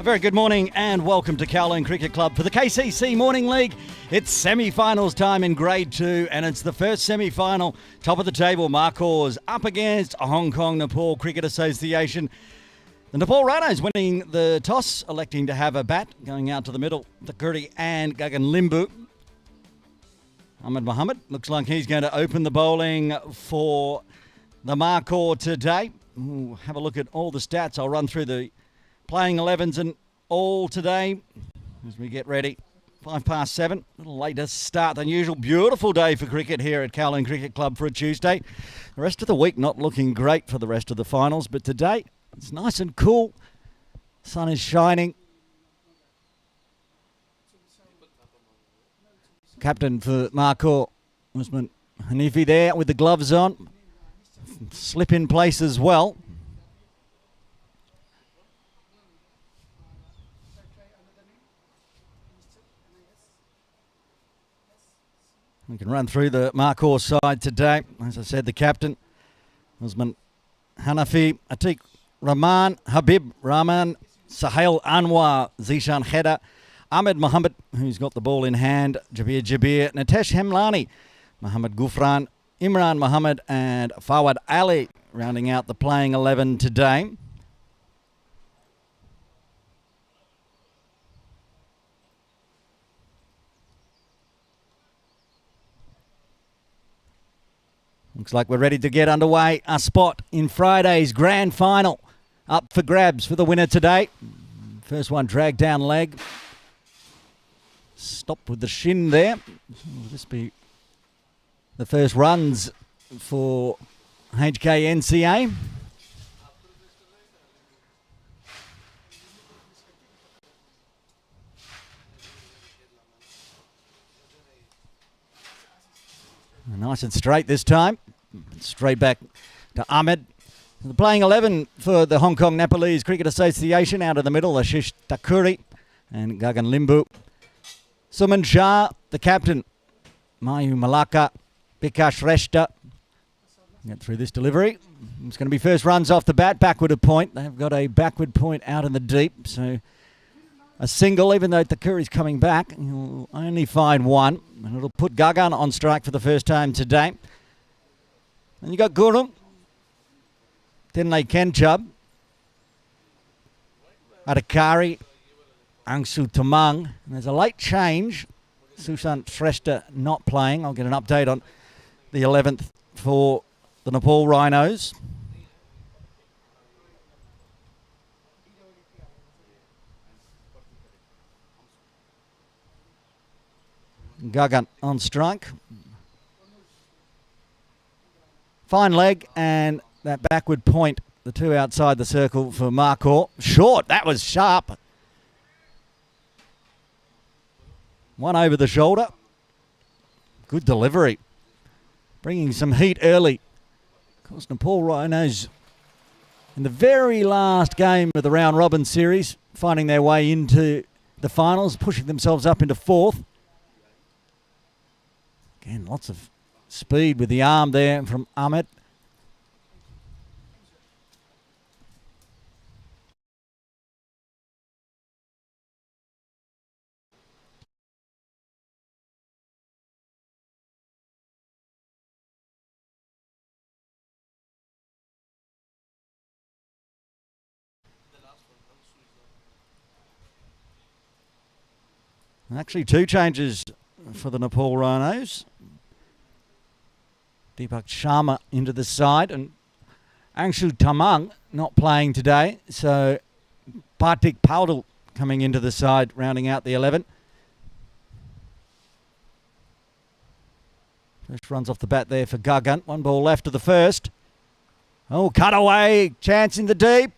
A very good morning and welcome to Kowloon Cricket Club for the KCC Morning League. It's semi-finals time in Grade 2 and it's the first semi-final. Top of the table, Markhors up against Hong Kong Nepal Cricket Association. The Nepal Rhinos winning the toss, electing to have a bat, going out to the middle. Takuri and Gagan Limbu. Ahmed Mohammed looks like he's going to open the bowling for the Markhor today. We'll have a look at all the stats. I'll run through the playing 11s and all today as we get ready. 7:05, a little later start than usual. Beautiful day for cricket here at Kowloon Cricket Club for a Tuesday. The rest of the week not looking great for the rest of the finals, but today it's nice and cool. Sun is shining. Captain for Markhor, Usman Hanifi there with the gloves on. Slip in place as well. We can run through the Markhor side today. As I said, the captain, Usman Hanafi, Atiq Rahman, Habib Rahman, Sahil Anwar, Zishan Kheda, Ahmed Mohammed, who's got the ball in hand, Jabir, Nitesh Hemlani, Mohammed Gufran, Imran Mohammed and Fawad Ali rounding out the playing 11 today. Looks like we're ready to get underway. A spot in Friday's grand final up for grabs for the winner today. First one dragged down leg. Stopped with the shin there. Will this be the first runs for HKNCA? Nice and straight this time. Straight back to Ahmed. The playing 11 for the Hong Kong Nepalese Cricket Association out of the middle, Ashish Takuri and Gagan Limbu. Suman Shah, the captain. Mayu Malaka, Bikash Reshta. Get through this delivery. It's going to be first runs off the bat, backward a point. They've got a backward point out in the deep, so a single, even though Takuri's coming back. He'll only find one, and it'll put Gagan on strike for the first time today. And you got Guru, Tenlei Kenchub, Adhikari, Angsu Tamang. And there's a late change. Sushant Shrestha not playing. I'll get an update on the 11th for the Nepal Rhinos. Gagan on strike. Fine leg and that backward point, the two outside the circle for Markhor. Short, that was sharp. One over the shoulder. Good delivery. Bringing some heat early. Of course, Nepal Rhinos in the very last game of the round robin series, finding their way into the finals, pushing themselves up into fourth. Again, lots of speed with the arm there from Ahmed. Actually, two changes for the Nepal Rhinos. Deepak Sharma into the side and Angsu Tamang not playing today. So Partik Paudel coming into the side, rounding out the 11. First runs off the bat there for Gagan. One ball left of the first. Oh, cut away. Chance in the deep.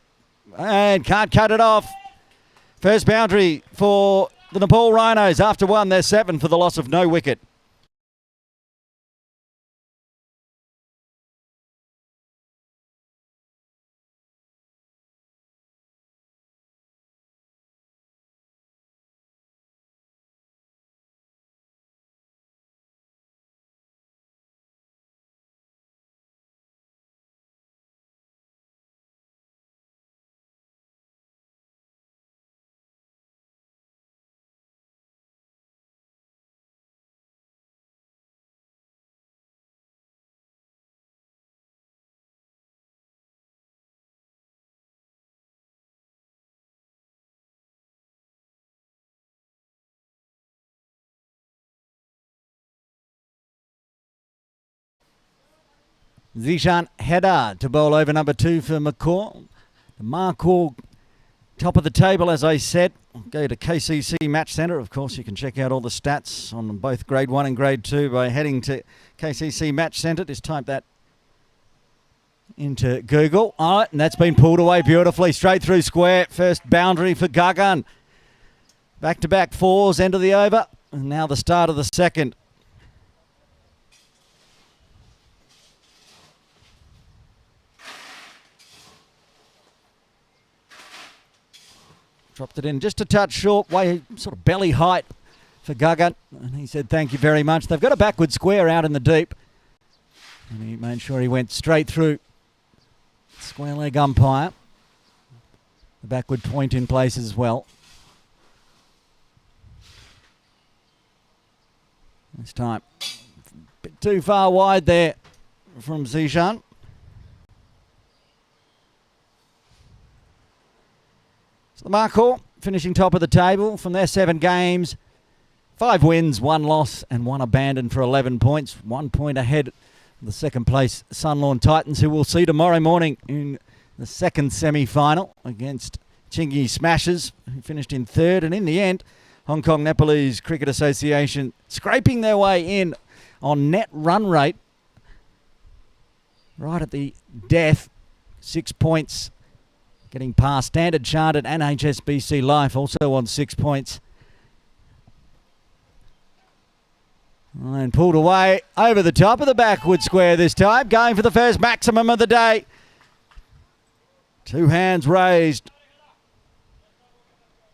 And can't cut it off. First boundary for the Nepal Rhinos. After one, they're 7 for the loss of no wicket. Zishan header to bowl over number 2 for Markhor. The Markhor top of the table, as I said. Go to KCC Match Centre. Of course, you can check out all the stats on both Grade 1 and Grade 2 by heading to KCC Match Centre. Just type that into Google. All right, and that's been pulled away beautifully. Straight through square. First boundary for Gagan. Back-to-back fours, end of the over. And now the start of the second. Dropped it in just a touch short, way sort of belly height for Gagan. And he said, thank you very much. They've got a backward square out in the deep. And he made sure he went straight through. Square leg umpire. The backward point in place as well. This time, a bit too far wide there from Zishan. So the Markhor finishing top of the table from their 7 games. 5 wins, 1 loss and 1 abandoned for 11 points. 1 point ahead of the second place Sunlawn Titans, who we'll see tomorrow morning in the second semi-final against Chingy Smashers, who finished in 3rd. And in the end, Hong Kong Nepalese Cricket Association scraping their way in on net run rate. Right at the death, 6 points. Getting past Standard Chartered and HSBC Life, also on 6 points. And pulled away over the top of the backward square this time. Going for the first maximum of the day. 2 hands raised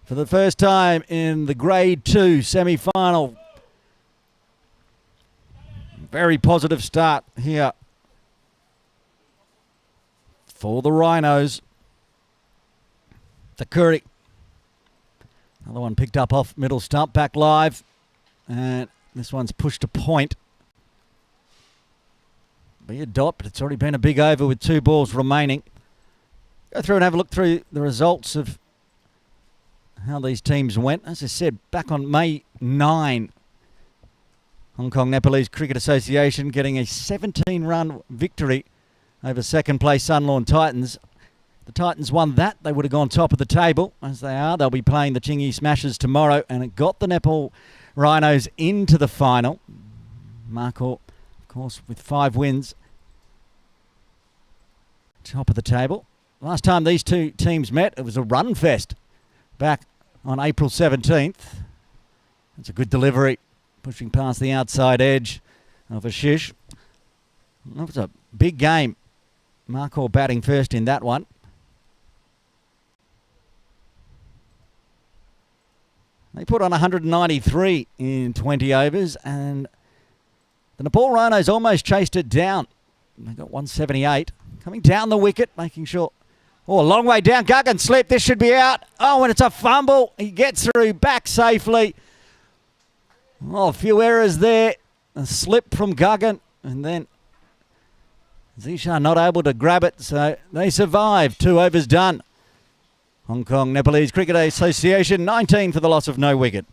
for the first time in the Grade 2 semi-final. Very positive start here for the Rhinos. Thakuri. Another one picked up off middle stump, back live. And this one's pushed to point. Be a dot, but it's already been a big over with 2 balls remaining. Go through and have a look through the results of how these teams went. As I said, back on May 9, Hong Kong Nepalese Cricket Association getting a 17-run victory over second place Sunlawn Titans. The Titans won that. They would have gone top of the table, as they are. They'll be playing the Chingy Smashers tomorrow, and it got the Nepal Rhinos into the final. Markhor, of course, with 5 wins, top of the table. Last time these 2 teams met, it was a run fest back on April 17th. It's a good delivery, pushing past the outside edge of Ashish. It was a big game. Markhor batting first in that one. They put on 193 in 20 overs, and the Nepal Rhinos almost chased it down. They got 178. Coming down the wicket, making sure. Oh, a long way down. Gagan slipped. This should be out. Oh, and it's a fumble. He gets through, back safely. Oh, a few errors there. A slip from Gagan, and then Zishan not able to grab it, so they survive. 2 overs done. Hong Kong Nepalese Cricket Association, 19 for the loss of no wicket.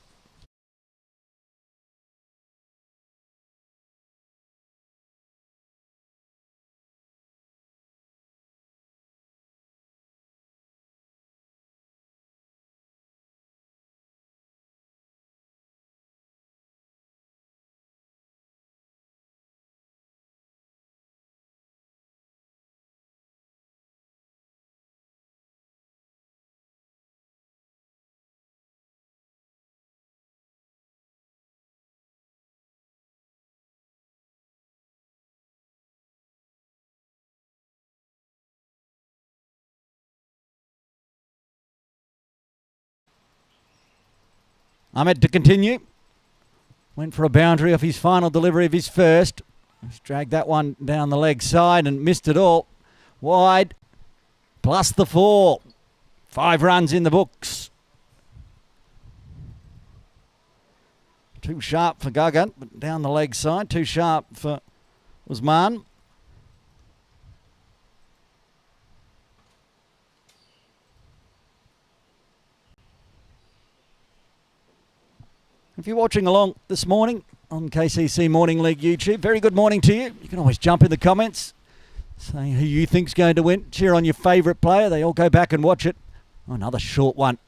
Ahmed to continue. Went for a boundary off his final delivery of his first. He's dragged that one down the leg side and missed it all. Wide, plus the 4. 5 runs in the books. Too sharp for Gagan, but down the leg side. Too sharp for Usman. If you're watching along this morning on KCC Morning League YouTube, very good morning to you. You can always jump in the comments, saying who you think's going to win. Cheer on your favourite player. They all go back and watch it. Oh, another short one.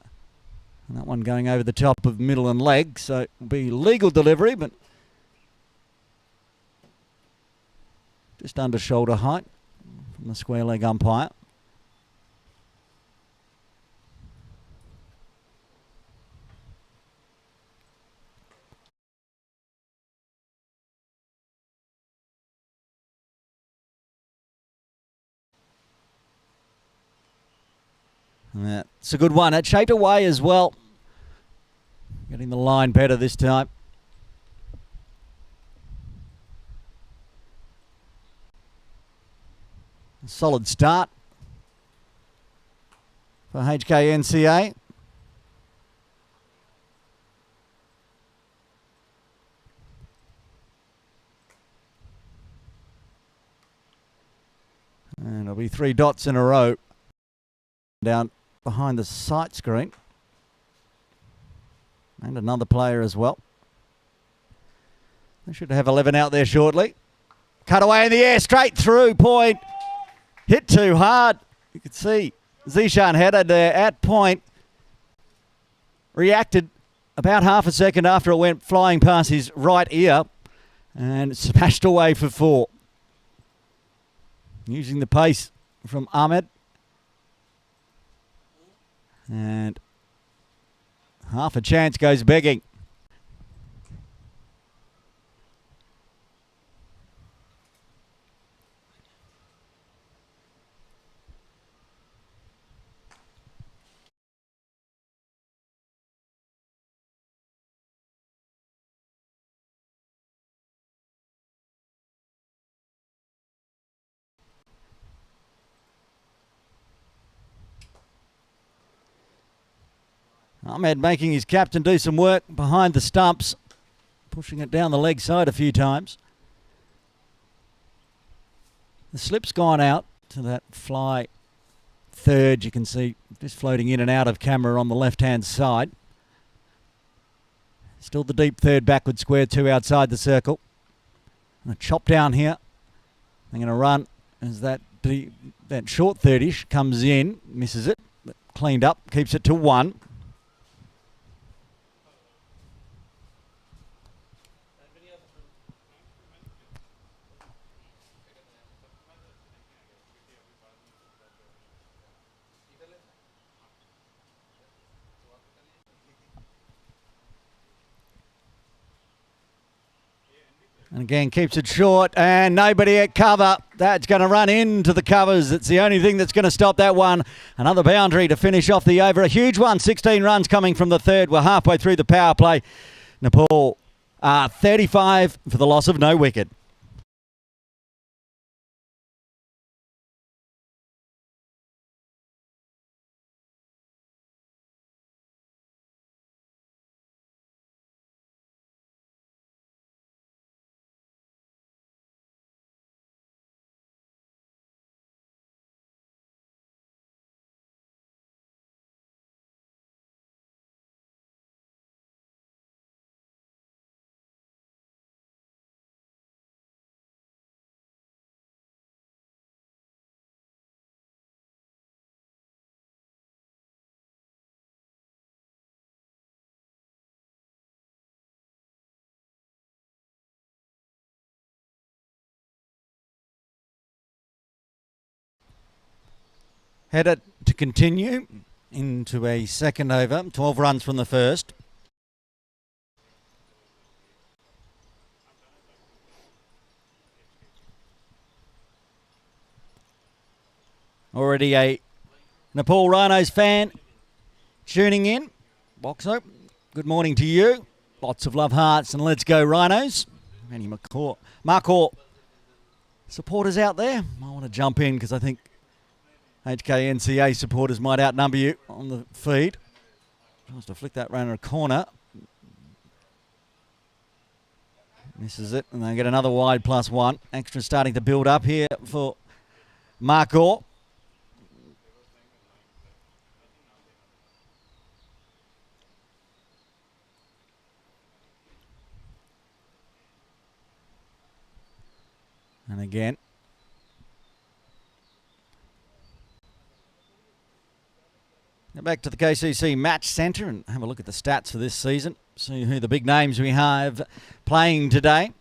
And that one going over the top of middle and leg, so it'll be legal delivery, but just under shoulder height from the square leg umpire. It's a good one. It shaped away as well. Getting the line better this time. A solid start for HKNCA. And it'll be 3 dots in a row down behind the sight screen. And another player as well. They should have 11 out there shortly. Cut away in the air, straight through, point. Hit too hard. You can see Zishan headed there at point. Reacted about half a second after it went flying past his right ear and smashed away for 4. Using the pace from Ahmed. And half a chance goes begging. Ahmed making his captain do some work behind the stumps, pushing it down the leg side a few times. The slip's gone out to that fly third. You can see just floating in and out of camera on the left-hand side. Still the deep third backward square 2 outside the circle. And a chop down here. They're going to run as that short 30-ish comes in, misses it, but cleaned up, keeps it to 1. And again, keeps it short and nobody at cover. That's going to run into the covers. It's the only thing that's going to stop that one. Another boundary to finish off the over. A huge one, 16 runs coming from the third. We're halfway through the power play. Nepal 35 for the loss of no wicket. Headed to continue into a second over, 12 runs from the first. Already a Nepal Rhinos fan tuning in. Boxo, good morning to you. Lots of love hearts and let's go Rhinos. Many Markhor supporters out there. I want to jump in because I think HKNCA supporters might outnumber you on the feed. Tries to flick that round a corner. Misses it, and they get another wide +1. Extra starting to build up here for Markhor. And again, Go back to the KCC Match Centre and have a look at the stats for this season. See who the big names we have playing today.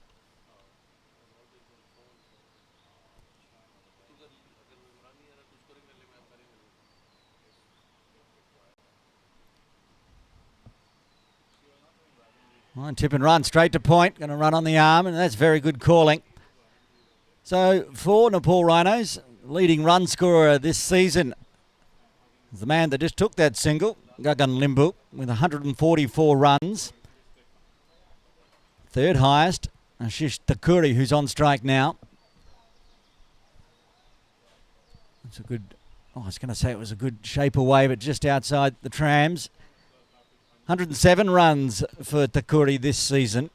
Well, tip and run straight to point. Going to run on the arm, and that's very good calling. So for Nepal Rhinos, leading run scorer this season is the man that just took that single, Gagan Limbu, with 144 runs. Third highest, Ashish Thakuri, who's on strike now. It's a good, I was going to say it was a good shape away, but just outside the trams. 107 runs for Thakuri this season.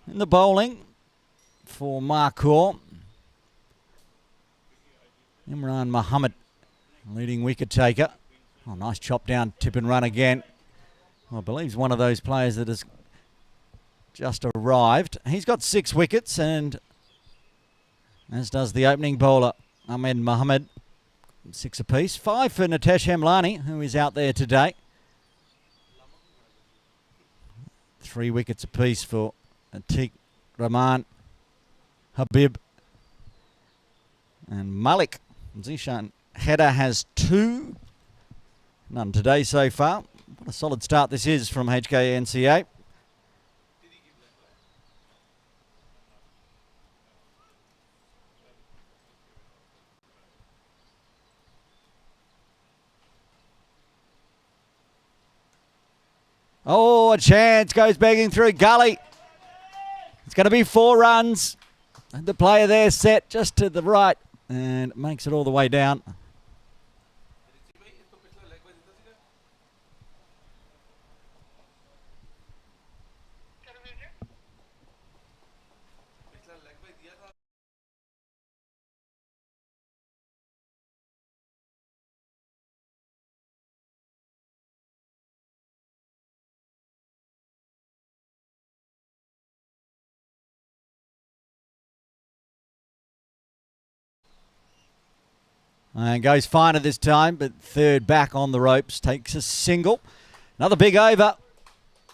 In the bowling for Markhor, Imran Muhammad, leading wicket taker. Oh, nice chop down, tip and run again. Well, I believe he's one of those players that has just arrived. He's got 6 wickets, and as does the opening bowler, Ahmed Muhammad. 6 apiece. 5 for Nitesh Hemlani, who is out there today. 3 wickets apiece for Atiq Rahman, Habib, and Malik. Zishan Hedda has 2. None today so far. What a solid start this is from HKNCA. Oh, a chance, goes begging through gully. It's going to be 4 runs. And the player there set just to the right and makes it all the way down. And goes finer this time, but third back on the ropes, takes a single. Another big over.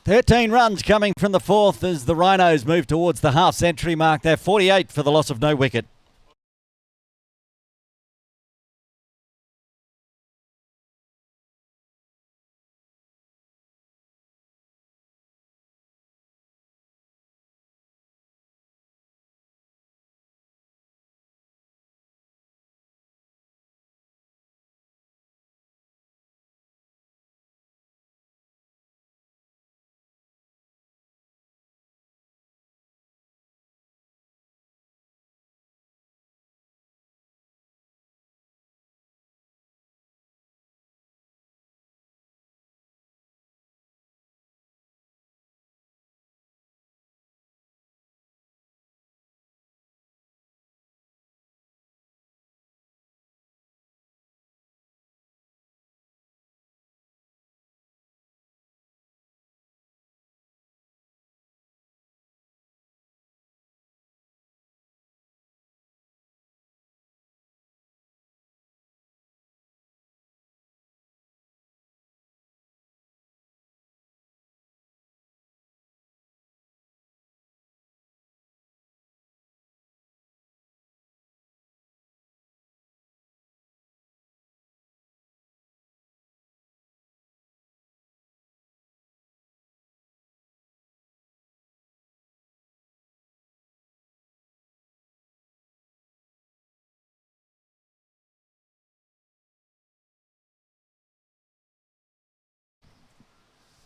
13 runs coming from the fourth as the Rhinos move towards the half-century mark. They're 48 for the loss of no wicket.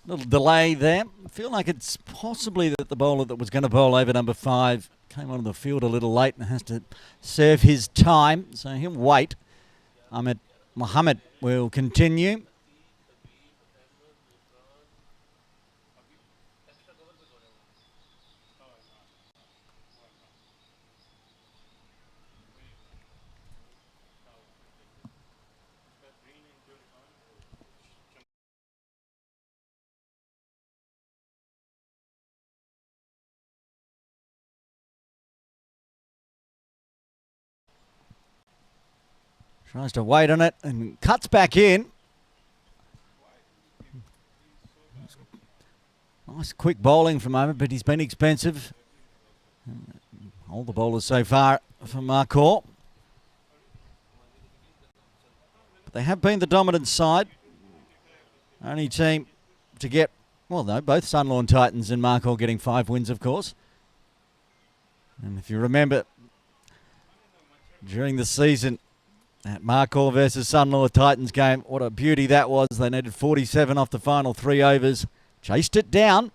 Little delay there. I feel like it's possibly that the bowler that was going to bowl over number 5 came onto the field a little late and has to serve his time, so he'll wait. Ahmed Mohammed will continue. Tries to wait on it and cuts back in. Nice quick bowling for a moment, but he's been expensive. All the bowlers so far from Markhor. But they have been the dominant side. Only team to get, well, no, both Sunlawn Titans and Markhor getting 5 wins, of course. And if you remember, during the season, that Markhor versus Sunlawn Titans game, what a beauty that was. They needed 47 off the final 3 overs. Chased it down.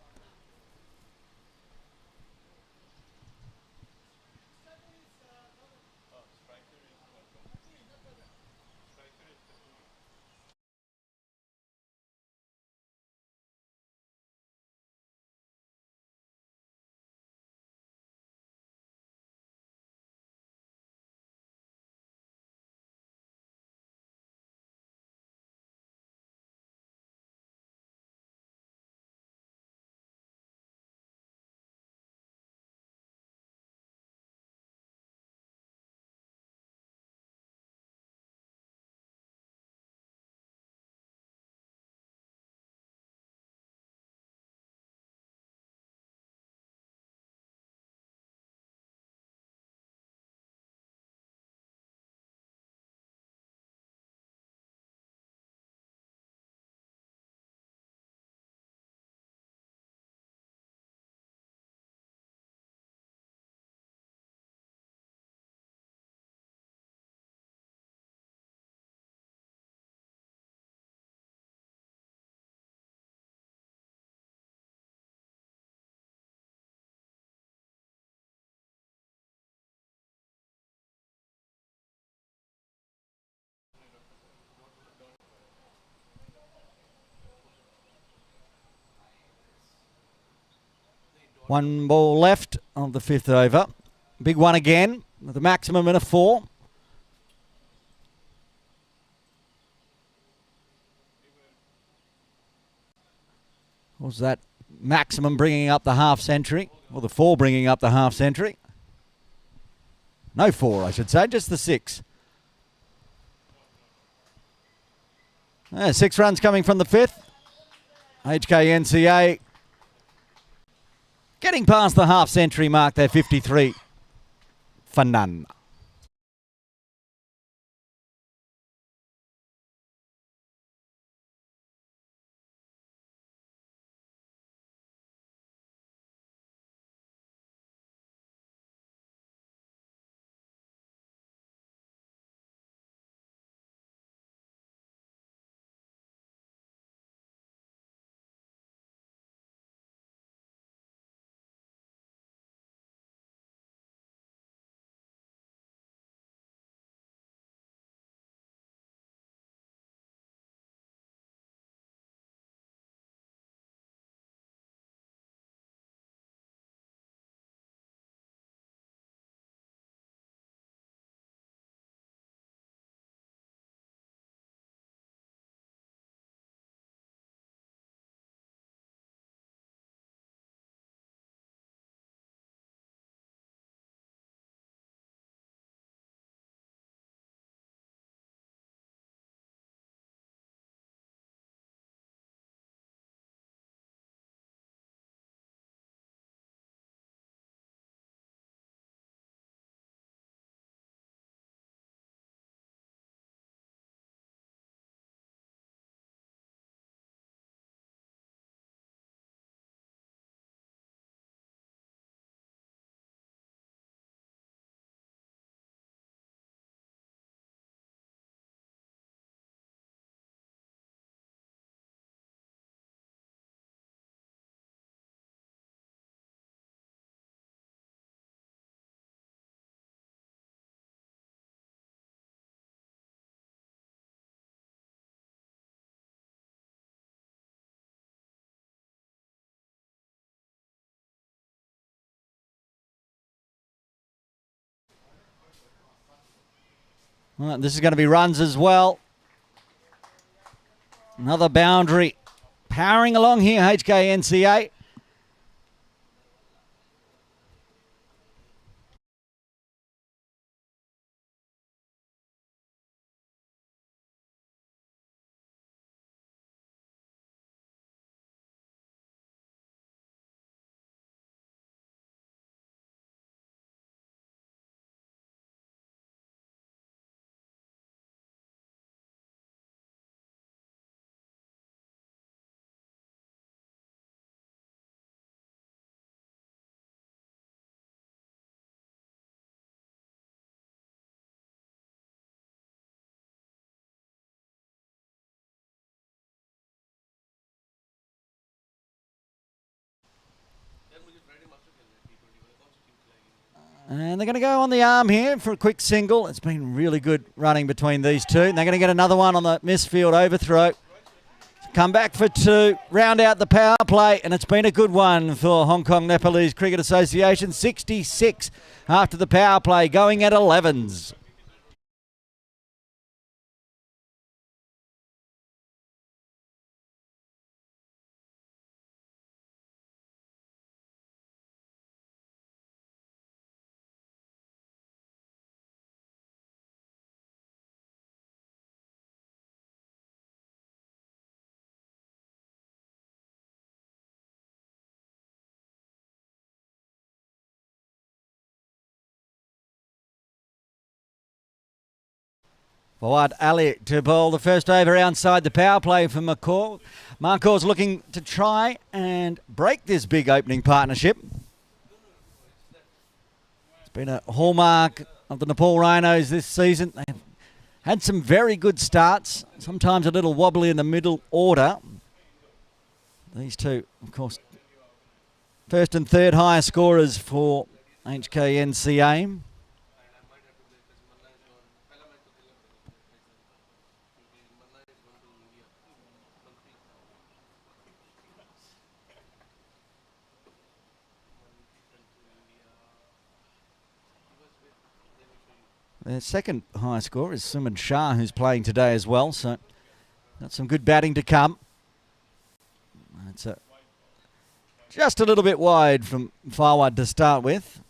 One ball left of the 5th over. Big one again, with a maximum in a 4. Was that maximum bringing up the half century? Or the 4 bringing up the half century? No 4, I should say, just the 6. 6 runs coming from the 5th. HKNCA getting past the half century mark there, 53 for none. Well, this is going to be runs as well. Another boundary powering along here, HKNCA. And they're going to go on the arm here for a quick single. It's been really good running between these two. And they're going to get another one on the misfield overthrow. Come back for two, round out the power play, and it's been a good one for Hong Kong Nepalese Cricket Association. 66 after the power play, going at 11s. Fawad Ali to bowl the first over outside the power play for Markhor. Markhor's looking to try and break this big opening partnership. It's been a hallmark of the Nepal Rhinos this season. They've had some very good starts, sometimes a little wobbly in the middle order. These two, of course, first and third highest scorers for HKNCA. Their second highest scorer is Sumit Shah, who's playing today as well. So got some good batting to come. It's just a little bit wide from Fawad to start with.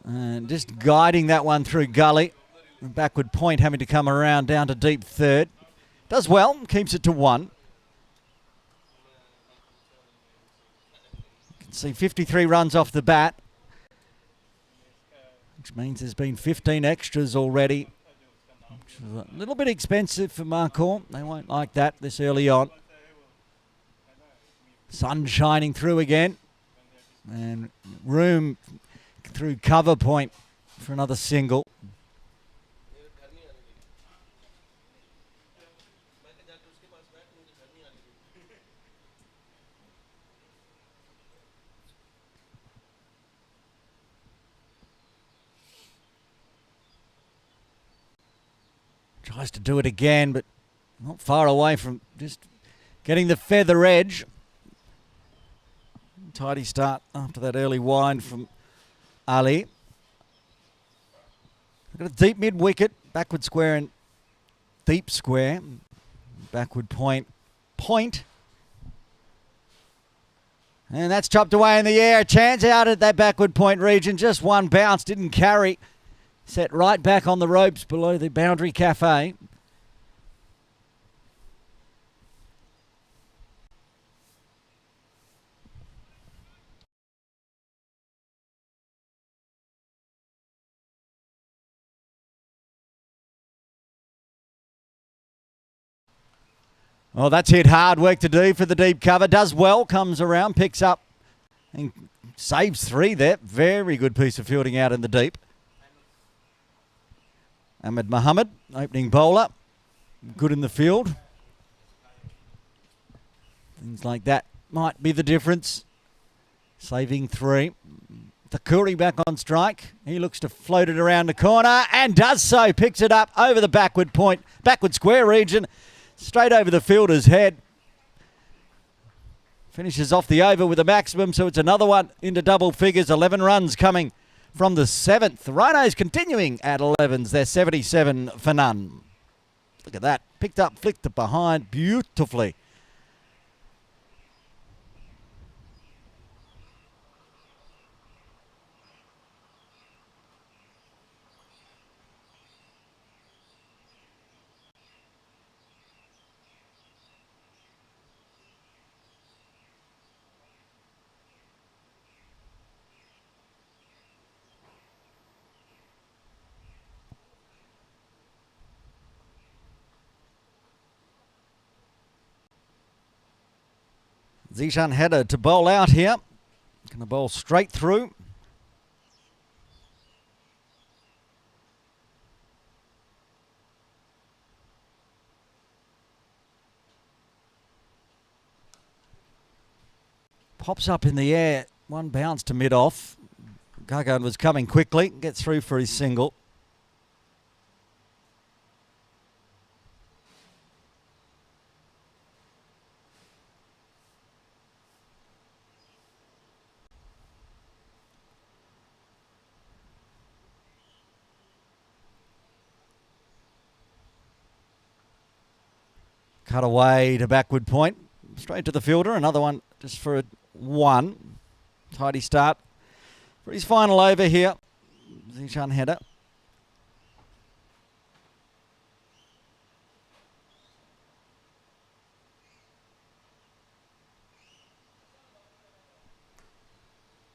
And just guiding that one through gully. Backward point having to come around down to deep third. Does well, keeps it to 1. You can see 53 runs off the bat, which means there's been 15 extras already. Which is a little bit expensive for Markhor. They won't like that this early on. Sun shining through again. And room through cover point for another single. Tries to do it again, but not far away from just getting the feather edge. Tidy start after that early wind from Ali. Got a deep mid wicket, backward square and deep square. Backward point. And that's chopped away in the air. A chance out at that backward point region. Just one bounce, didn't carry. Set right back on the ropes below the boundary cafe. Oh, that's hit hard. Work to do for the deep cover. Does well, comes around, picks up and saves 3 there. Very good piece of fielding out in the deep. Ahmed Mohammed, opening bowler. Good in the field. Things like that might be the difference. Saving 3. Thakuri back on strike. He looks to float it around the corner and does so. Picks it up over the backward point, backward square region. Straight over the fielder's head. Finishes off the over with a maximum, so it's another one into double figures. 11 runs coming from the 7th. The Rhinos continuing at 11s. They're 77 for none. Look at that. Picked up, flicked it behind beautifully. Zishan Hedder to bowl out here. Going to bowl straight through. Pops up in the air. One bounce to mid-off. Kowloon was coming quickly. Gets through for his single. Cut away to backward point. Straight to the fielder. Another one just for a 1. Tidy start for his final over here. Zishan header.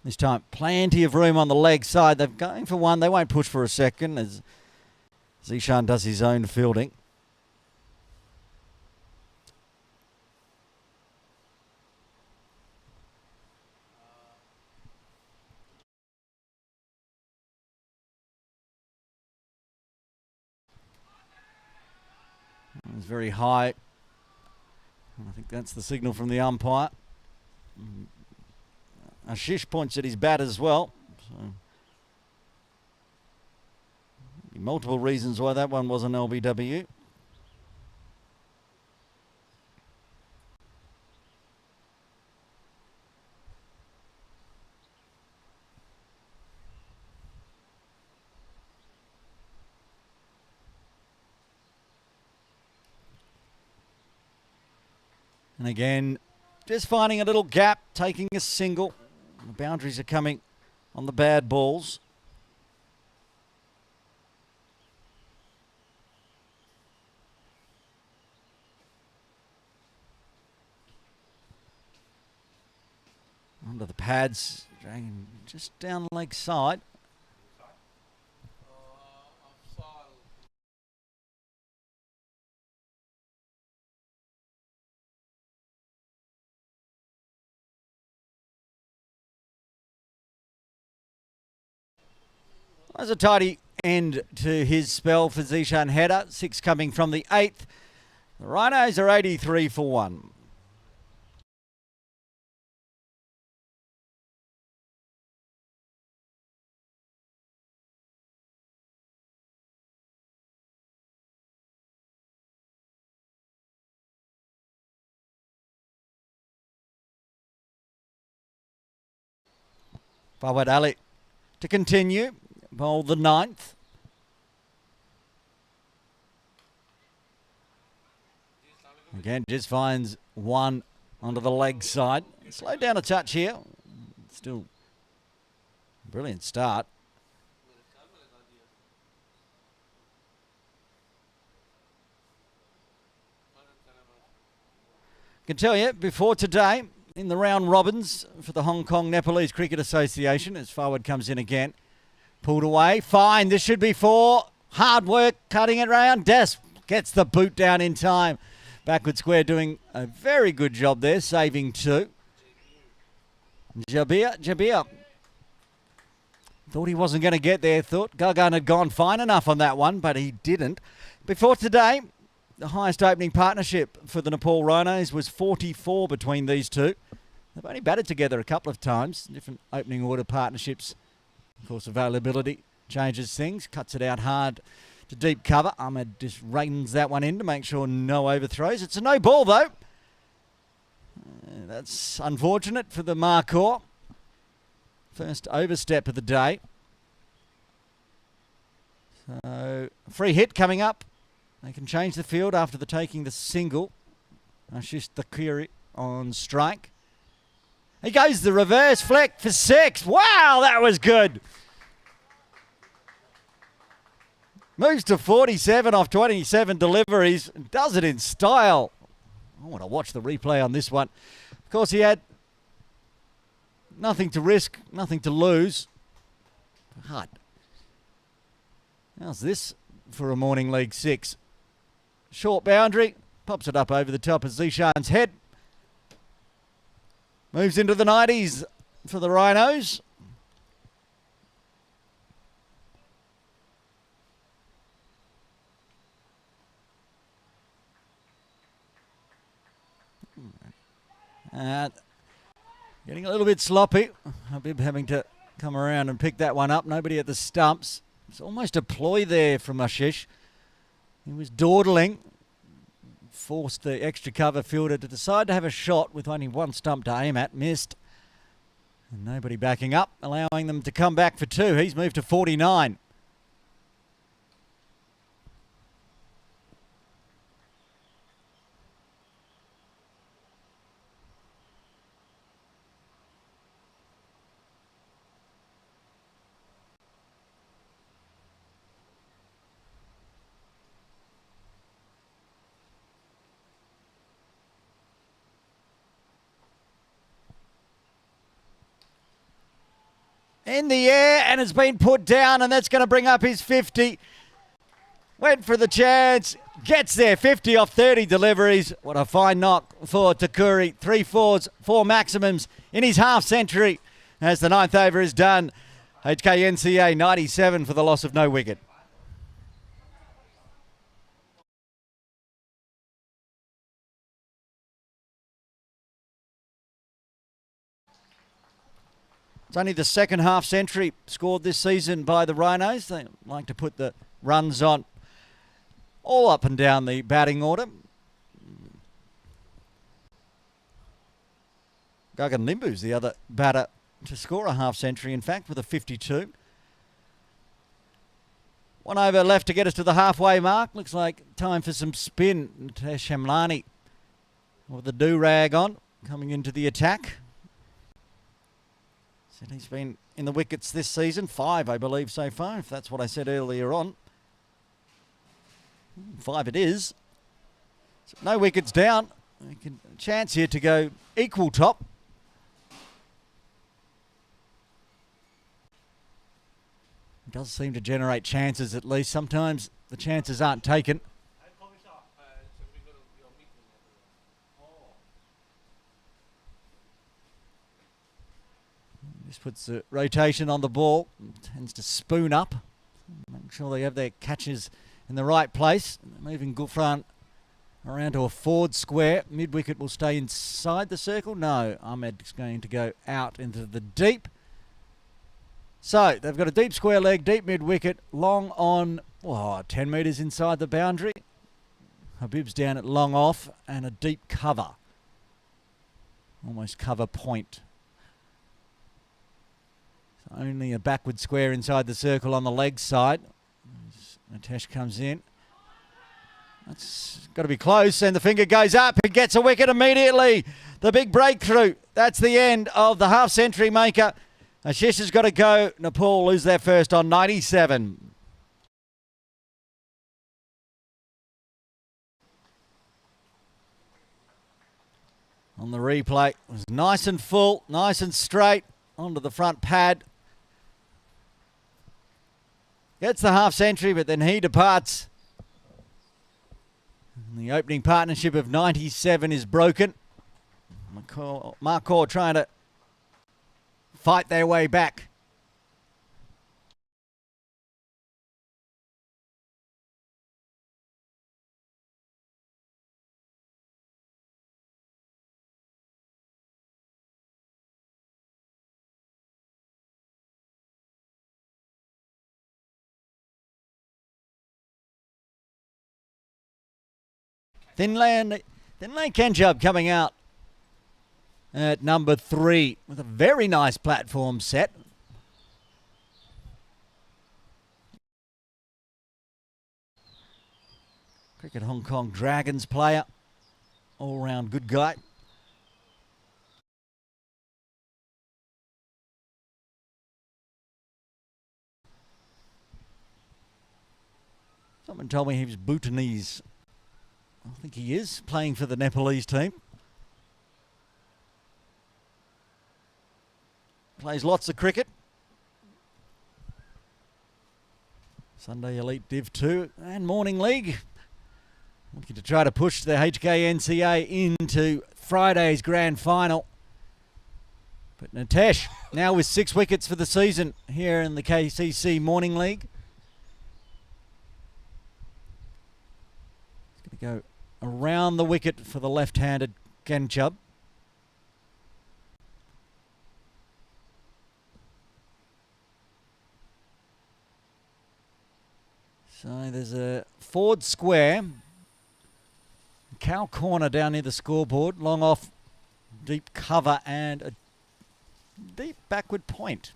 This time, plenty of room on the leg side. They're going for 1. They won't push for a second as Zishan does his own fielding. It's very high. I think that's the signal from the umpire. Ashish points at his bat as well. So, multiple reasons why that one was an LBW. And again, just finding a little gap, taking a single. The boundaries are coming on the bad balls. Under the pads, dragging just down the leg side. There's a tidy end to his spell for Zishan header. 6 coming from the 8th. The Rhinos are 83 for 1. Fawad Ali to continue. Bowl the 9th. Again, just finds 1 onto the leg side. Slowed down a touch here. Still brilliant start. I can tell you, before today, in the round robins for the Hong Kong Nepalese Cricket Association, as Fawad comes in again. Pulled away. Fine. This should be 4. Hard work. Cutting it round. Des gets the boot down in time. Backward square doing a very good job there. Saving 2. Jabir. Thought he wasn't going to get there. Thought Kowloon had gone fine enough on that one, but he didn't. Before today, the highest opening partnership for the Nepal Rhinos was 44 between these two. They've only batted together a couple of times. Different opening order partnerships. Of course, availability changes things. Cuts it out hard to deep cover. Ahmed just reins that one in to make sure no overthrows. It's a no ball, though. That's unfortunate for the Markhor. First overstep of the day. So, free hit coming up. They can change the field after taking the single. Ashish Thakiri on strike. He goes the reverse flick for 6. Wow, that was good. Moves to 47 off 27 deliveries. Does it in style. I want to watch the replay on this one. Of course, he had nothing to risk, nothing to lose. Hard. How's this for a morning league 6? Short boundary. Pops it up over the top of Zishan's head. Moves into the 90s for the Rhinos. Getting a little bit sloppy. Habib having to come around and pick that one up. Nobody at the stumps. It's almost a ploy there from Ashish. He was dawdling. Forced the extra cover fielder to decide to have a shot with only one stump to aim at. Missed. And nobody backing up, allowing them to come back for two. He's moved to 49. In the air, and it's been put down, and that's going to bring up his 50. Went for the chance, gets there, 50 off 30 deliveries. What a fine knock for Takuri. 3 fours, 4 maximums in his half century as the 9th over is done. HKNCA 97 for the loss of no wicket. It's only the second half century scored this season by the Rhinos. They like to put the runs on all up and down the batting order. Gagan Limbu's the other batter to score a half century, in fact, with a 52. 1 over left to get us to the halfway mark. Looks like time for some spin. Nitesh Hemlani with the do-rag on, coming into the attack. Said he's been in the wickets this season, 5 I believe so far, if that's what I said earlier on. 5 it is. So no wickets down. A chance here to go equal top. It does seem to generate chances at least. Sometimes the chances aren't taken. Just puts the rotation on the ball, tends to spoon up. Make sure they have their catches in the right place. Moving Gulfran around to a forward square. Mid-wicket will stay inside the circle. No, Ahmed's going to go out into the deep. So they've got a deep square leg, deep mid-wicket, long on 10 metres inside the boundary. Habib's down at long off and a deep cover. Almost cover point. Only a backward square inside the circle on the leg side. Nitesh comes in. That's got to be close, and the finger goes up. It gets a wicket immediately. The big breakthrough. That's the end of the half-century maker. Ashish has got to go. Nepal lose their first on 97. On the replay, it was nice and full, nice and straight onto the front pad. Gets the half century, but then he departs. And the opening partnership of 97 is broken. Markhor trying to fight their way back. Thinlay Kenjub coming out at number 3 with a very nice platform set. Cricket Hong Kong Dragons player, all-round good guy. Someone told me he was Bhutanese. I think he is, playing for the Nepalese team. Plays lots of cricket. Sunday Elite Div 2 and Morning League. Looking to try to push the HKNCA into Friday's grand final. But Nitesh now with 6 wickets for the season here in the KCC Morning League. He's going to go around the wicket for the left-handed Kenjub. So there's a forward square. Cow corner down near the scoreboard. Long off, deep cover and a deep backward point.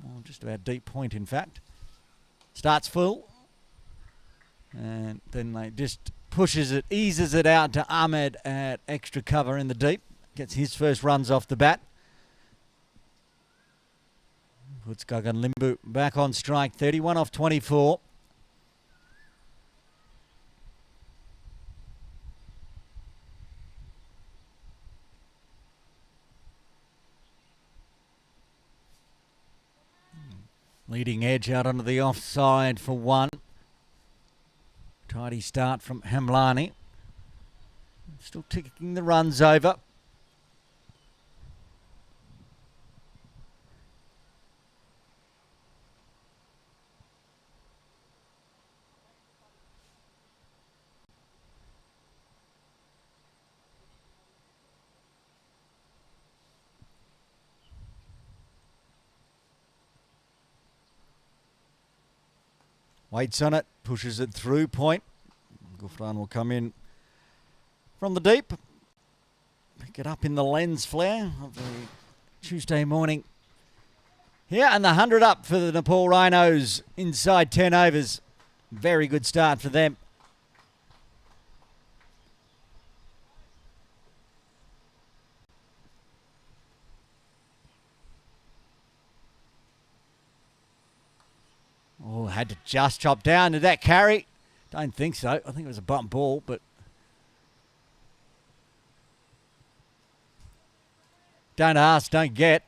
Well, just about deep point, in fact. Starts full. And then they just pushes it, eases it out to Ahmed at extra cover in the deep. Gets his first runs off the bat. Puts Gagan Limbu back on strike. 31 off 24. Leading edge out onto the offside for one. Tidy start from Hamlani. Still ticking the runs over. Waits on it, pushes it through point. Gufran will come in from the deep. Pick it up in the lens flare of the Tuesday morning. Yeah, and the 100 up for the Nepal Rhinos inside 10 overs. Very good start for them. Oh, had to just chop down. Did that carry? Don't think so. I think it was a bump ball, but don't ask, don't get.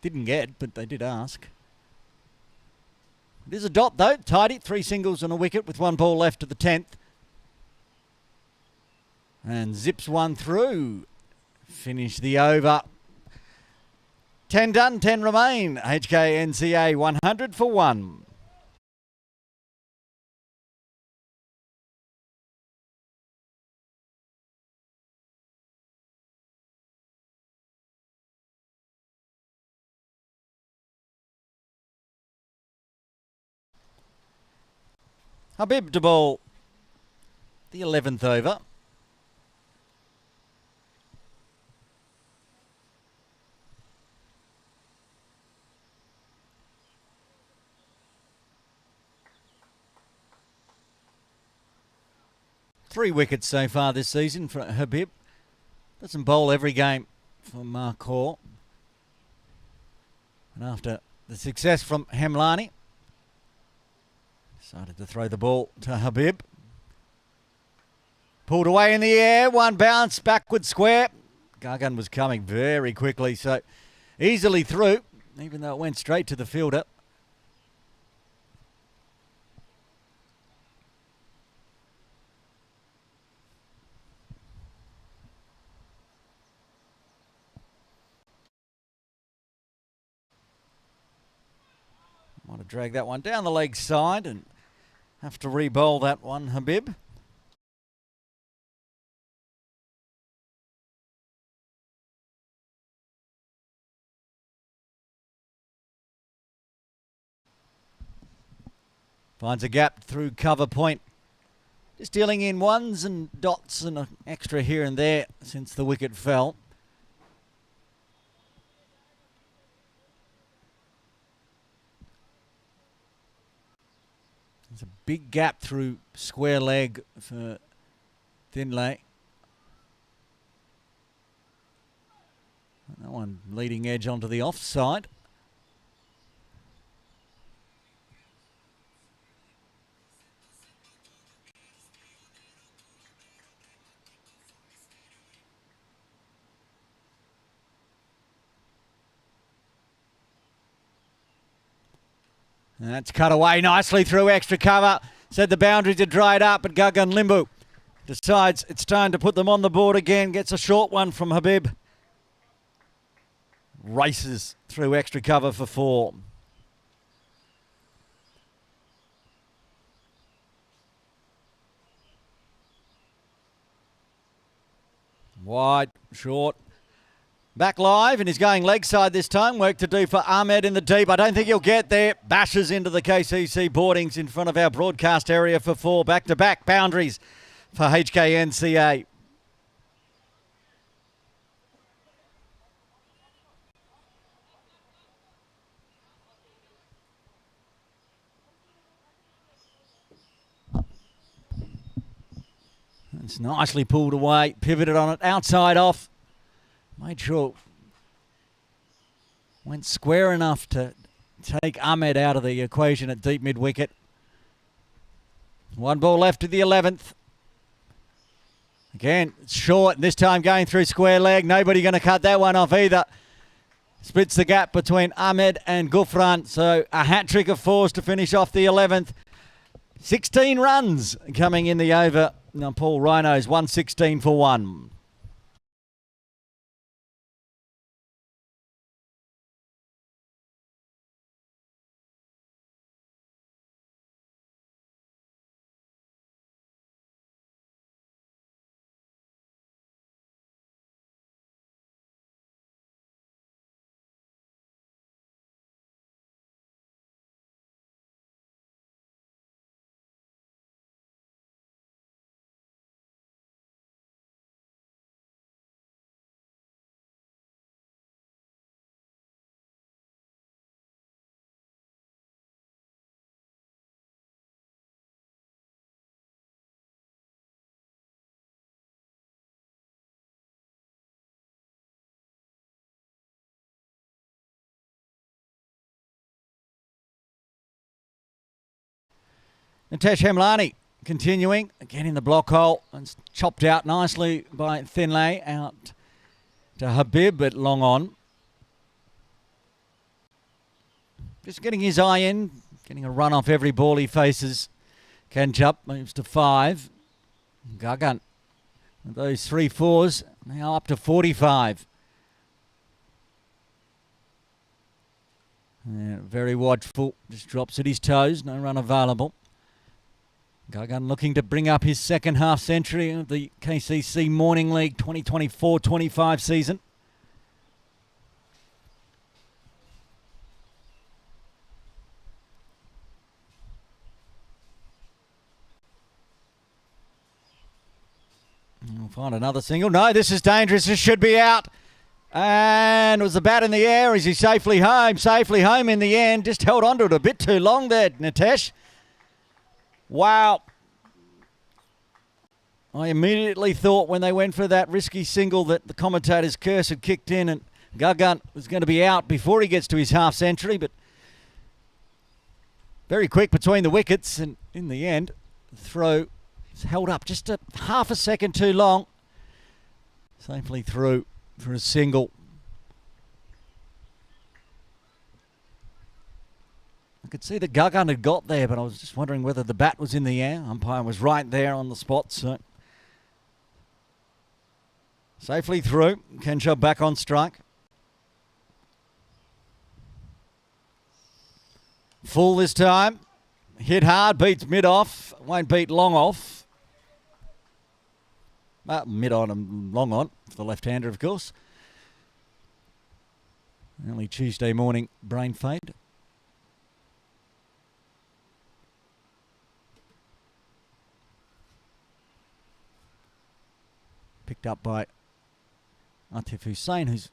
Didn't get, but they did ask. It is a dot, though. Tidy. 3 singles and a wicket with 1 ball left to the 10th. And zips one through. Finish the over. 10 done, 10 remain. HKNCA 100 for 1. Habib to ball the 11th over. Three wickets so far this season for Habib. Doesn't bowl every game for Markhor. And after the success from Hamlani, decided to throw the ball to Habib. Pulled away in the air, one bounce, backward square. Gagan was coming very quickly, so easily through, even though it went straight to the fielder. Want to drag that one down the leg side and have to re-bowl that one, Habib. Finds a gap through cover point. Just dealing in ones and dots and an extra here and there since the wicket fell. There's a big gap through square leg for Thinlay. That one leading edge onto the offside. And that's cut away nicely through extra cover. Said the boundaries had dried up, but Gagan Limbu decides it's time to put them on the board again. Gets a short one from Habib. Races through extra cover for 4. Wide, short. Back live, and he's going leg side this time. Work to do for Ahmed in the deep. I don't think he'll get there. Bashes into the KCC boardings in front of our broadcast area for 4. Back-to-back boundaries for HKNCA. It's nicely pulled away, pivoted on it, outside off. Made sure went square enough to take Ahmed out of the equation at deep mid-wicket. 1 ball left to the 11th. Again, it's short, this time going through square leg. Nobody going to cut that one off either. Splits the gap between Ahmed and Gufran. So a hat-trick of 4s to finish off the 11th. 16 runs coming in the over. Now Paul Rhinos, 116 for 1. Nitesh Hemlani continuing, again in the block hole. And it's chopped out nicely by Thinlay out to Habib, but long on. Just getting his eye in, getting a run off every ball he faces. Kanchup moves to 5. Gagan with those 3 4s, now up to 45. Yeah, very watchful, just drops at his toes, no run available. Gagan looking to bring up his second half century of the KCC Morning League 2024-25 season. We'll find another single. No, this is dangerous. This should be out. And was the bat in the air? Is he safely home? Safely home in the end. Just held on to it a bit too long there, Nitesh. Wow. I immediately thought when they went for that risky single that the commentator's curse had kicked in and Gagan was going to be out before he gets to his half century, but very quick between the wickets, and in the end, the throw is held up just a half a second too long. Safely through for a single. I could see that Gagan had got there, but I was just wondering whether the bat was in the air. Umpire was right there on the spot, so safely through. Kenshaw back on strike. Full this time. Hit hard, beats mid off. Won't beat long off. Mid on and long on for the left-hander, of course. Early Tuesday morning brain fade. Picked up by Atif Hussain, who's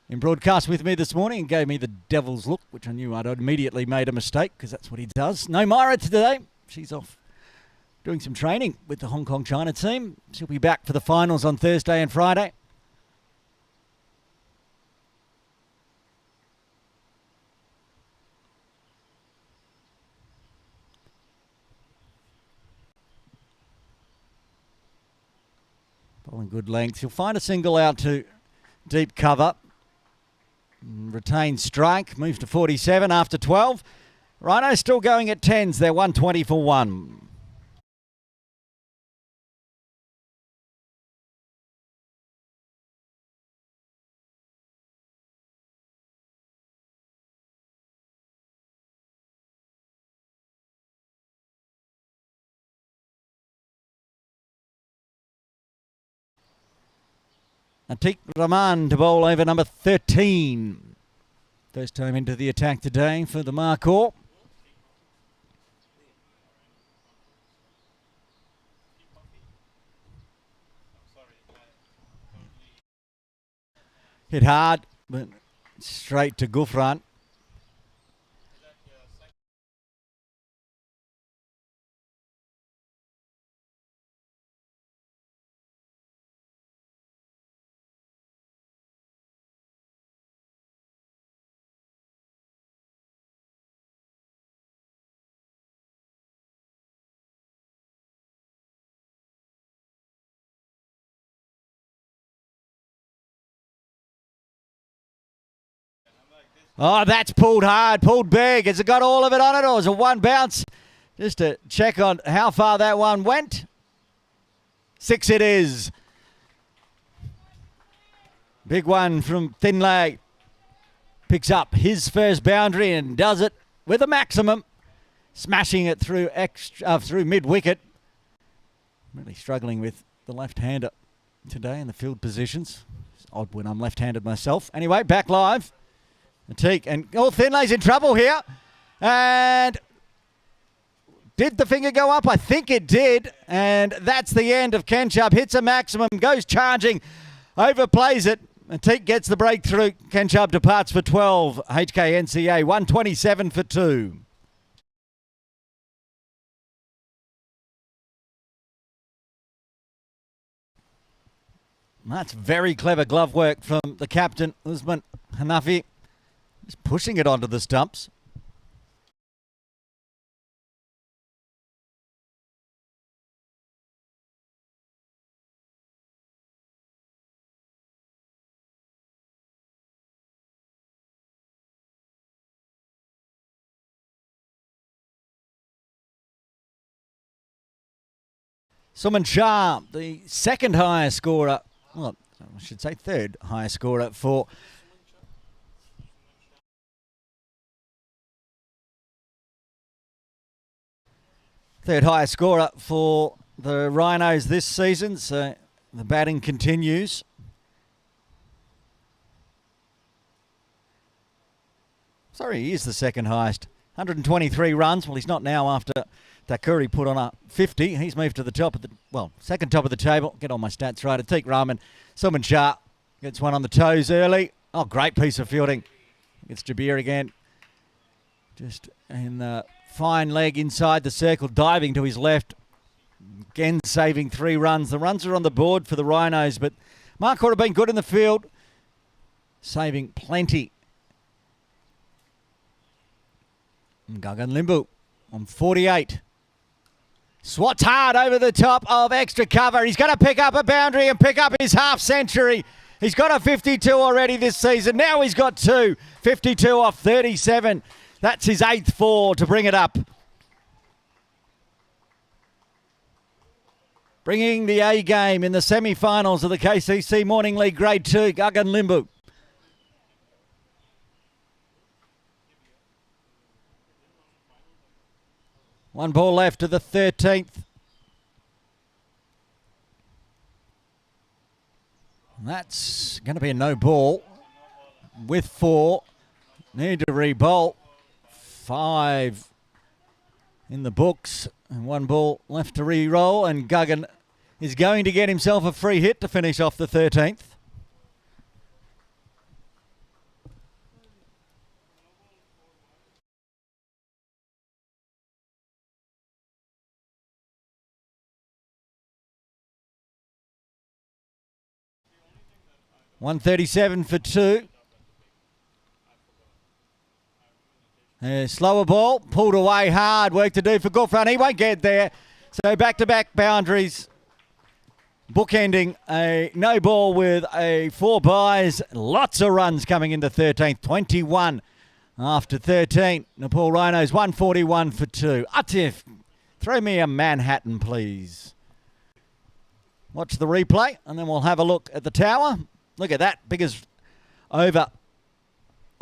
in broadcast with me this morning and gave me the devil's look, which I knew I'd immediately made a mistake because that's what he does. No Myra today. She's off doing some training with the Hong Kong China team. She'll be back for the finals on Thursday and Friday. Bowling good length. He'll find a single out to deep cover. Retains strike. Moves to 47 after 12. Rhino still going at 10s. They're 120 for 1. Atiq Rahman to bowl over number 13. First time into the attack today for the Markhor. Hit hard, but straight to Gufran. Oh, that's pulled hard, pulled big. Has it got all of it on it, or is it one bounce? Just to check on how far that one went. 6 it is. Big one from Thinlay. Picks up his first boundary and does it with a maximum. Smashing it through mid-wicket. Really struggling with the left-hander today in the field positions. It's odd when I'm left-handed myself. Anyway, back live. Atiq, and Thinlay's in trouble here. And did the finger go up? I think it did. And that's the end of Kenchub. Hits a maximum, goes charging, overplays it. Atiq gets the breakthrough. Kenchub departs for 12. HKNCA 127 for 2. That's very clever glove work from the captain, Usman Hanafi. Just pushing it onto the stumps. Suman Shah, the second highest scorer, well, I should say third highest scorer for third highest scorer for the Rhinos this season, so the batting continues. Sorry, he is the second highest. 123 runs. Well, he's not now after Takuri put on a 50. He's moved to the top of the, second top of the table. Get all my stats right. Atiq Rahman, Suman Shah gets one on the toes early. Oh, great piece of fielding. It's Jabir again. Just in the fine leg inside the circle, diving to his left. Again, saving 3 runs. The runs are on the board for the Rhinos, but Markhor have been good in the field, saving plenty. Gagan Limbu on 48. Swats hard over the top of extra cover. He's going to pick up a boundary and pick up his half century. He's got a 52 already this season. Now he's got 2. 52 off 37. That's his 8th 4 to bring it up. Bringing the A game in the semi-finals of the KCC Morning League Grade 2, Gagan Limbu. One ball left to the 13th. That's going to be a no ball with 4. Need to re-bowl. 5 in the books and 1 ball left to re-roll, and Gagan is going to get himself a free hit to finish off the 13th. $137 for 2. Slower ball, pulled away hard, work to do for Gufran. He won't get there. So back-to-back boundaries. Bookending a no ball with a 4 byes. Lots of runs coming into 13th. 21 after 13. Nepal Rhinos 141 for 2. Atif, throw me a Manhattan, please. Watch the replay, and then we'll have a look at the tower. Look at that, biggest over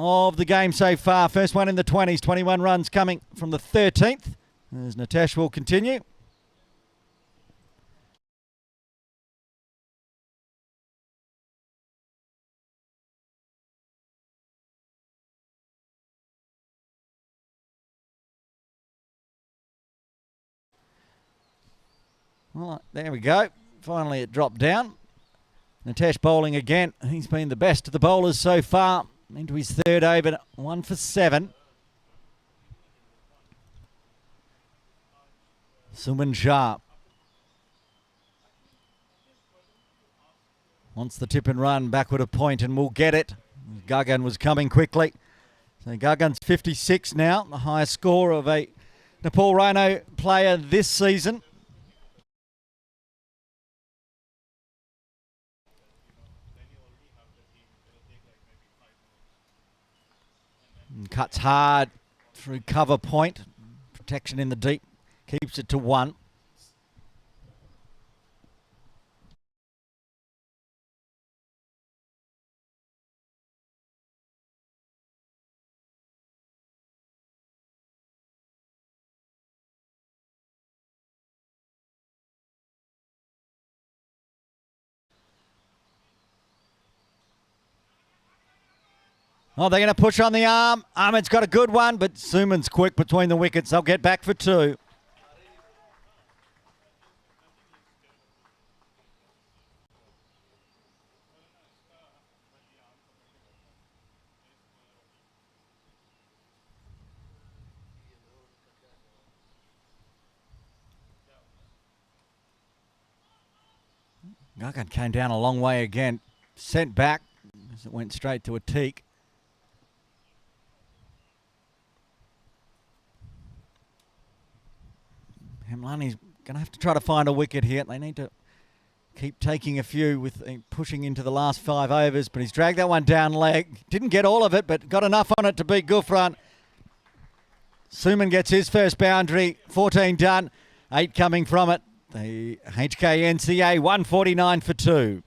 of the game so far. First one in the 20s, 21 runs coming from the 13th. As Natesh will continue. Well, there we go. Finally it dropped down. Nitesh bowling again. He's been the best of the bowlers so far. Into his third over, 1 for 7. Suman Shah wants the tip and run backward a point and will get it. Gagan was coming quickly. So Gagan's 56 now, the highest score of a Nepal Rhino player this season. And cuts hard through cover point. Protection in the deep. Keeps it to 1. Oh, they're going to push on the arm. Ahmed's got a good one, but Suman's quick between the wickets. They'll get back for 2. Gagan came down a long way again. Sent back as it went straight to a teak. Hemlani's going to have to try to find a wicket here. They need to keep taking a few with pushing into the last 5 overs, but he's dragged that one down leg. Didn't get all of it, but got enough on it to beat Gufran. Suman gets his first boundary. 14 done. 8 coming from it. The HKNCA 149 for 2.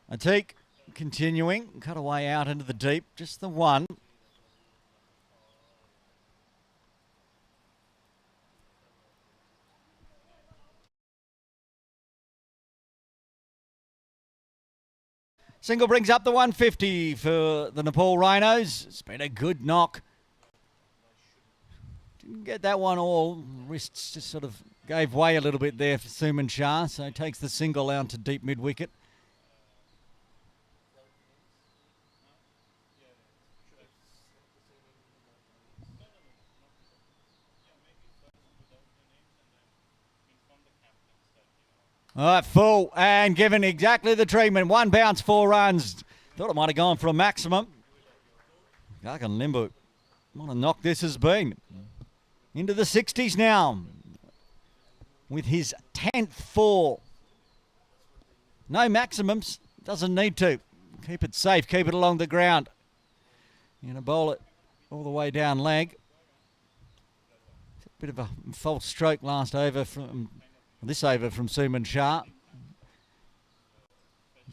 Atik continuing, cut away out into the deep, just the 1. Single brings up the 150 for the Nepal Rhinos. It's been a good knock. Didn't get that one all. Wrists just sort of gave way a little bit there for Suman Shah, so takes the single out to deep mid-wicket. All right, full and given exactly the treatment. 1 bounce, 4 runs. Thought it might have gone for a maximum. Gagan Limbu. What a knock this has been. Into the 60s now with his 10th 4. No maximums. Doesn't need to. Keep it safe. Keep it along the ground. You're going to bowl it all the way down leg. Bit of a false stroke last over from... This over from Suman Shah.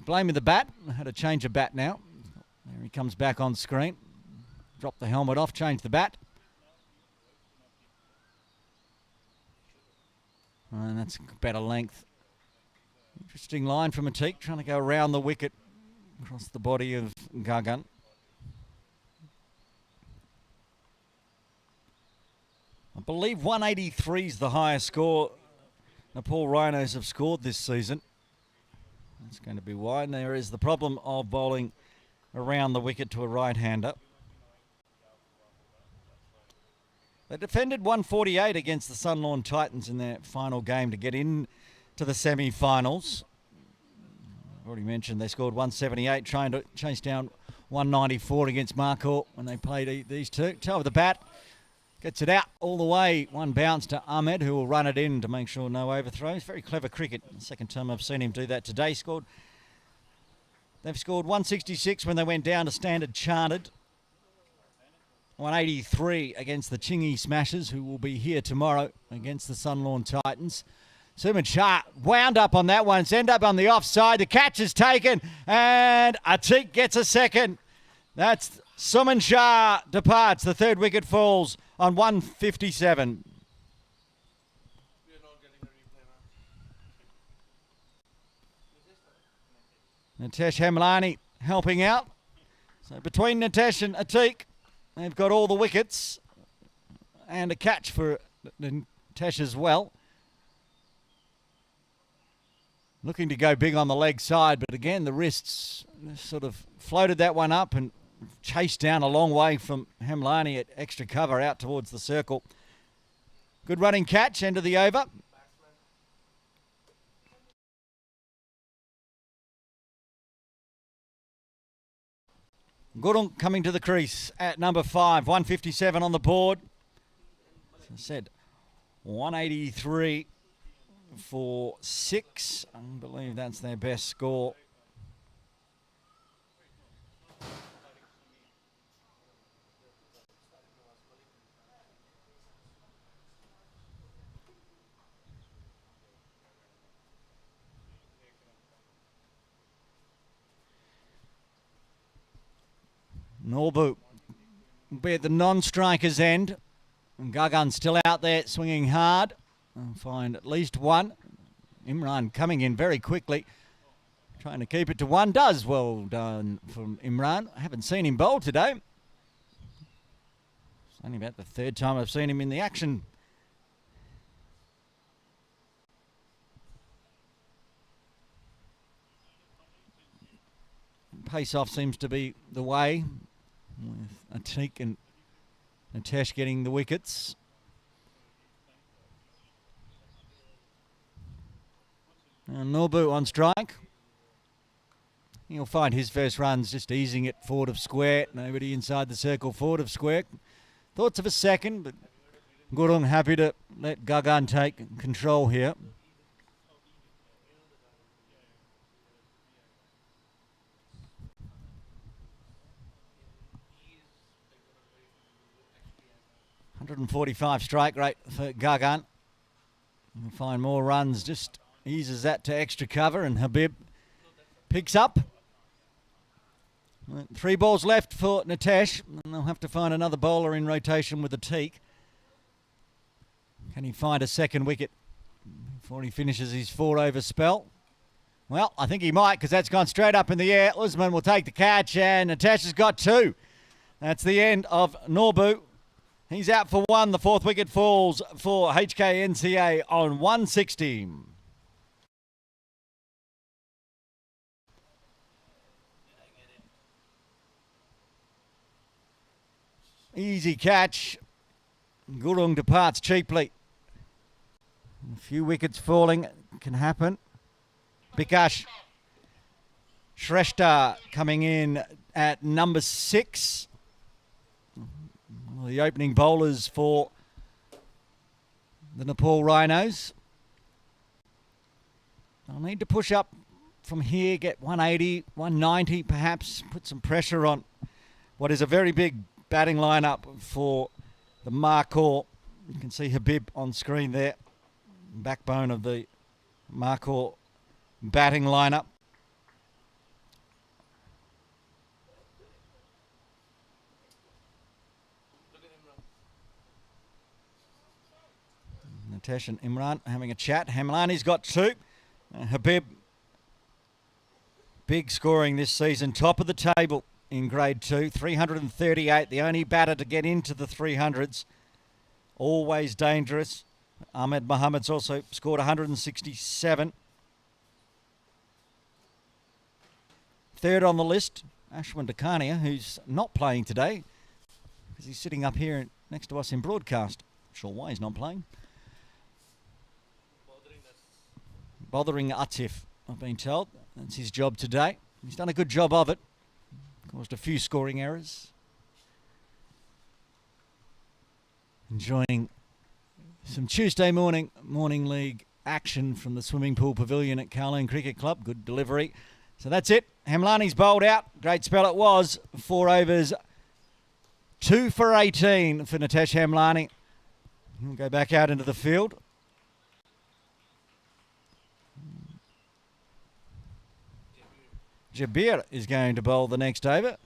Blaming the bat. Had to change a bat now. There he comes back on screen. Drop the helmet off, change the bat. And that's better length. Interesting line from Atik, trying to go around the wicket across the body of Gagan. I believe 183 is the highest score Nepal Rhinos have scored this season. That's going to be wide. And there is the problem of bowling around the wicket to a right-hander. They defended 148 against the Sunlawn Titans in their final game to get in to the semi-finals. I've already mentioned they scored 178, trying to chase down 194 against Markhor when they played these two. Toe of the bat. Gets it out all the way. 1 bounce to Ahmed, who will run it in to make sure no overthrows. Very clever cricket. The second time I've seen him do that today. Scored They've scored 166 when they went down to Standard Chartered. 183 against the Chingy Smashers, who will be here tomorrow against the Sunlawn Titans. Suman Shah wound up on that one. It's end up on the offside. The catch is taken, and Atik gets a second. That's Suman Shah departs. The third wicket falls on 157. Nitesh Hamlani helping out. So between Nitesh and Atik, they've got all the wickets and a catch for Nitesh as well. Looking to go big on the leg side, but again, the wrists sort of floated that one up and chased down a long way from Hamlani at extra cover out towards the circle. Good running catch, end of the over. Gurung coming to the crease at number 5, 157 on the board. As I said, 183 for 6. I believe that's their best score. Norbu will be at the non-striker's end. And Gagan's still out there swinging hard. I'll find at least one. Imran coming in very quickly. Trying to keep it to one. Does well done from Imran. I haven't seen him bowl today. It's only about the third time I've seen him in the action. Pace off seems to be the way, with Atik and Nitesh getting the wickets. And Norbu on strike. He'll find his first runs just easing it forward of square. Nobody inside the circle forward of square. Thoughts of a second, but Gurung happy to let Gagan take control here. .145 strike rate for Gagan. He'll find more runs, just eases that to extra cover, and Habib picks up. 3 balls left for Nitesh, and they'll have to find another bowler in rotation with Atik. Can he find a second wicket before he finishes his 4-over spell? Well, I think he might, because that's gone straight up in the air. Usman will take the catch, and Nitesh has got 2. That's the end of Norbu. He's out for 1. The 4th wicket falls for HKNCA on 160. Easy catch. Gurung departs cheaply. A few wickets falling can happen. Bikash Shrestha coming in at number 6. The opening bowlers for the Nepal Rhinos. They'll need to push up from here, get 180, 190 perhaps, put some pressure on what is a very big batting lineup for the Markhor. You can see Habib on screen there, backbone of the Markhor batting lineup. Nitesh and Imran having a chat. Hamlani's got 2. Habib, big scoring this season. Top of the table in grade 2. 338. The only batter to get into the 300s. Always dangerous. Ahmed Mohammed's also scored 167. Third on the list, Ashwin Dakania, who's not playing today because he's sitting up here next to us in broadcast. Not sure why he's not playing. Bothering Atif, I've been told. That's his job today. He's done a good job of it. Caused a few scoring errors. Enjoying some Tuesday morning league action from the swimming pool pavilion at Kowloon Cricket Club. Good delivery. So that's it. Hamlani's bowled out. Great spell it was. 4 overs, 2 for 18 for Nitesh Hamlani. He'll go back out into the field. Jabir is going to bowl the next over.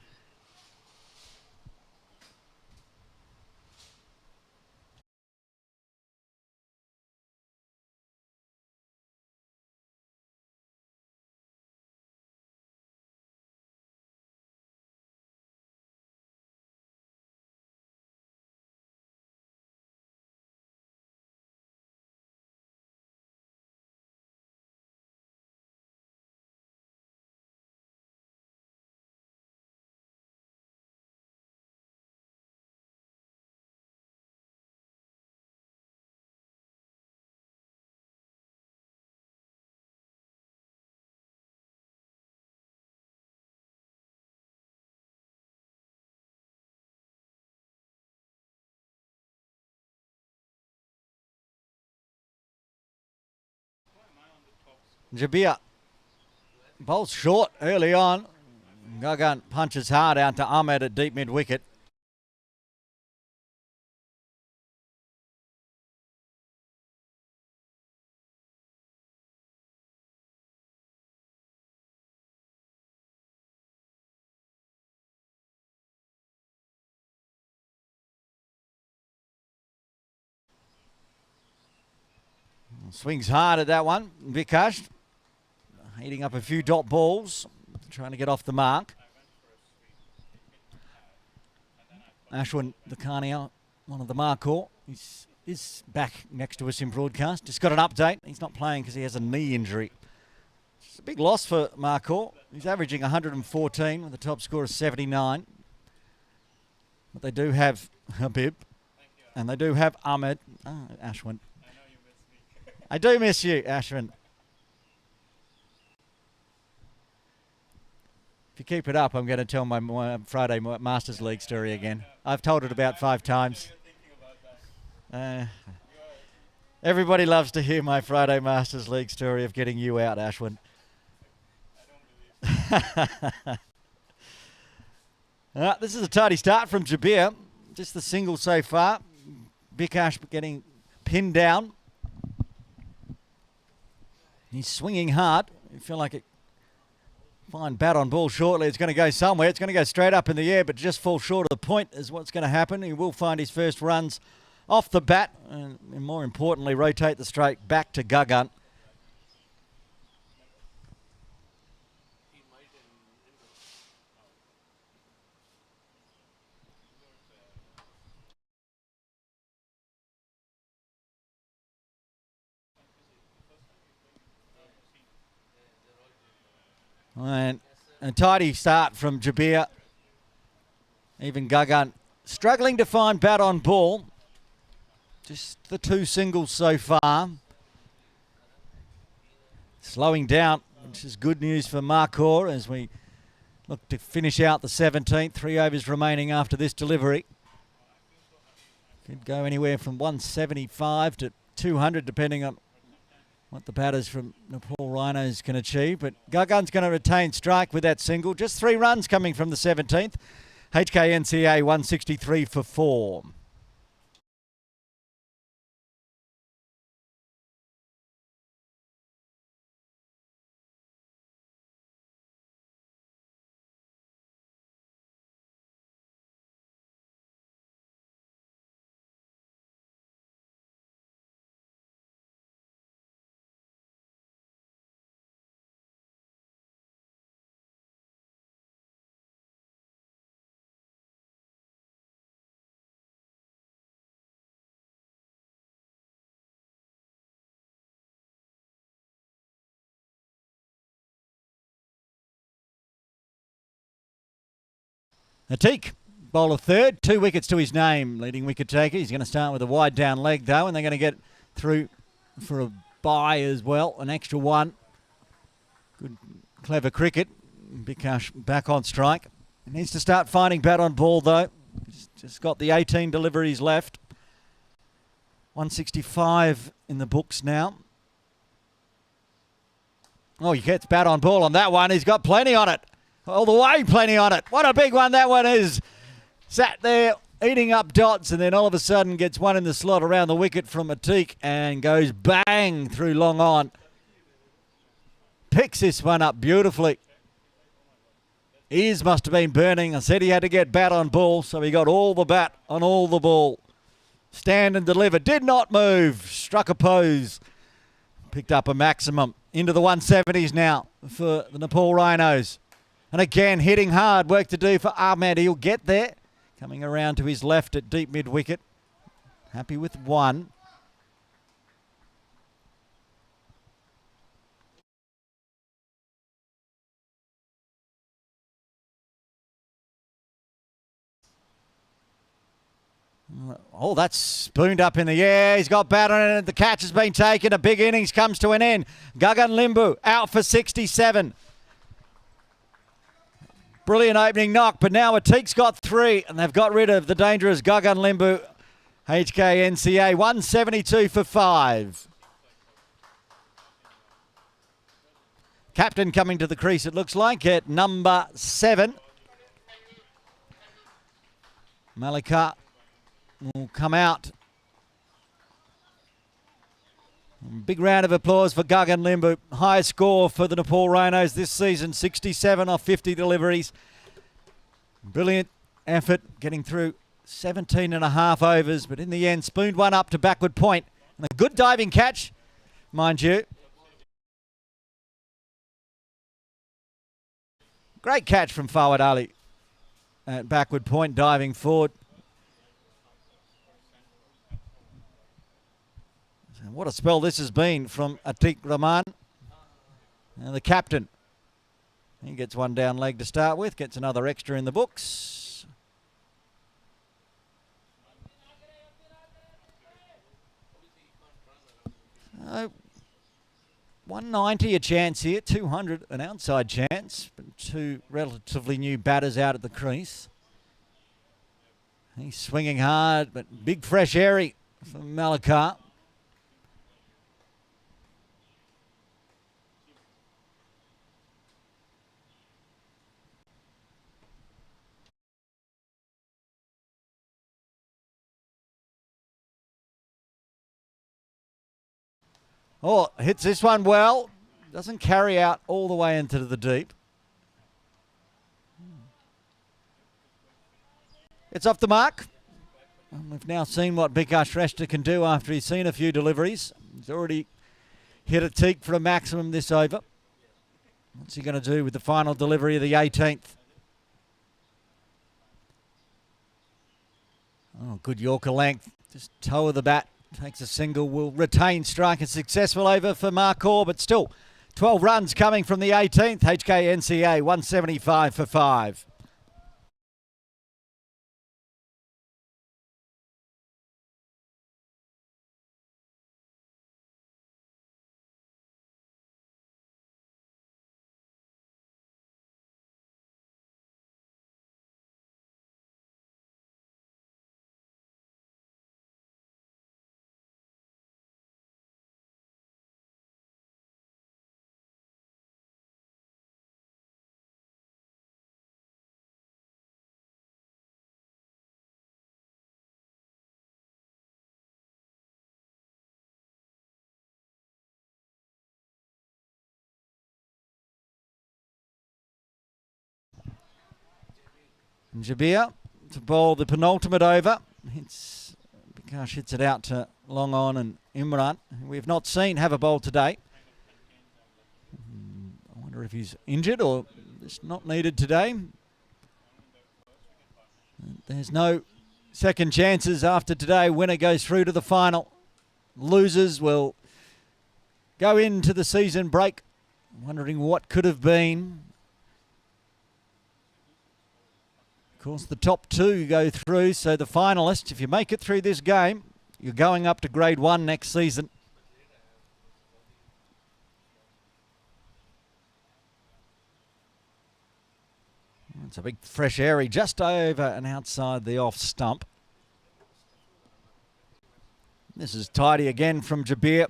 Jabir bowls short early on. Gagan punches hard out to Ahmed at deep mid-wicket. Swings hard at that one. Vikash eating up a few dot balls, trying to get off the mark. Ashwin Lakania, one of the Markhor, is back next to us in broadcast. Just got an update. He's not playing because he has a knee injury. It's a big loss for Markhor. He's averaging 114 with a top score of 79. But they do have Habib and they do have Ahmed. Ashwin. I do miss you, Ashwin. If you keep it up, I'm going to tell my Friday Masters League story again. I've told it about 5 times. Everybody loves to hear my Friday Masters League story of getting you out, Ashwin. This is a tidy start from Jabir. Just the single so far. Vikash getting pinned down. He's swinging hard. You feel like it. Fine bat on ball shortly. It's going to go somewhere. It's going to go straight up in the air, but just fall short of the point is what's going to happen. He will find his first runs off the bat and more importantly, rotate the straight back to Gagan. And a tidy start from Jabir. Even Gagan struggling to find bat on ball. Just the 2 singles so far. Slowing down, which is good news for Markhor as we look to finish out the 17th. 3 overs remaining after this delivery. Could go anywhere from 175 to 200 depending on what the batters from Nepal Rhinos can achieve. But Gagan's going to retain strike with that single. Just 3 runs coming from the 17th. HKNCA 163 for 4. Atik, bowler third, 2 wickets to his name, leading wicket taker. He's going to start with a wide down leg though, and they're going to get through for a bye as well, an extra 1. Good, clever cricket. Vikash back on strike. He needs to start finding bat on ball though. He's just got the 18 deliveries left. 165 in the books now. Oh, he gets bat on ball on that one. He's got plenty on it. All the way, plenty on it. What a big one that one is. Sat there eating up dots and then all of a sudden gets one in the slot around the wicket from Atik and goes bang through long on. Picks this one up beautifully. Ears must have been burning. I said he had to get bat on ball, so he got all the bat on all the ball. Stand and deliver. Did not move. Struck a pose. Picked up a maximum. Into the 170s now for the Nepal Rhinos. And again, hitting hard. Work to do for Ahmed. He'll get there. Coming around to his left at deep mid-wicket. Happy with one. Oh, that's spooned up in the air. He's got bat on it. The catch has been taken. A big innings comes to an end. Gagan Limbu out for 67. Brilliant opening knock, but now Atik's got 3, and they've got rid of the dangerous Gagan Limbu. HKNCA 172 for 5. Captain coming to the crease, it looks like, at number 7. Malika will come out. Big round of applause for Gagan Limbu. Highest score for the Nepal Rhinos this season, 67 off 50 deliveries. Brilliant effort, getting through 17 and a half overs, but in the end spooned one up to backward point. And a good diving catch, mind you. Great catch from Fawad Ali at backward point, diving forward. What a spell this has been from Atik Rahman. And the captain. He gets one down leg to start with. Gets another extra in the books. Uh, 190 a chance here. 200 an outside chance. But 2 relatively new batters out at the crease. He's swinging hard, but big fresh airy from Malika. Oh, hits this one well. Doesn't carry out all the way into the deep. It's off the mark. And we've now seen what Bikash Shrestha can do after he's seen a few deliveries. He's already hit a teak for a maximum this over. What's he going to do with the final delivery of the 18th? Oh, good Yorker length. Just toe of the bat. Takes a single, will retain strike. A successful over for Markhor, but still 12 runs coming from the 18th. HKNCA 175 for 5. Jabir to bowl the penultimate over. Bikash hits it out to long on and Imran, who we have not seen have a bowl today. I wonder if he's injured or it's not needed today. There's no second chances after today. Winner goes through to the final. Losers will go into the season break wondering what could have been. Of course, the top 2 go through, so the finalists, if you make it through this game, you're going up to Grade 1 next season. It's a big fresh airy just over and outside the off stump. This is tidy again from Jabir.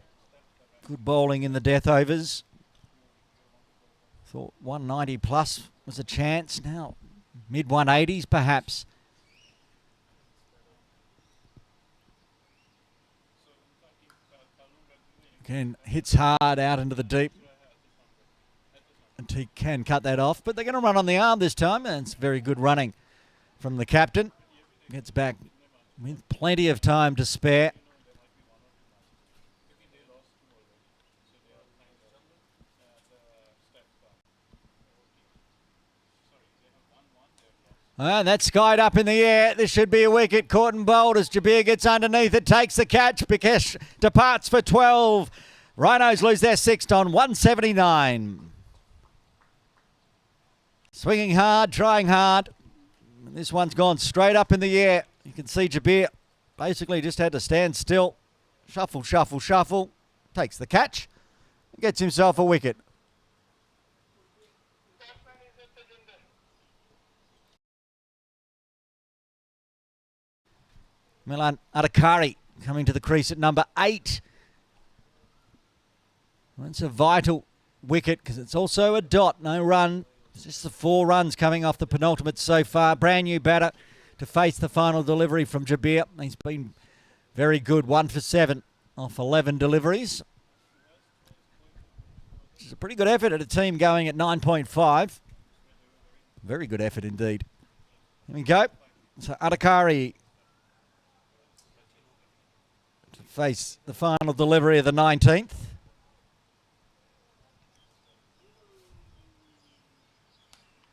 Good bowling in the death overs. Thought 190 plus was a chance. Now mid 180s perhaps. Again, hits hard out into the deep. And he can cut that off, but they're going to run on the arm this time, and it's very good running from the captain. Gets back with plenty of time to spare. And that's skied up in the air. This should be a wicket. Caught and bowled as Jabir gets underneath it, takes the catch. Bikesh departs for 12. Rhinos lose their sixth on 179. Swinging hard, trying hard. This one's gone straight up in the air. You can see Jabir basically just had to stand still. Shuffle, shuffle, shuffle. Takes the catch. Gets himself a wicket. Milan Adhikari coming to the crease at number 8. That's a vital wicket because it's also a dot, no run. It's just the 4 runs coming off the penultimate so far. Brand new batter to face the final delivery from Jabir. He's been very good, 1 for 7 off 11 deliveries. Which is a pretty good effort at a team going at 9.5. Very good effort indeed. Here we go. So Adhikari to face the final delivery of the 19th.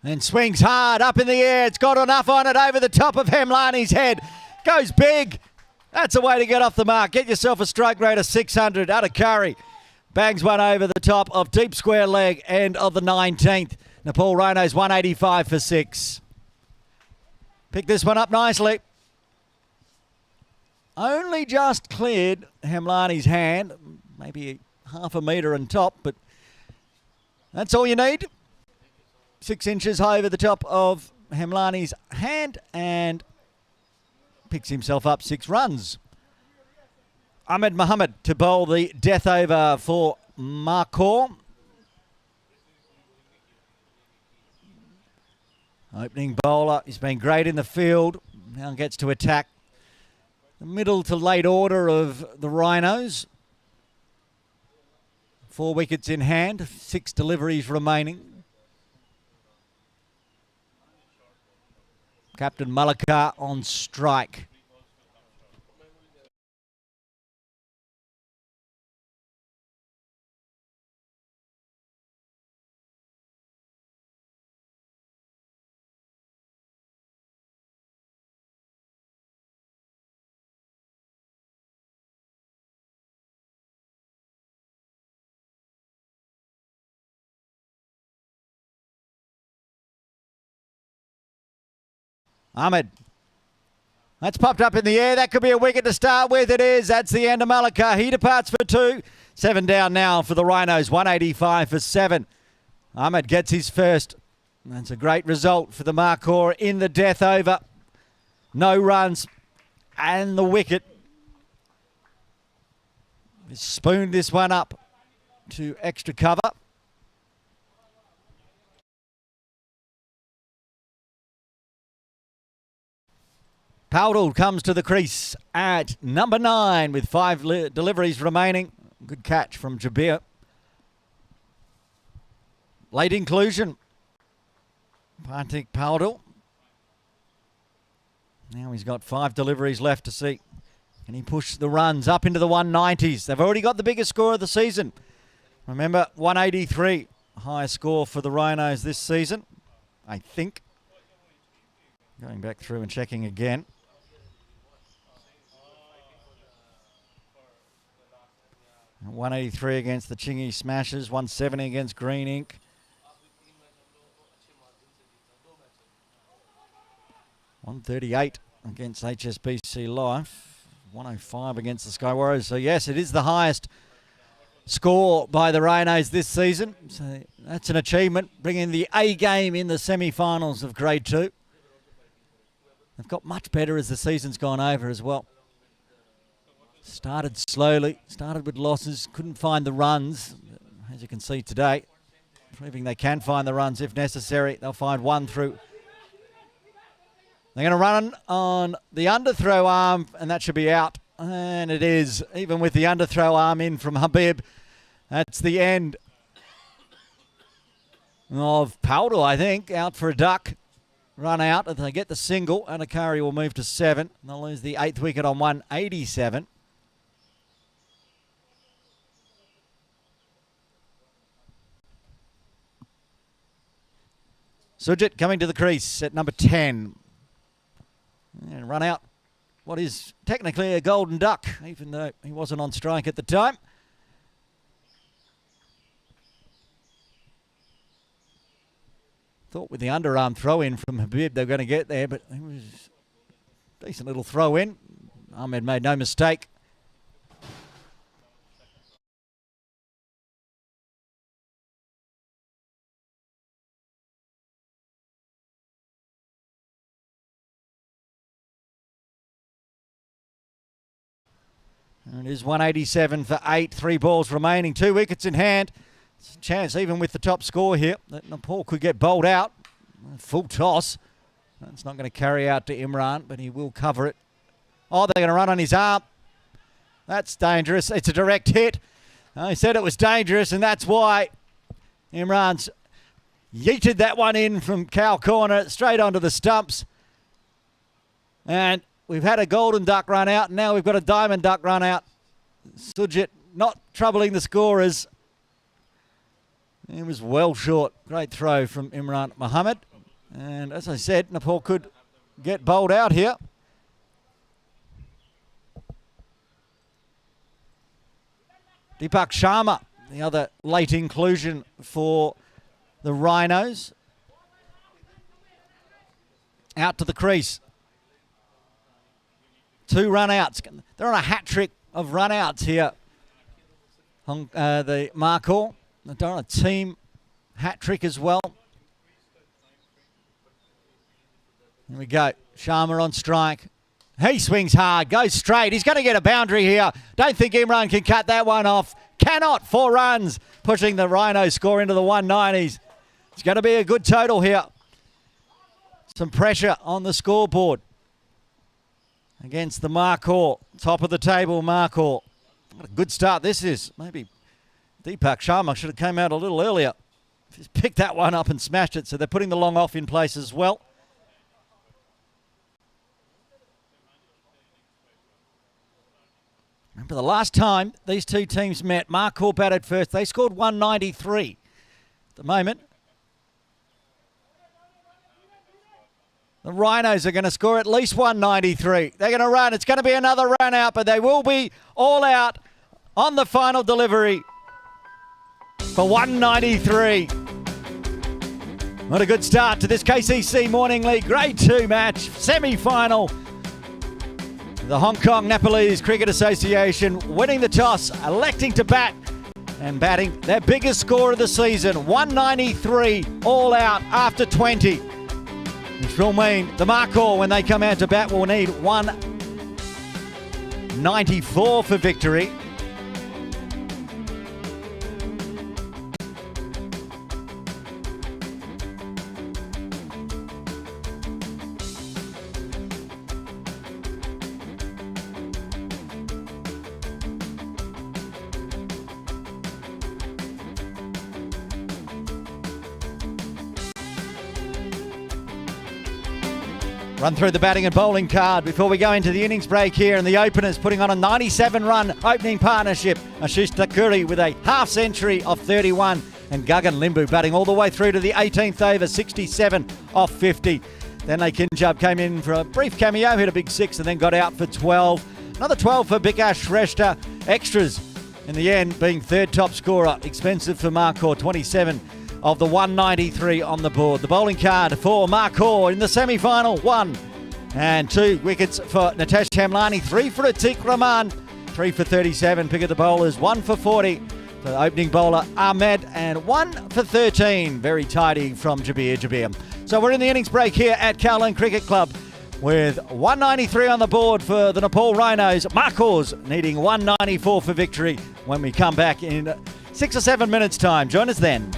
And swings hard up in the air. It's got enough on it over the top of Hemlani's head. Goes big. That's a way to get off the mark. Get yourself a strike rate of 600. Adhikari bangs one over the top of deep square leg end of the 19th. Nepal Rhinos 185 for 6. Pick this one up nicely. Only just cleared Hemlani's hand. Maybe half a metre on top, but that's all you need. 6 inches over the top of Hemlani's hand and picks himself up 6 runs. Ahmed Mohammed to bowl the death over for Markhor. Opening bowler, he's been great in the field. Now gets to attack the middle to late order of the Rhinos. 4 wickets in hand, 6 deliveries remaining. Captain Malakar on strike. Ahmed. That's popped up in the air. That could be a wicket to start with. It is. That's the end of Malakar. He departs for 2. 7 down now for the Rhinos. 185 for 7. Ahmed gets his first. That's a great result for the Markhor in the death over. No runs and the wicket. Spooned this one up to extra cover. Powdell comes to the crease at number 9 with 5 deliveries remaining. Good catch from Jabir. Late inclusion. Partik Powdell. Now he's got 5 deliveries left to see. Can he push the runs up into the 190s? They've already got the biggest score of the season. Remember, 183. Highest score for the Rhinos this season, I think. Going back through and checking again. And 183 against the Chingy Smashers, 170 against Green Ink. $138 against HSBC Life, 105 against the Sky Warriors. So yes, it is the highest score by the Rhinos this season. So that's an achievement, bringing the A game in the semi-finals of Grade 2. They've got much better as the season's gone over as well. Started slowly, started with losses, couldn't find the runs, as you can see today. proving they can find the runs if necessary. They'll find one through. They're going to run on the underthrow arm, and that should be out. And it is, even with the underthrow arm in from Habib. That's the end of Powdle, I think, out for a duck. Run out, and they get the single. Anakari will move to 7. They'll lose the 8th wicket on 187. Sujit coming to the crease at number 10. And run out what is technically a golden duck, even though he wasn't on strike at the time. Thought with the underarm throw in from Habib they were going to get there, but it was a decent little throw in. Ahmed made no mistake. And it is 187 for 8, 3 balls remaining, 2 wickets in hand. It's a chance, even with the top score here, that Nepal could get bowled out. Full toss. That's not going to carry out to Imran, but he will cover it. Oh, they're going to run on his arm. That's dangerous. It's a direct hit. I said it was dangerous, and that's why Imran's yeeted that one in from cow corner straight onto the stumps. And we've had a golden duck run out, and now we've got a diamond duck run out. Sujit not troubling the scorers. It was well short. Great throw from Imran Mohammed. And as I said, Nepal could get bowled out here. Deepak Sharma, the other late inclusion for the Rhinos. Out to the crease. 2 run-outs. They're on a hat-trick of run-outs here. The Markhor. They're on a team hat-trick as well. Here we go. Sharma on strike. He swings hard, goes straight. He's going to get a boundary here. Don't think Imran can cut that one off. Cannot. 4 runs, pushing the Rhino score into the 190s. It's going to be a good total here. Some pressure on the scoreboard against the Markhor. Top of the table, Markhor. What a good start this is. Maybe Deepak Sharma should have come out a little earlier. Just picked that one up and smashed it. So they're putting the long off in place as well. Remember the last time these two teams met, Markhor batted first. They scored 193. At the moment, the Rhinos are going to score at least 193. They're going to run. It's going to be another run out, but they will be all out on the final delivery for 193. What a good start to this KCC Morning League Grade 2 match, semi-final. The Hong Kong Nepalese Cricket Association winning the toss, electing to bat and batting their biggest score of the season, 193 all out after 20. Which will mean the Markhor, when they come out to bat, will need 194 for victory. Run through the batting and bowling card before we go into the innings break here, and the openers putting on a 97-run opening partnership. Ashish Thakuri with a half century off 31, and Gagan Limbu batting all the way through to the 18th over, 67 off 50. Then Kinjab came in for a brief cameo, hit a big 6 and then got out for 12. Another 12 for Bikash Shrestha. Extras in the end being third top scorer. Expensive for Markhor, 27 of the 193 on the board. The bowling card for Markhor in the semi-final, 1 and 2 wickets for Nitesh Hamlani, 3 for Atiq Rahman, 3 for 37. Pick of the bowlers, 1 for 40 for the opening bowler Ahmed, and 1 for 13. Very tidy from Jabir. So we're in the innings break here at Kowloon Cricket Club with 193 on the board for the Nepal Rhinos. Markhors needing 194 for victory when we come back in 6 or 7 minutes time. Join us then.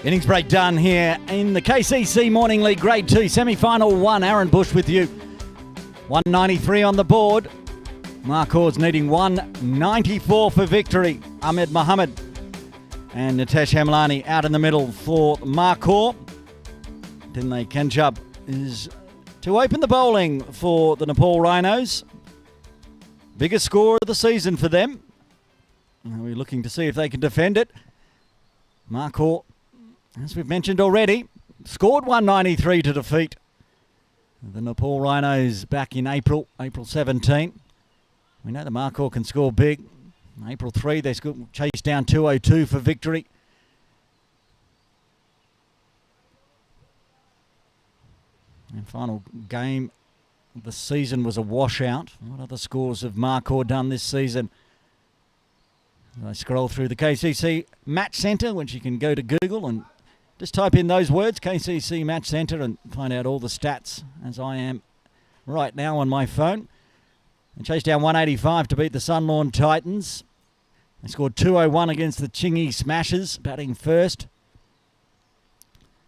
Innings break done here in the KCC Morning League Grade 2 semi-final 1. Aaron Bush with you. 193 on the board. Markhors needing 194 for victory. Ahmed Mohammed and Nitesh Hemlani out in the middle for Markhor. Dinlay Kenchub is to open the bowling for the Nepal Rhinos. Biggest score of the season for them. We're looking to see if they can defend it. Markhor, as we've mentioned already, scored 193 to defeat the Nepal Rhinos back in April 17. We know the Markhor can score big. April 3, they chased down 202 for victory. And final game of the season was a washout. What other scores have Markhor done this season? I scroll through the KCC Match Centre, which you can go to Google and just type in those words, KCC Match Centre, and find out all the stats, as I am right now on my phone. They chased down 185 to beat the Sunlawn Titans. They scored 201 against the Chingy Smashers, batting first.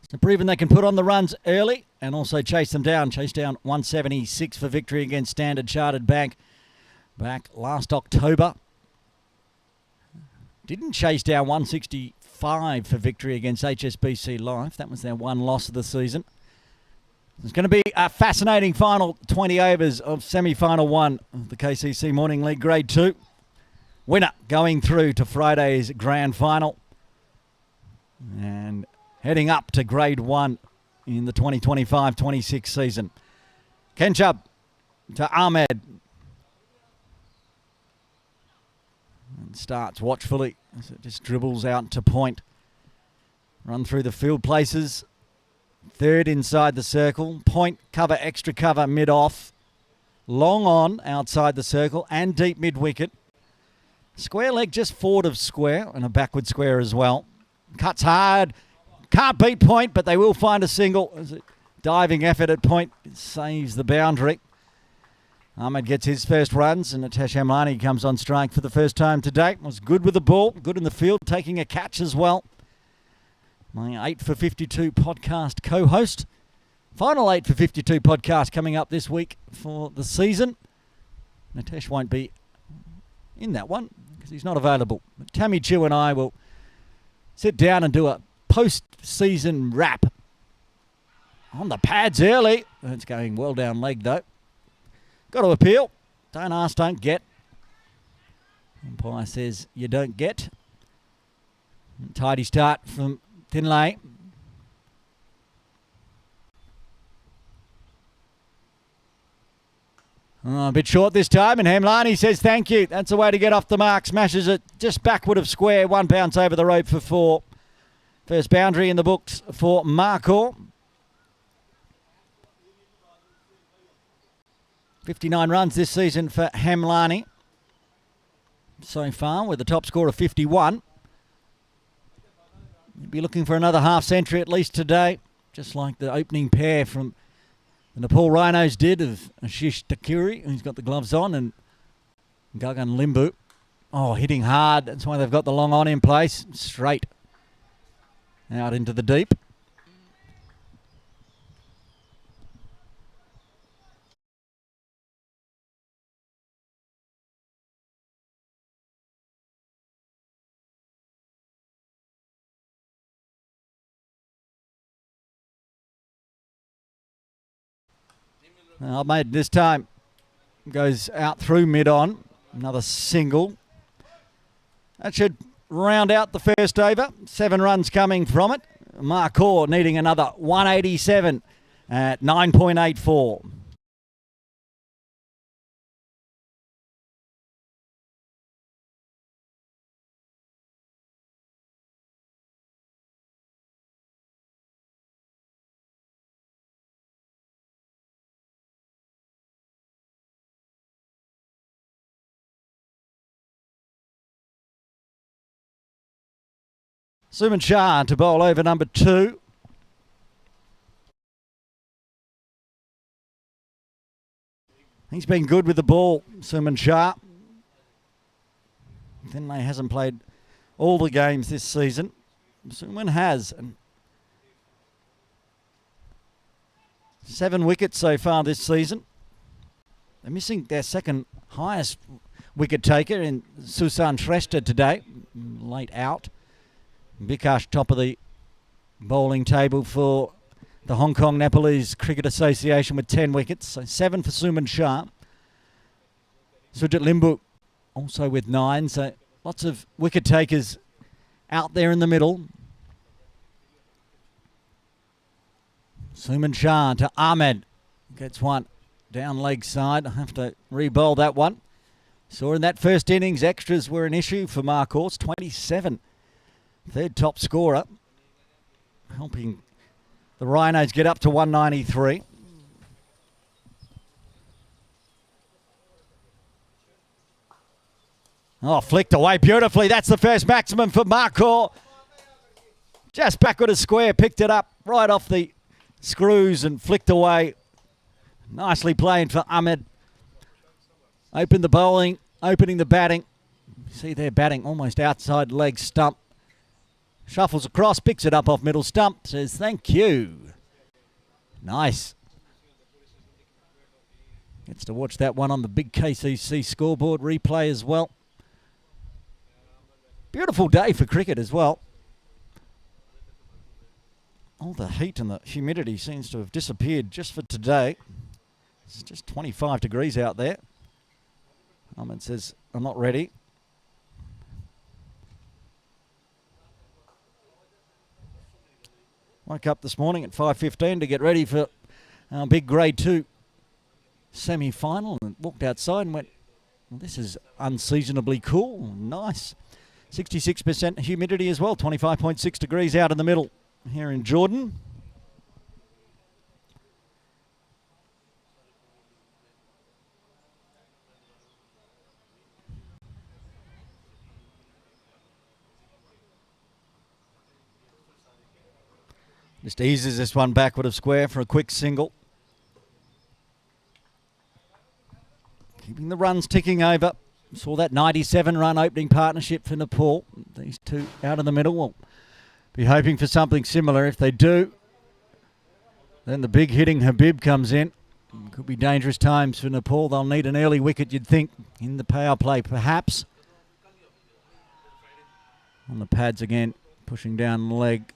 So proven they can put on the runs early and also chase them down. Chased down 176 for victory against Standard Chartered Bank back last October. Didn't chase down 165 for victory against HSBC Life. That was their one loss of the season. It's going to be a fascinating final 20 overs of semi-final 1 of the KCC Morning League Grade 2. Winner going through to Friday's grand final and heading up to Grade 1 in the 2025-26 season. Kenchub to Ahmed. And starts watchfully as it just dribbles out to point. Run through the field places. Third inside the circle. Point, cover, extra cover, mid-off. Long on outside the circle and deep mid-wicket. Square leg just forward of square and a backward square as well. Cuts hard. Can't beat point, but they will find a single. As a diving effort at point saves the boundary. Ahmed gets his first runs and Nitesh Hemlani comes on strike for the first time today. Was good with the ball, good in the field, taking a catch as well. My 8 for 52 podcast co-host. Final 8 for 52 podcast coming up this week for the season. Nitesh won't be in that one because he's not available. But Tammy Chew and I will sit down and do a post-season wrap on the pads early. It's going well down leg though. Got to appeal. Don't ask, don't get. Umpire says you don't get. Tidy start from Dinlay. A bit short this time, and Hemlani says thank you. That's the way to get off the mark. Smashes it just backward of square. One bounce over the rope for 4. First boundary in the books for Markhor. 59 runs this season for Hemlani so far, with a top score of 51. You'll be looking for another half century at least today, just like the opening pair from the Nepal Rhinos did of Ashish Takuri, who's got the gloves on, and Gagan Limbu. Oh, hitting hard. That's why they've got the long on in place. Straight out into the deep. Ahmed this time goes out through mid-on. Another single. That should round out the first over. 7 runs coming from it. Markhor needing another 187 at 9.84. Suman Shah to bowl over number 2. He's been good with the ball, Suman Shah. Finlay hasn't played all the games this season. Suman has. And 7 wickets so far this season. They're missing their second highest wicket taker in Susan Shrestha today, late out. Bikash top of the bowling table for the Hong Kong Nepalese Cricket Association with 10 wickets. So 7 for Suman Shah. Sujit Limbu also with 9. So lots of wicket takers out there in the middle. Suman Shah to Ahmed. Gets one down leg side. I have to re-bowl that one. Saw in that first innings, extras were an issue for Markhors. 27. Third top scorer. Helping the Rhinos get up to 193. Oh, flicked away beautifully. That's the first maximum for Markhor. Just backward a square. Picked it up right off the screws and flicked away. Nicely played for Ahmed. Opened the bowling, opening the batting. See their batting almost outside leg stump. Shuffles across, picks it up off middle stump. Says thank you. Nice. Gets to watch that one on the big KCC scoreboard replay as well. Beautiful day for cricket as well. All the heat and the humidity seems to have disappeared just for today. It's just 25 degrees out there. Ahmed says, I'm not ready. Woke up this morning at 5:15 to get ready for our big grade 2 semi-final and walked outside and went, well, this is unseasonably cool. Nice. 66% humidity as well. 25.6 degrees out in the middle here in Jordan. Just eases this one backward of square for a quick single. Keeping the runs ticking over. Saw that 97-run opening partnership for Nepal. These two out in the middle will be hoping for something similar. If they do, then the big hitting Habib comes in. Could be dangerous times for Nepal. They'll need an early wicket, you'd think, in the power play perhaps. On the pads again, pushing down the leg.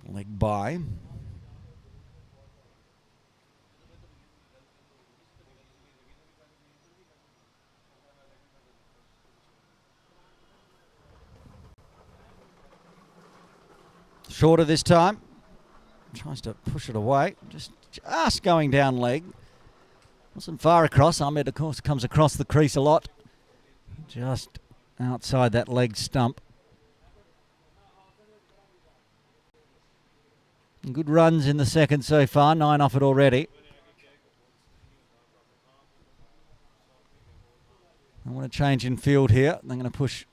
Leg by. Shorter this time. Tries to push it away. Just going down leg. Wasn't far across. Ahmed, of course, comes across the crease a lot. Just outside that leg stump. Good runs in the second so far. 9 off it already. I want to change in field here. They're going to push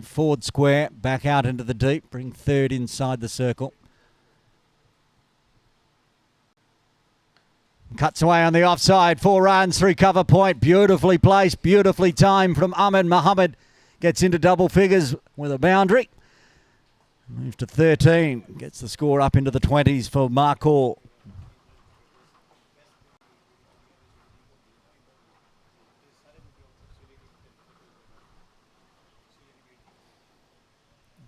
forward square, back out into the deep, bring third inside the circle. Cuts away on the offside, 4 runs, 3 cover point, beautifully placed, beautifully timed from Ahmed Mohammed. Gets into double figures with a boundary. Moves to 13, gets the score up into the 20s for Markhor.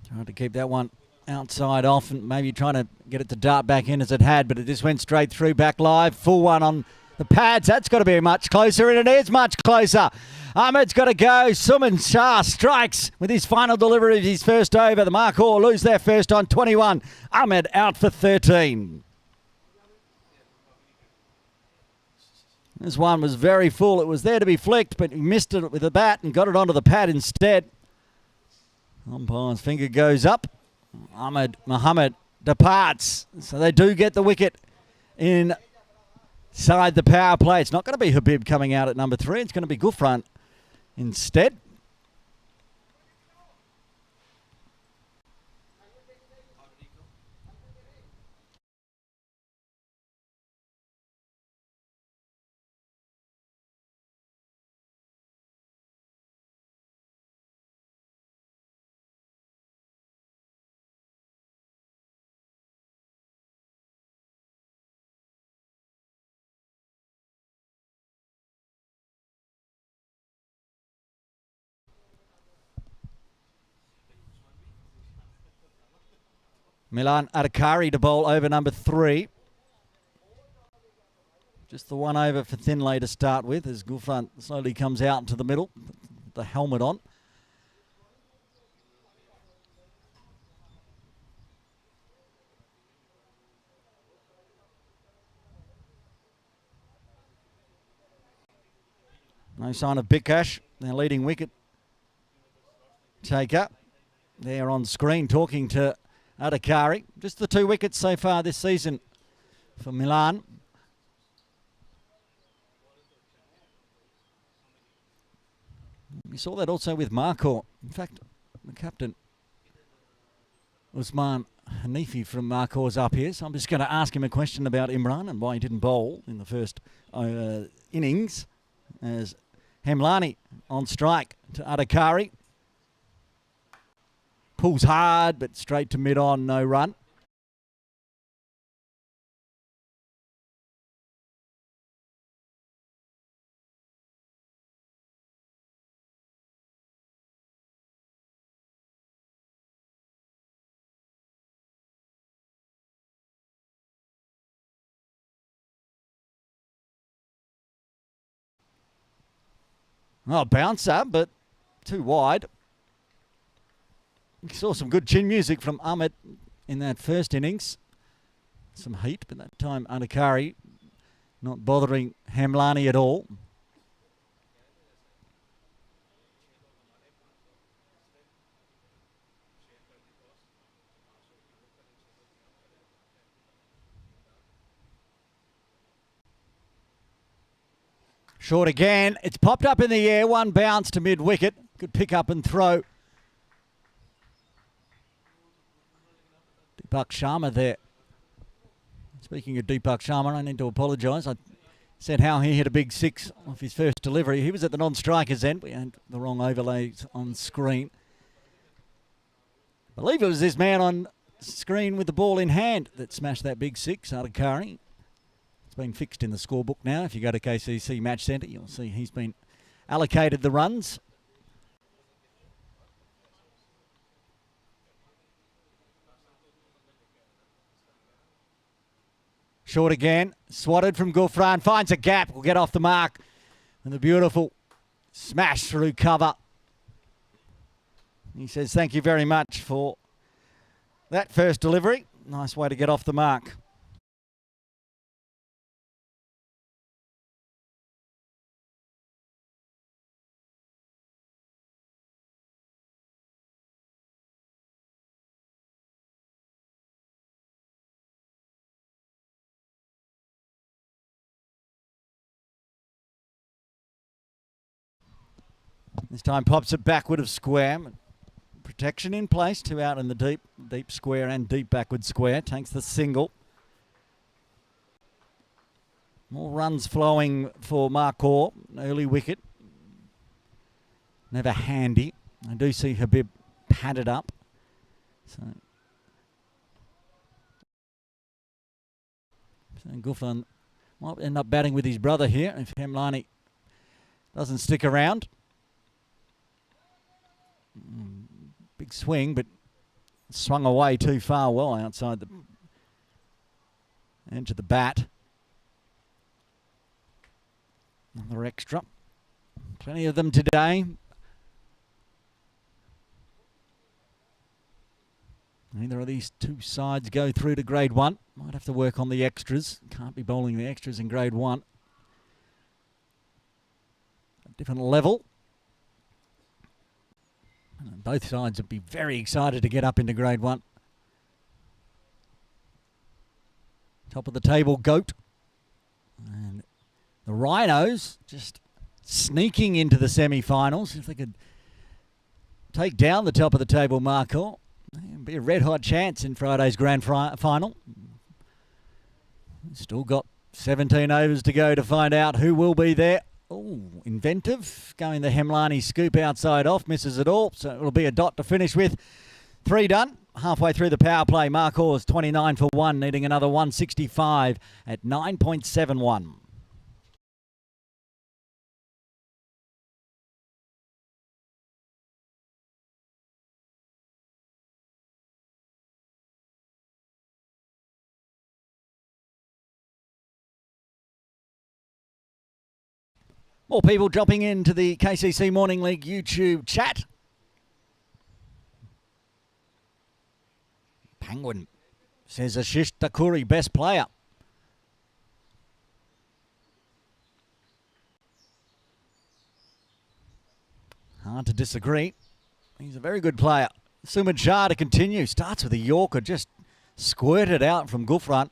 Trying to keep that one outside off and maybe trying to get it to dart back in as it had, but it just went straight through back live. Full one on the pads. That's got to be much closer, and it is much closer. Ahmed's got to go. Suman Shah strikes with his final delivery of his first over. The Markhor lose their first on 21. Ahmed out for 13. This one was very full. It was there to be flicked, but he missed it with the bat and got it onto the pad instead. Umpire's finger goes up. Ahmed Mohammed departs. So they do get the wicket inside the power play. It's not going to be Habib coming out at number 3. It's going to be Gulfran instead. Milan Adhikari to bowl over number 3. Just the one over for Thinlay to start with as Gulfran slowly comes out into the middle, the helmet on. No sign of Bikash, their leading wicket taker. There on screen talking to Adhikari. Just the 2 wickets so far this season for Milan. We saw that also with Markhor. In fact, the captain, Usman Hanifi from Markhors up here. So I'm just going to ask him a question about Imran and why he didn't bowl in the first innings as Hemlani on strike to Adhikari. Pulls hard, but straight to mid-on, no run. Oh, bouncer, but too wide. We saw some good chin music from Ahmed in that first innings. Some heat, but that time Adhikari not bothering Hemlani at all. Short again. It's popped up in the air. One bounce to mid-wicket. Good pick up and throw. Deepak Sharma there. Speaking of Deepak Sharma, I need to apologise. I said how he hit a big 6 off his first delivery. He was at the non-striker's end. We had the wrong overlays on screen. I believe it was this man on screen with the ball in hand that smashed that big 6, Adhikari. It's been fixed in the scorebook now. If you go to KCC Match Centre, you'll see he's been allocated the runs. Short again, swatted from Gulfran, finds a gap, will get off the mark. And the beautiful smash through cover. He says, thank you very much for that first delivery. Nice way to get off the mark. This time pops it backward of square. Protection in place, 2 out in the deep square and deep backward square. Takes the single. More runs flowing for Markhor. Early wicket. Never handy. I do see Habib padded up. So Gulfran might end up batting with his brother here if Hemlani doesn't stick around. Big swing, but swung away too far, well outside the edge of the bat. Another extra. Plenty of them today. Neither of these 2 sides go through to grade 1. Might have to work on the extras. Can't be bowling the extras in grade 1. A different level. And both sides would be very excited to get up into grade 1. Top of the table, Goat. And the Rhinos just sneaking into the semi-finals. If they could take down the top of the table, Markhor, it'd be a red-hot chance in Friday's grand final. Still got 17 overs to go to find out who will be there. Oh, inventive. Going the Hemlani scoop outside off. Misses it all. So it'll be a dot to finish with. 3 done. Halfway through the power play. Markhors 29 for 1. Needing another 165 at 9.71. More people dropping into the KCC Morning League YouTube chat. Penguin says Ashish Takuri, best player. Hard to disagree. He's a very good player. Sumit Shah to continue. Starts with a Yorker, just squirted out from Gulfront.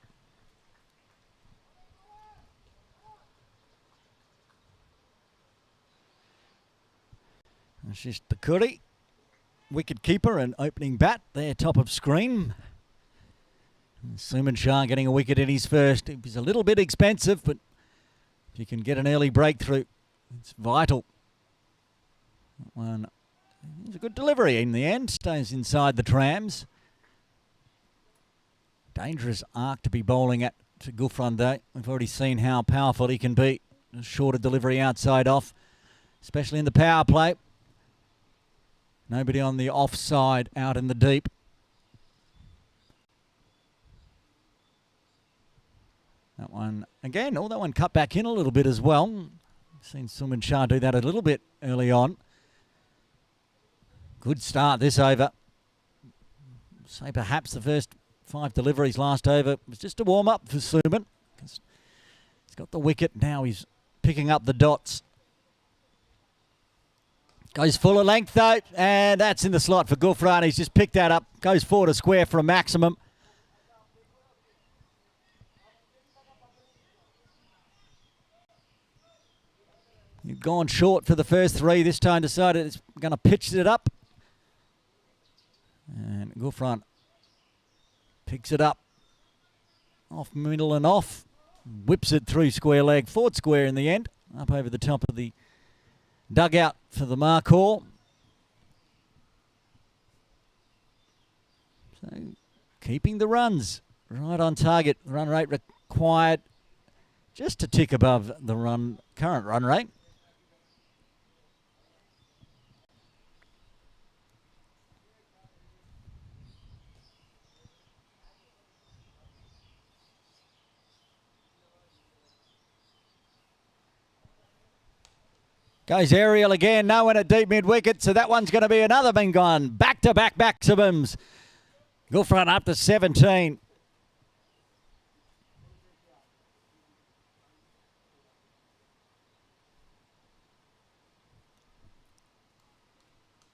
Ashish Takuri, wicket keeper and opening bat there, top of screen. Sumit Shah getting a wicket in his first. It was a little bit expensive, but if you can get an early breakthrough, it's vital. That one, it's a good delivery in the end. Stays inside the trams. Dangerous arc to be bowling at to Gulfront though. We've already seen how powerful he can be. A shorter delivery outside off, especially in the power play. Nobody on the offside out in the deep. That one, again, that one cut back in a little bit as well. Seen Sumit Shah do that a little bit early on. Good start this over. Say perhaps the first 5 deliveries last over was just a warm-up for Sumit. He's got the wicket, now he's picking up the dots. Goes full of length though, and that's in the slot for Gulfront. He's just picked that up, goes forward a square for a maximum. You've gone short for the first 3. This time decided it's going to pitch it up. And Gulfront picks it up. Off middle and off. Whips it through square leg. Forward square in the end. Up over the top of the dugout for the Markhor. So keeping the runs right on target. Run rate required just a tick above the current run rate. Goes aerial again, no one at deep mid-wicket, so that one's going to be another bin gone. Back-to-back maximums. Gulfront up to 17.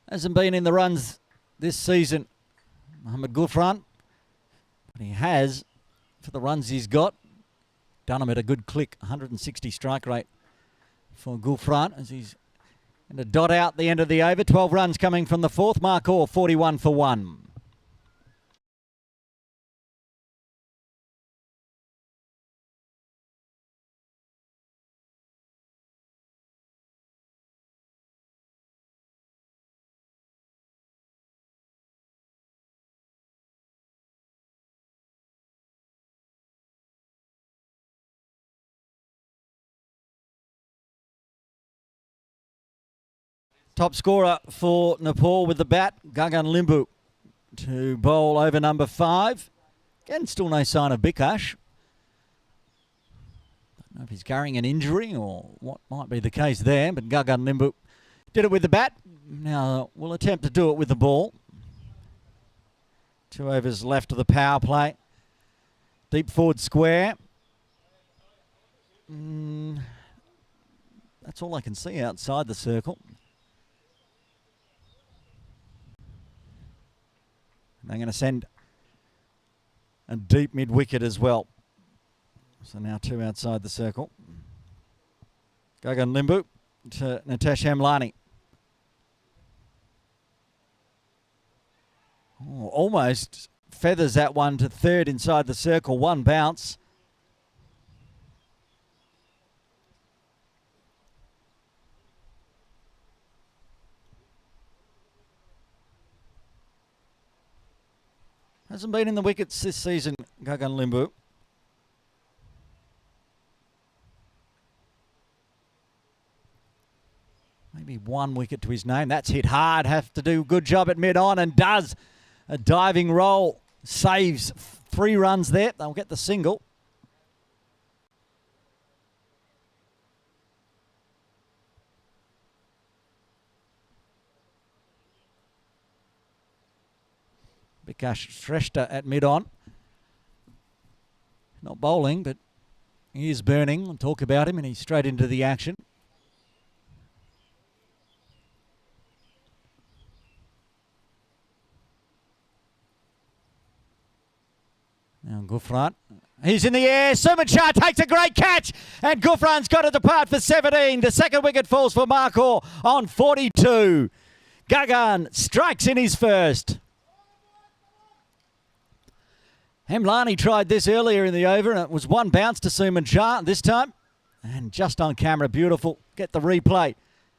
Hasn't been in the runs this season, Mohamed Gulfront, but he has, for the runs he's got, done them at a good click, 160 strike rate for Gulfront as he's going to dot out the end of the over. 12 runs coming from the fourth. Markhor 41 for 1. Top scorer for Nepal with the bat, Gagan Limbu, to bowl over number 5. Again, still no sign of Bikash. Don't know if he's carrying an injury or what might be the case there, but Gagan Limbu did it with the bat. Now we'll attempt to do it with the ball. 2 overs left of the power play. Deep forward square. That's all I can see outside the circle. They're going to send a deep mid-wicket as well. So now 2 outside the circle. Gagan Limbu to Nitesh Hamlani. Oh, almost feathers that one to 3rd inside the circle. 1 bounce. Hasn't been in the wickets this season, Gagan Limbu. Maybe 1 wicket to his name. That's hit hard. Have to do a good job at mid-on and does. A diving roll. Saves 3 runs there. They'll get the single. Vikash Shrestha at mid-on. Not bowling, but he is burning. We'll talk about him, and he's straight into the action. Now Gufran. He's in the air. Suman Shah takes a great catch. And Gufran's got to depart for 17. The second wicket falls for Markhor on 42. Gagan strikes in his first. Hemlani tried this earlier in the over, and it was one bounce to Suman Shah this time. And just on camera, beautiful. Get the replay.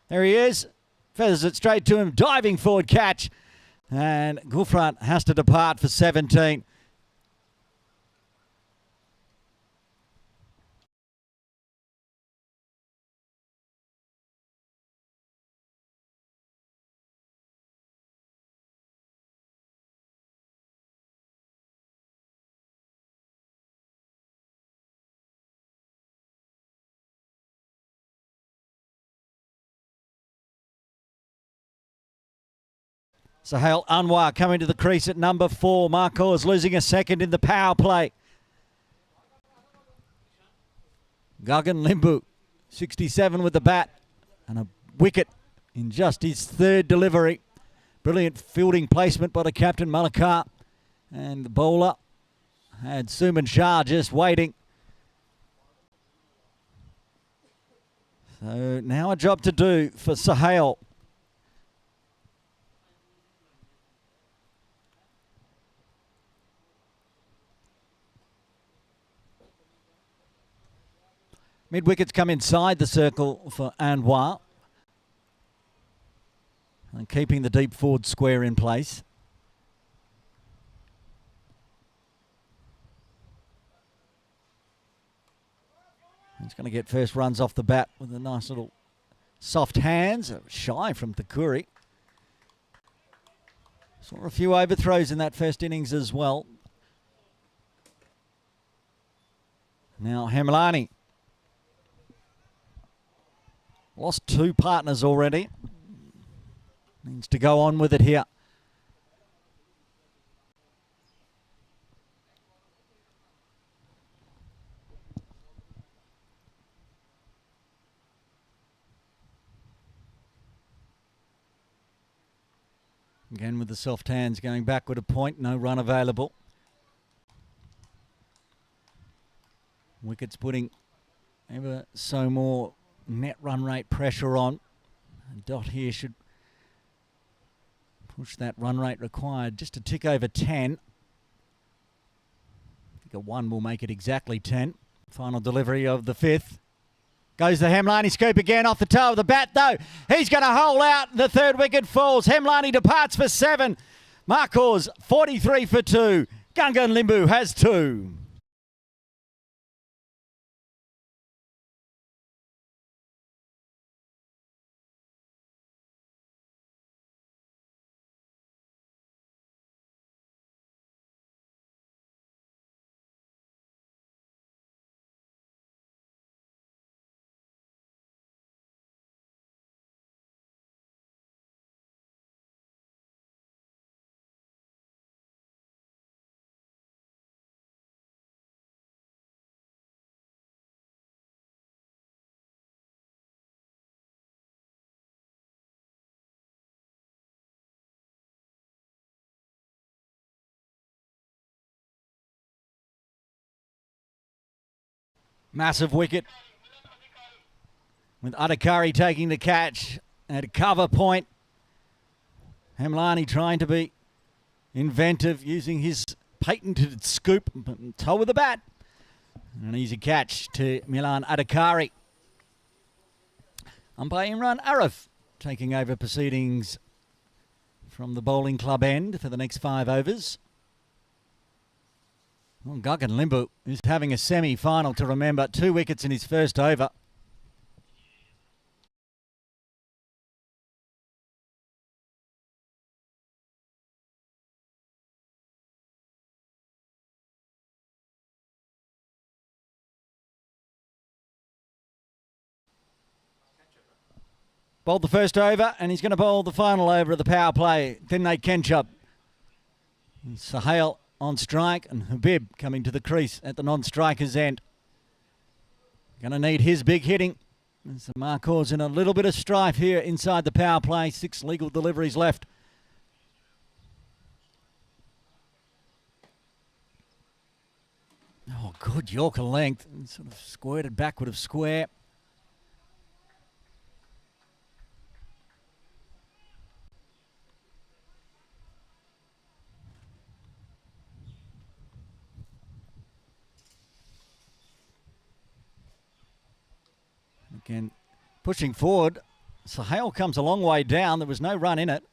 There he is. Feathers it straight to him. Diving forward catch. And Gufran has to depart for 17. Sahel Anwar coming to the crease at number 4. Markhors losing a second in the power play. Gagan Limbu, 67 with the bat. And a wicket in just his third delivery. Brilliant fielding placement by the captain, Malakar. And the bowler had Suman Shah just waiting. So now a job to do for Sahel. Mid-wickets come inside the circle for Anwar. And keeping the deep forward square in place. He's going to get first runs off the bat with a nice little soft hands. Shy from Thakuri. Saw a few overthrows in that first innings as well. Now Hemlani. Lost 2 partners already. Needs to go on with it here. Again with the soft hands going backward a point. No run available. Wickets putting ever so more net run rate pressure on. And Dot here should push that run rate required just a tick over 10. I think a 1 will make it exactly 10. Final delivery of the 5th. Goes the Hemlani scoop again off the toe of the bat though. He's going to hole out. The 3rd wicket falls. Hemlani departs for 7. Markhors 43 for 2. Gungan Limbu has 2. Massive wicket with Adhikari taking the catch at a cover point. Hemlani trying to be inventive using his patented scoop, toe with the bat. An easy catch to Milan Adhikari. Umpire Imran Arif taking over proceedings from the bowling club end for the next 5 overs. Well, Gagan Limbu is having a semi-final to remember. 2 wickets in his first over. Bowled the first over and he's going to bowl the final over of the power play. Then they Kenchup. Sahel on strike and Habib coming to the crease at the non-striker's end. Going to need his big hitting. There's the Markhors in a little bit of strife here inside the power play. 6 legal deliveries left. Oh, good Yorker length. Sort of squirted backward of square. Again, pushing forward. Sahel comes a long way down. There was no run in it.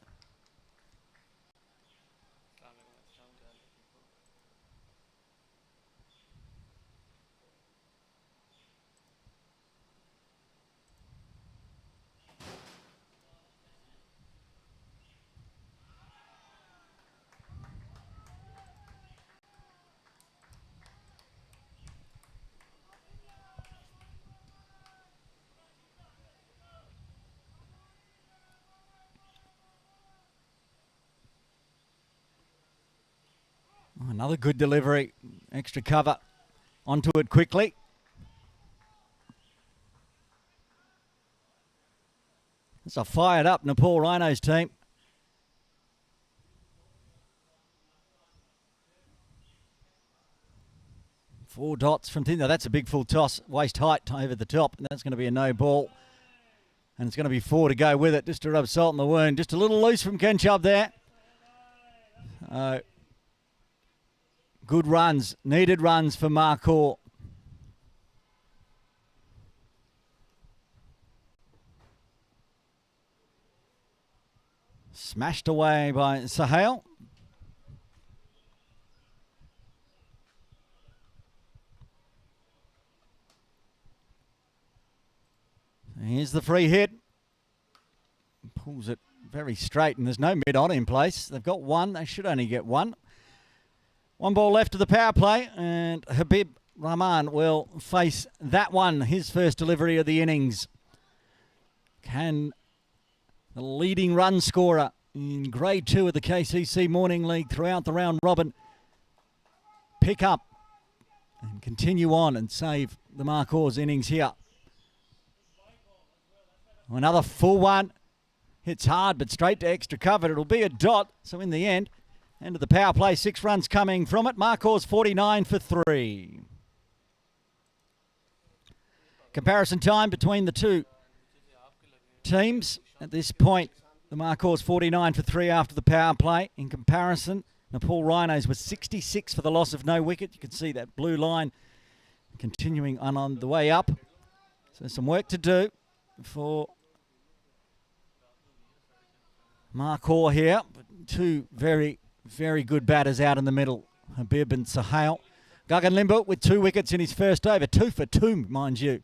Another good delivery. Extra cover. Onto it quickly. It's a fired up Nepal Rhinos team. Four dots from Tinder. That's a big full toss. Waist height over the top. And that's going to be a no ball. And it's going to be 4 to go with it. Just to rub salt in the wound. Just a little loose from Kenchub there. Good runs. Needed runs for Markhor. Smashed away by Sahel. Here's the free hit. Pulls it very straight, and there's no mid-on in place. They've got one. They should only get one. 1 ball left of the power play, and Habib Rahman will face that one, his first delivery of the innings. Can the leading run scorer in Grade 2 of the KCC Morning League throughout the round robin pick up and continue on and save the Markhors innings here? Another full one. Hits hard, but straight to extra cover. It'll be a dot. So in the end of the power play, 6 runs coming from it. Markhors 49 for 3. Comparison time between the two teams. At this point, the Markhors 49 for 3 after the power play. In comparison, Nepal Rhinos was 66 for the loss of no wicket. You can see that blue line continuing on the way up. So some work to do for Markhor here. Two very, very good batters out in the middle, Habib and Sahel. Gagan Limbu with 2 wickets in his first over. 2 for 2, mind you.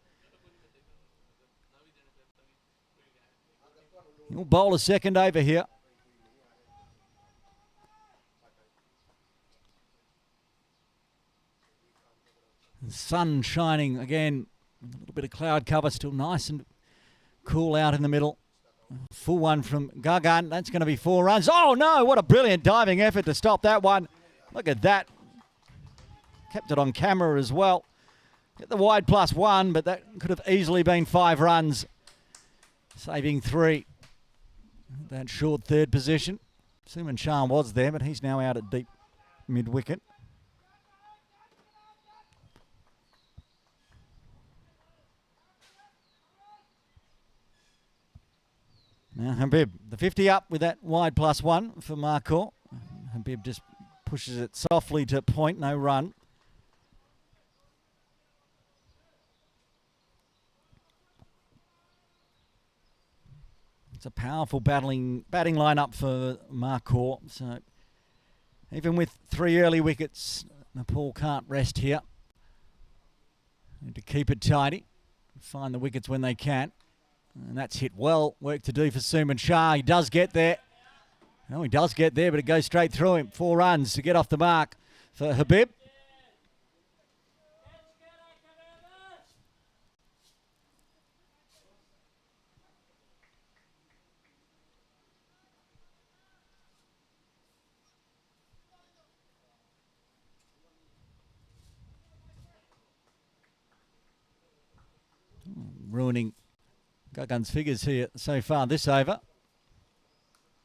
He'll bowl a second over here. The sun shining again. A little bit of cloud cover, still nice and cool out in the middle. Full one from Gagan. That's going to be 4 runs. Oh, no. What a brilliant diving effort to stop that one. Look at that. Kept it on camera as well. Get the wide +1, but that could have easily been 5 runs. Saving 3. That short third position. Suman Shah was there, but he's now out at deep mid-wicket. Now Habib, the 50 up with that wide +1 for Markhor. Habib just pushes it softly to point, no run. It's a powerful batting lineup for Markhor. So even with 3 early wickets, Nepal can't rest here. Need to keep it tidy, find the wickets when they can. And that's hit well. Work to do for Suman Shah. He does get there. No, he does get there, but it goes straight through him. 4 runs to get off the mark for Habib. ruining Gagan's figures here so far this over.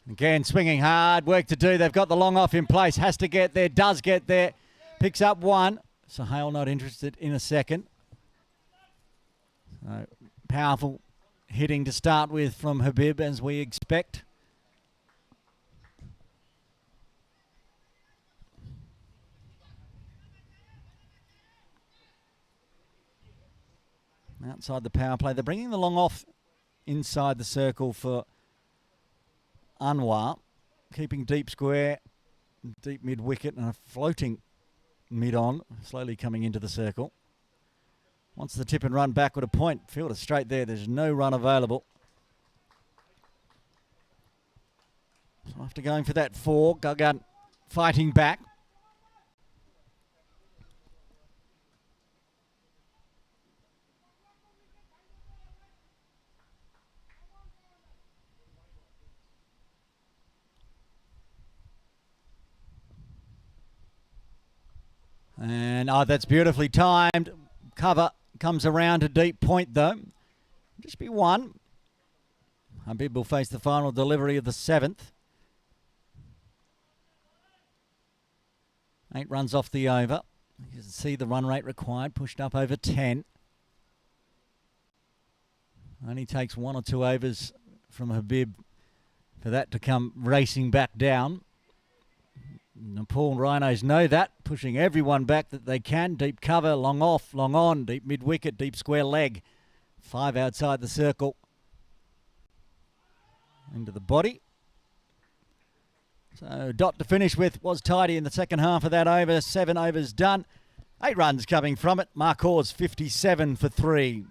Again, swinging hard, work to do. They've got the long off in place. Has to get there, does get there. Picks up one. Sahale not interested in a second. So, powerful hitting to start with from Habib, as we expect. Outside the power play. They're bringing the long off inside the circle for Anwar. Keeping deep square, deep mid wicket, and a floating mid on, slowly coming into the circle. Wants the tip and run backward a point. Fielder straight there. There's no run available. So after going for that 4, Gagan fighting back. And that's beautifully timed. Cover comes around a deep point though. Just be 1. Habib will face the final delivery of the 7th. 8 runs off the over. You can see the run rate required, pushed up over 10. Only takes 1 or 2 overs from Habib for that to come racing back down. Nepal Rhinos know that, pushing everyone back that they can. Deep cover, long off, long on, deep mid-wicket, deep square leg. 5 outside the circle. Into the body. So dot to finish with was tidy in the second half of that over. 7 overs done. 8 runs coming from it. Markhors 57 for 3.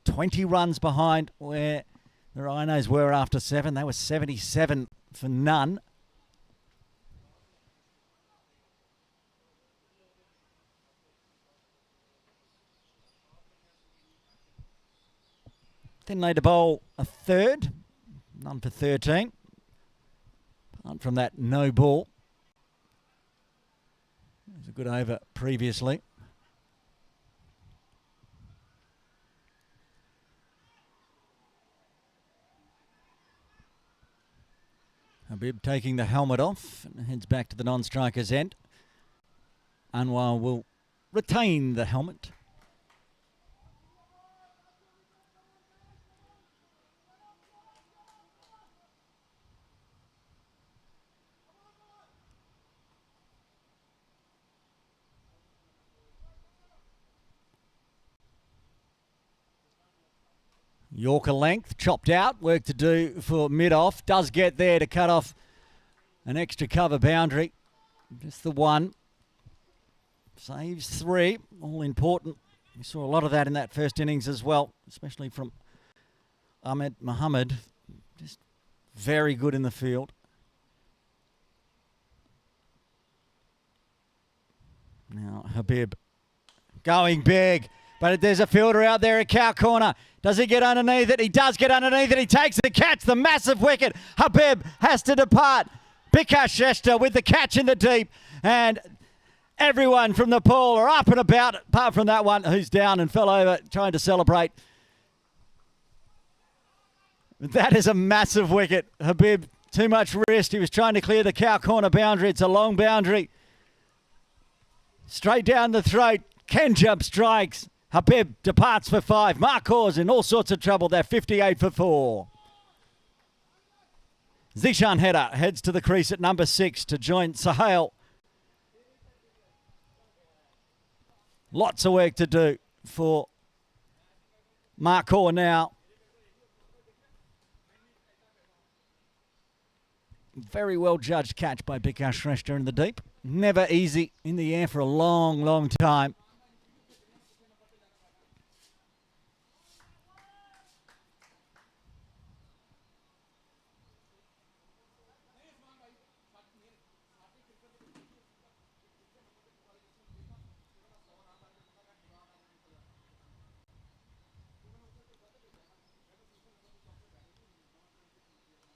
20 runs behind where the Rhinos were after 7. They were 77 for none. Then they to bowl a 3rd, none for 13. Apart from that, no ball. It was a good over previously. Habib taking the helmet off and heads back to the non-striker's end. Anwar will retain the helmet. Yorker length, chopped out, work to do for mid-off. Does get there to cut off an extra cover boundary. Just the 1. Saves 3, all important. We saw a lot of that in that first innings as well, especially from Ahmed Mohammed. Just very good in the field. Now Habib going big. But there's a fielder out there at cow corner. Does he get underneath it? He does get underneath it. He takes the catch, the massive wicket. Habib has to depart. Bikash Shrestha with the catch in the deep. And everyone from the pool are up and about, apart from that one who's down and fell over trying to celebrate. That is a massive wicket. Habib, too much wrist. He was trying to clear the cow corner boundary. It's a long boundary. Straight down the throat. Ken jump strikes. Habib departs for 5. Markhors in all sorts of trouble. They're 58 for 4. Zishan Hedda heads to the crease at number 6 to join Sahale. Lots of work to do for Markhor now. Very well judged catch by Bikash Shrestha in the deep. Never easy in the air for a long, long time.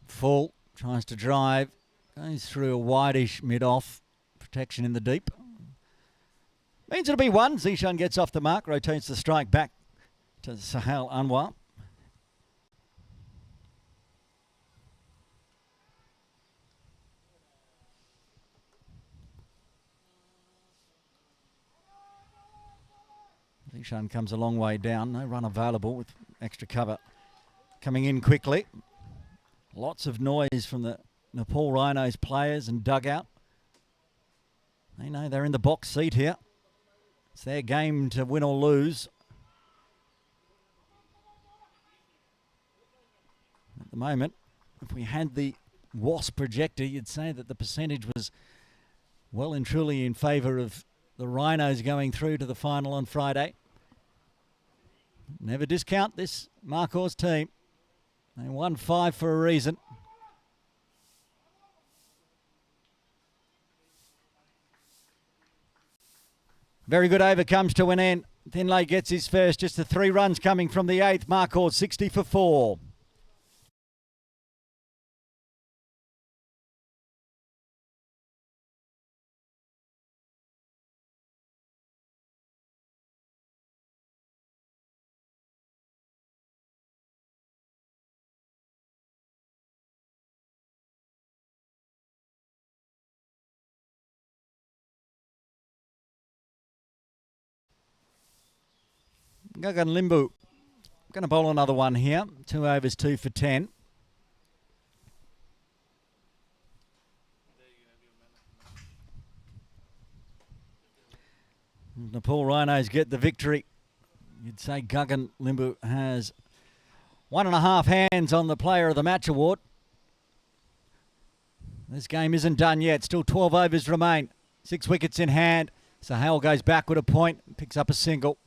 Full, tries to drive, goes through a wideish mid-off, protection in the deep. Means it'll be 1. Zishan gets off the mark, rotates the strike back to Sahel Anwar. Zishan comes a long way down. No run available with extra cover. Coming in quickly. Lots of noise from the Nepal Rhinos players and dugout. They know they're in the box seat here. It's their game to win or lose. At the moment, if we had the WASP projector, you'd say that the percentage was well and truly in favour of the Rhinos going through to the final on Friday. Never discount this Markhors team. They won 5 for a reason. Very good over comes to an end. Thinlay gets his first. Just the 3 runs coming from the 8th. Markhor 60 for 4. Gagan Limbu going to bowl another one here. 2 overs, 2 for 10. Nepal Rhinos get the victory. You'd say Gagan Limbu has 1.5 hands on the Player of the Match award. This game isn't done yet. Still 12 overs remain. 6 wickets in hand. Sahel goes backward a point, picks up a single.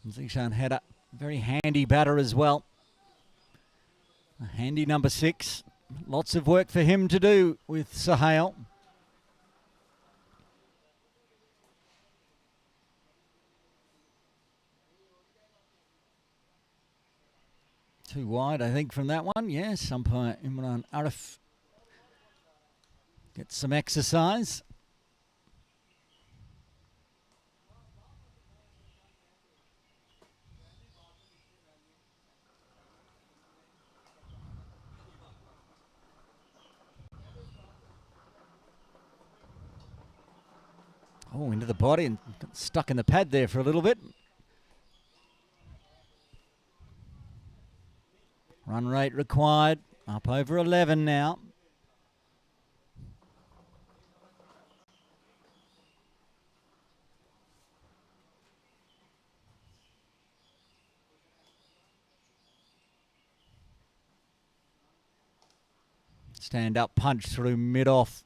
Zishan had a very handy batter as well. A handy number 6. Lots of work for him to do with Sahel. Too wide, I think, from that one. Yes, umpire Imran Arif gets some exercise. Oh, into the body and got stuck in the pad there for a little bit. Run rate required, up over 11 now. Stand up punch through mid-off.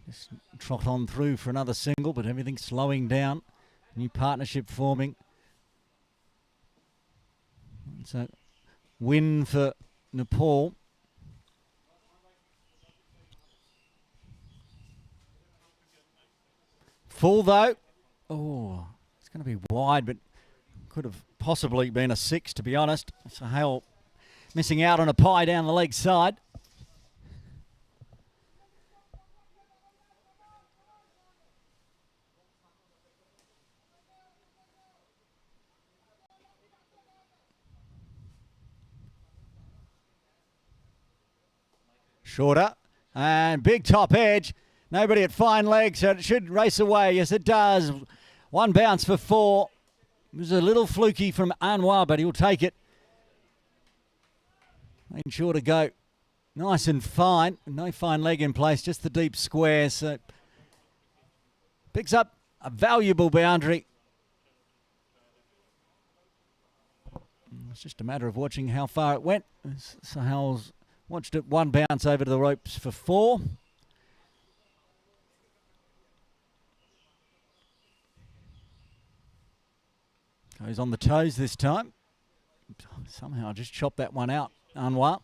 Just trot on through for another single, but everything's slowing down. New partnership forming. It's a win for Nepal. Full though. Oh, it's going to be wide, but could have possibly been a 6, to be honest. Sahel missing out on a pie down the leg side. Shorter and big top edge. Nobody at fine leg, so it should race away. Yes, it does. 1 bounce for 4. It was a little fluky from Anwar, but he'll take it. Made sure to go nice and fine. No fine leg in place, just the deep square. So picks up a valuable boundary. It's just a matter of watching how far it went. Sahel's watched it 1 bounce over to the ropes for 4. Goes on the toes this time. Somehow just chopped that one out. Anwar.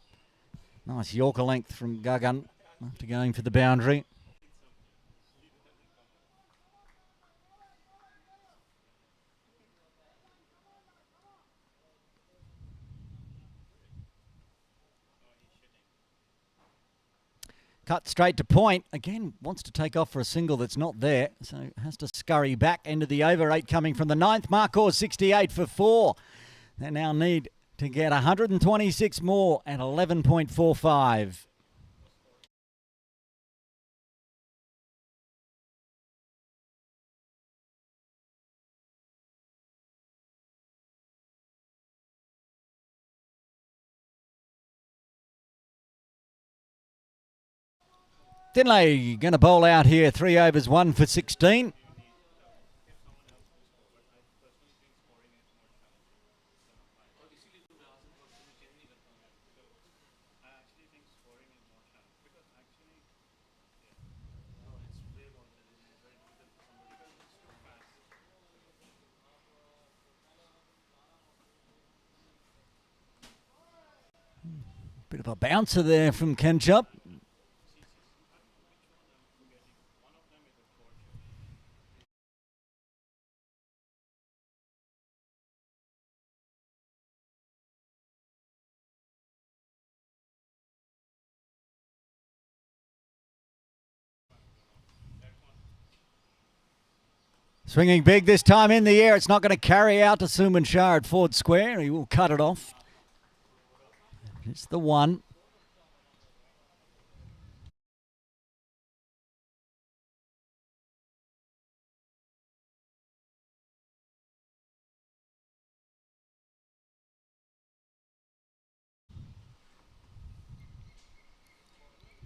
Nice Yorker length from Gagan after going for the boundary. cut straight to point. Again, wants to take off for a single that's not there, so has to scurry back into the over. 8 coming from the ninth. Markhor 68 for 4. They now need to get 126 more at 11.45. Finlay going to bowl out here. 3 overs, 1 for 16. Bit of a bouncer there from Kenchup. Swinging big this time in the air. It's not going to carry out to Suman Shah at Ford Square. He will cut it off. It's the 1.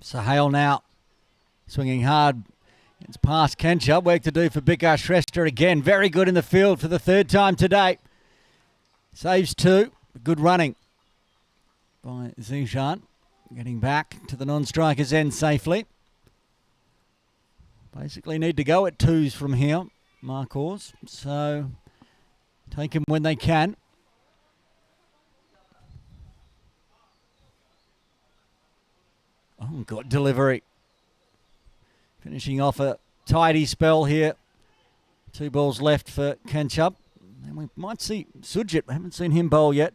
Sahale now swinging hard. It's past Kenchup. Work to do for Bikar Shrestha again. Very good in the field for the 3rd time today. Saves 2. Good running by Zishan. Getting back to the non-striker's end safely. Basically need to go at 2s from here, Markhors. So take him when they can. Oh, good delivery. Finishing off a tidy spell here. 2 balls left for Kenchup. And we might see Sujit. We haven't seen him bowl yet.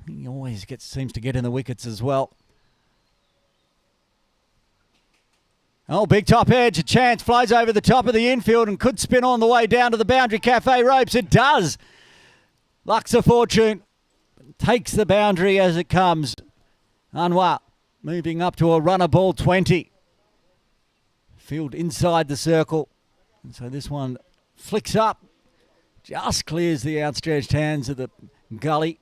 He always seems to get in the wickets as well. Oh, big top edge. A chance. Flies over the top of the infield and could spin on the way down to the boundary cafe ropes. It does. Luck's a fortune. Takes the boundary as it comes. Anwar moving up to a runner ball 20. Field inside the circle. And so this one flicks up. Just clears the outstretched hands of the gully.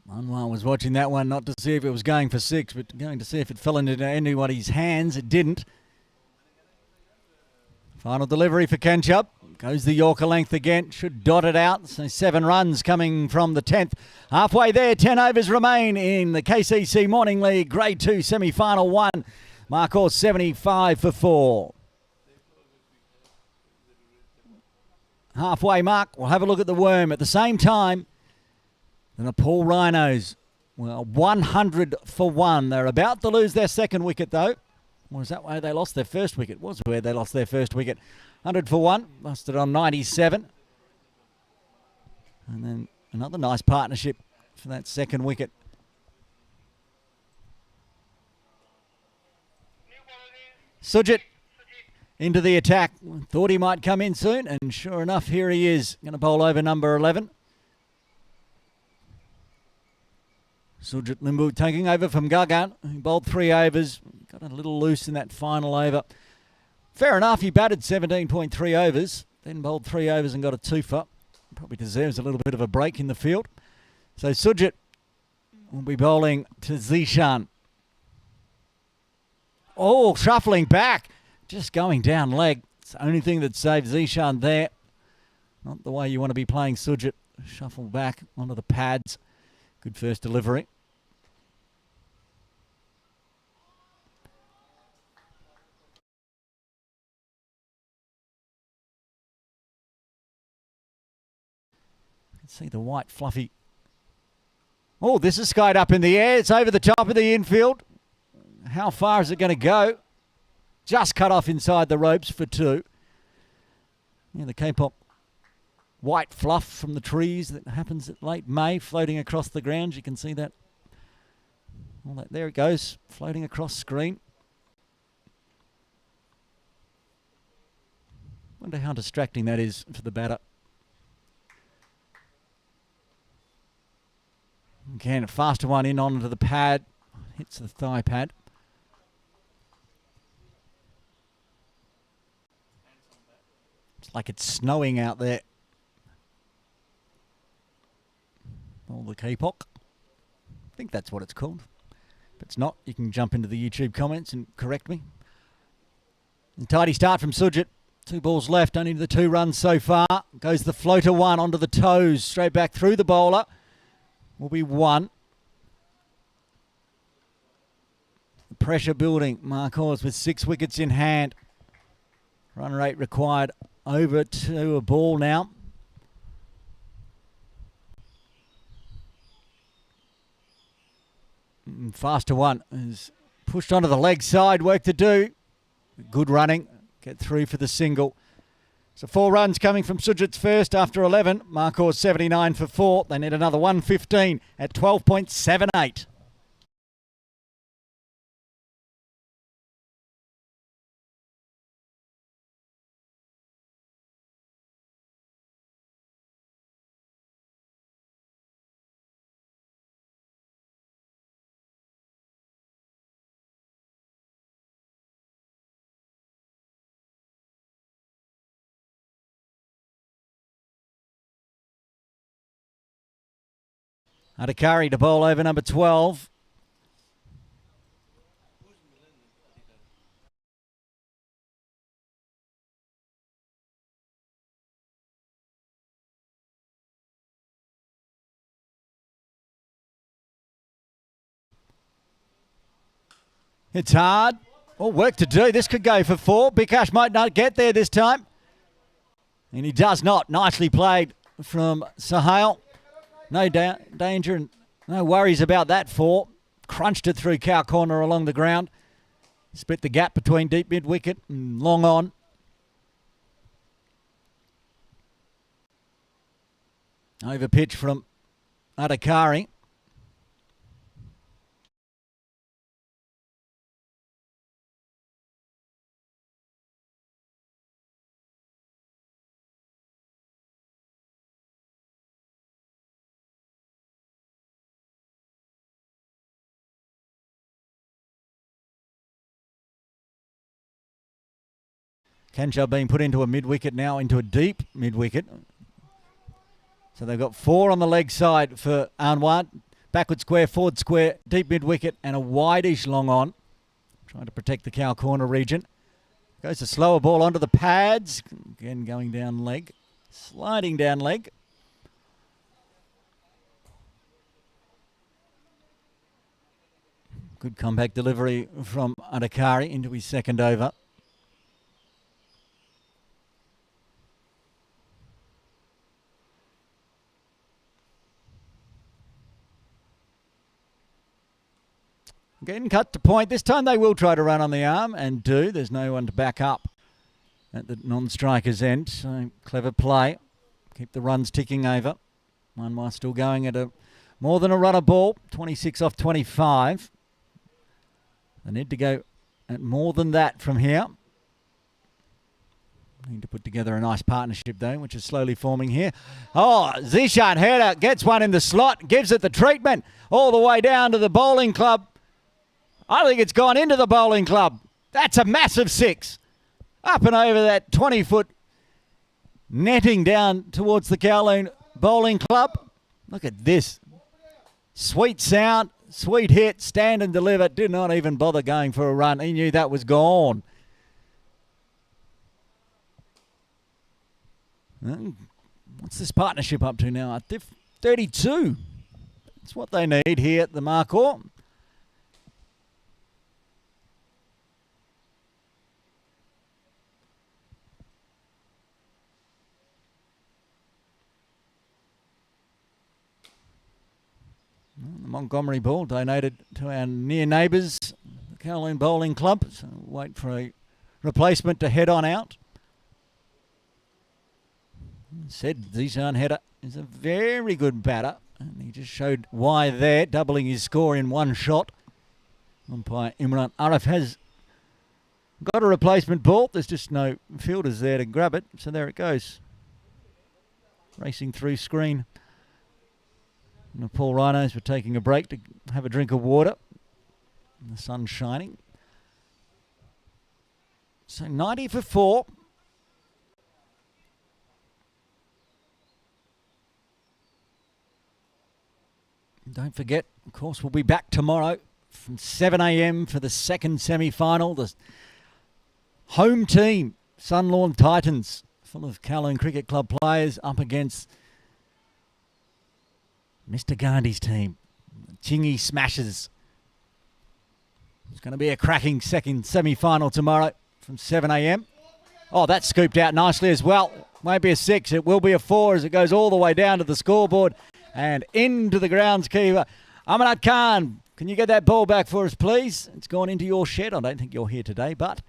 Anwar was watching that one, not to see if it was going for 6, but going to see if it fell into anybody's hands. It didn't. Final delivery for Kenchup. Goes the Yorker length again. Should dot it out. So 7 runs coming from the 10th. Halfway there, 10 overs remain in the KCC Morning League Grade 2 semi-final 1. Markhor 75 for 4. Halfway mark. We'll have a look at the worm. At the same time, the Nepal Rhinos, well, 100 for 1. They're about to lose their 2nd wicket, though. Or is that where they lost their 1st wicket? Was where they lost their 1st wicket. 100 for 1. Lost it on 97. And then another nice partnership for that 2nd wicket. Sujit into the attack. Thought he might come in soon, and sure enough, here he is. Going to bowl over number 11. Sujit Limbu taking over from Gagan. He bowled 3 overs. Got a little loose in that final over. Fair enough, he batted 17.3 overs. Then bowled 3 overs and got a 2-for. Probably deserves a little bit of a break in the field. So Sujit will be bowling to Zishan. Oh, shuffling back. Just going down leg. It's the only thing that saved Zishan there. Not the way you want to be playing Sujit. Shuffle back onto the pads. Good first delivery. See the white fluffy. Oh, this is skied up in the air. It's over the top of the infield. How far is it going to go? Just cut off inside the ropes for 2. Yeah, the K-pop white fluff from the trees that happens at late May floating across the grounds. You can see that There it goes, floating across screen. Wonder how distracting that is for the batter. Again, a faster one in onto the pad. Hits the thigh pad. It's like it's snowing out there. All the K-pop. I think that's what it's called. If it's not, you can jump into the YouTube comments and correct me. A tidy start from Sujit. 2 balls left, only the 2 runs so far. Goes the floater one onto the toes, straight back through the bowler. Will be 1. The pressure building. Markhors with 6 wickets in hand. Run rate required over to a ball now. Faster one is pushed onto the leg side. Work to do. Good running. Get through for the single. So 4 runs coming from Sujit's first after 11. Markhor 79 for 4. They need another 115 at 12.78. Adhikari to bowl over number 12. It's hard. Oh, work to do. This could go for 4. Bikash might not get there this time. And he does not. Nicely played from Sahil. No danger and no worries about that 4. Crunched it through cow corner along the ground. Split the gap between deep mid wicket and long on. Over pitch from Adhikari. Kanchar being put into a mid-wicket now, into a deep mid-wicket. So they've got 4 on the leg side for Anwar. Backward square, forward square, deep mid-wicket and a wide-ish long on. Trying to protect the cow corner region. Goes a slower ball onto the pads. Again going down leg. Sliding down leg. Good comeback delivery from Adhikari into his second over. Getting cut to point. This time they will try to run on the arm and do. There's no one to back up at the non-striker's end. So clever play. Keep the runs ticking over. Anwar still going at a more than a runner ball. 26 off 25. They need to go at more than that from here. Need to put together a nice partnership though, which is slowly forming here. Oh, Zishan Herder gets one in the slot. Gives it the treatment all the way down to the bowling club. I think it's gone into the bowling club. That's a massive 6. Up and over that 20-foot netting down towards the Kowloon bowling club. Look at this. Sweet sound, sweet hit, stand and deliver. Did not even bother going for a run. He knew that was gone. What's this partnership up to now? 32. That's what they need here at the Markhor. The Montgomery ball donated to our near neighbours, the Kowloon Bowling Club. So wait for a replacement to head on out. Said Zishan Herder is a very good batter, and he just showed why there, doubling his score in one shot. Umpire Imran Arif has got a replacement ball. There's just no fielders there to grab it. So there it goes. Racing through screen. Nepal Rhinos were taking a break to have a drink of water. The sun's shining. So 90 for 4. Don't forget, of course, we'll be back tomorrow from 7 a.m. for the second semi-final. The home team, Sunlawn Titans, full of Kowloon Cricket Club players, up against Mr. Gandhi's team, Chingy Smashers. It's going to be a cracking second semi-final tomorrow from 7 a.m. Oh, that's scooped out nicely as well. Won't be a 6, it will be a 4 as it goes all the way down to the scoreboard and into the groundskeeper. Amanat Khan, can you get that ball back for us, please? It's gone into your shed. I don't think you're here today, but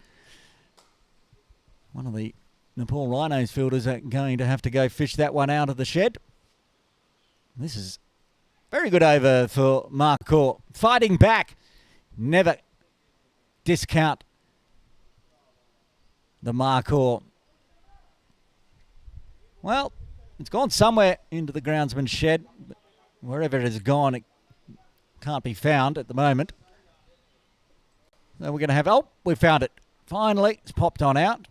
one of the Nepal Rhinos fielders are going to have to go fish that one out of the shed. This is very good over for Markhor. Fighting back. Never discount the Markhor. Well, it's gone somewhere into the groundsman's shed. But wherever it has gone, it can't be found at the moment. So we're going to have... Oh, we found it. Finally, it's popped on out.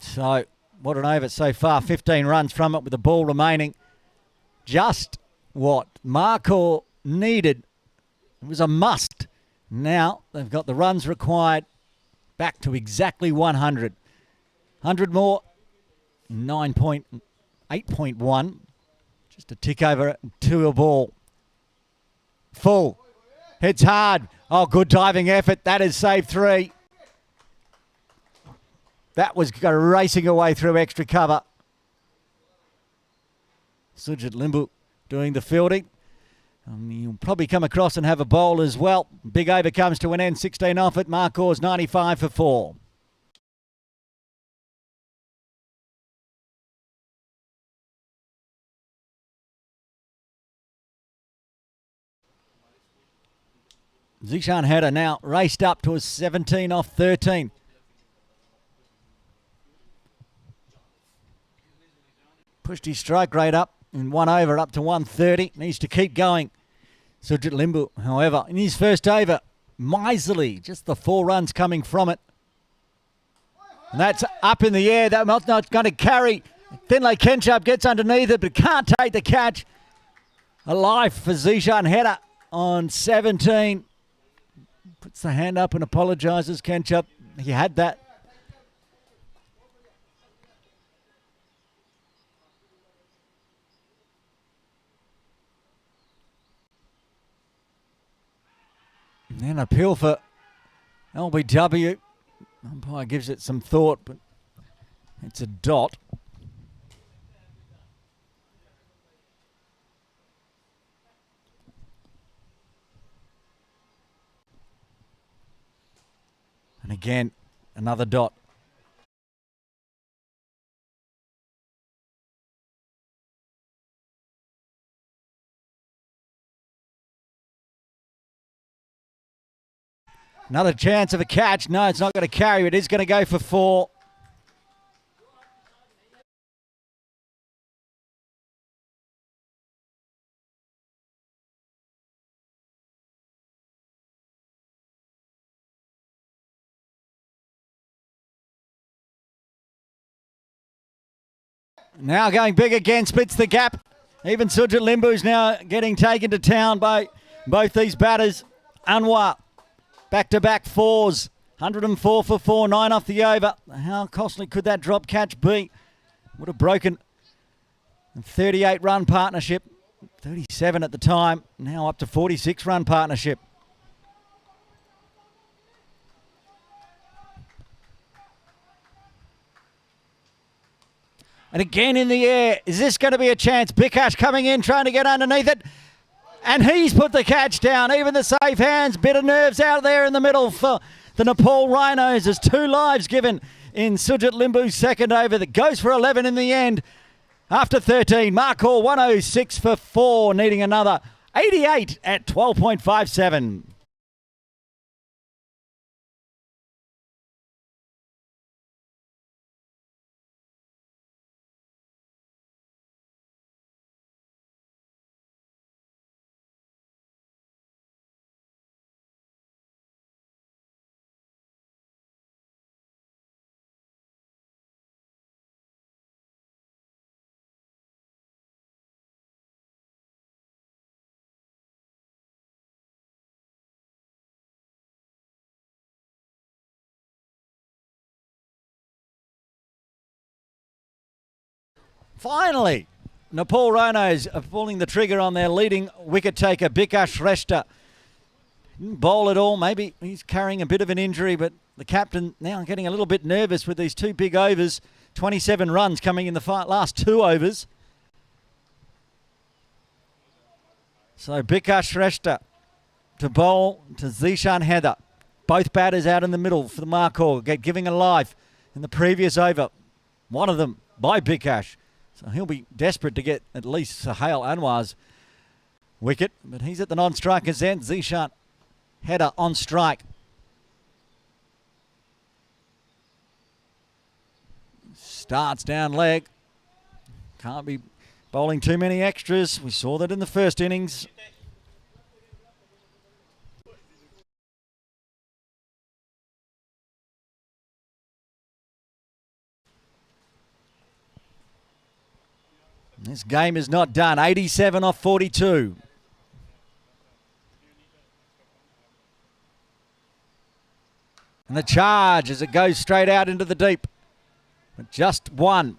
So, what an over so far. 15 runs from it with the ball remaining. Just what Markhor needed. It was a must. Now, they've got the runs required back to exactly 100. 100 more, 8.1. Just a tick over to a ball. Full. Hits hard. Oh, good diving effort. That is save 3. That was racing away through extra cover. Sujit Limbu doing the fielding. You'll probably come across and have a bowl as well. Big over comes to an end. 16 off it. Markhors 95 for 4. Zishan Hedder now raced up to a 17 off 13. Pushed his strike rate up in 1 over up to 130. Needs to keep going. Sujit Limbu, however, in his first over, miserly. Just the 4 runs coming from it. And that's up in the air. That not going to carry. Finlay Kenchap gets underneath it, but can't take the catch. A life for Zishan Hedder on 17. Puts the hand up and apologises, Kenchap. He had that. And appeal for LBW. Umpire gives it some thought, but it's a dot. And again, another dot. Another chance of a catch. No, it's not going to carry. It is going to go for 4. Now going big again, splits the gap. Even Sujit Limbu's now getting taken to town by both these batters. Anwar. Back-to-back 4s. 104 for 4, 9 off the over. How costly could that drop catch be? Would have broken a 38-run partnership. 37 at the time. Now up to 46-run partnership. And again in the air. Is this going to be a chance? Bikash coming in, trying to get underneath it. And he's put the catch down. Even the safe hands. Bit of nerves out there in the middle for the Nepal Rhinos. There's 2 lives given in Sujit Limbu's second over that goes for 11 in the end. After 13, Markhor 106 for 4, needing another 88 at 12.57. Finally, Nepal Rhinos are pulling the trigger on their leading wicket taker, Bikash Shrestha. Didn't bowl at all. Maybe he's carrying a bit of an injury, but the captain now getting a little bit nervous with these two big overs. 27 runs coming in the last 2 overs. So Bikash Shrestha to bowl to Zishan Heather. Both batters out in the middle for the Markhor, giving a life in the previous over. One of them by Bikash. So he'll be desperate to get at least Sohail Anwar's wicket. But he's at the non-striker's end. Zishan Header on strike. Starts down leg. Can't be bowling too many extras. We saw that in the first innings. This game is not done. 87 off 42. And the charge as it goes straight out into the deep. But just one.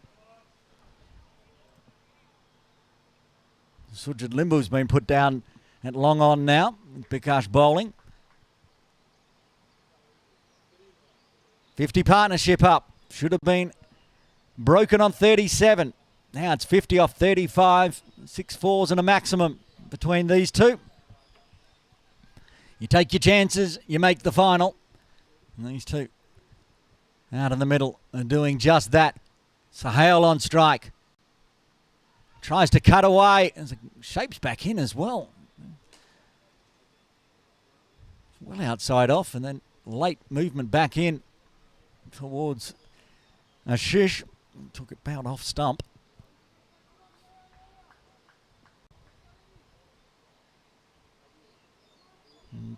Sujit Limbu's been put down at long on now. Bikash bowling. 50 partnership up. Should have been broken on 37. Now it's 50 off 35. 6 fours and a maximum between these two. You take your chances. You make the final. And these two out in the middle are doing just that. Sohail on strike. Tries to cut away. As it shapes back in as well. Well outside off and then late movement back in towards Ashish. Took it about off stump.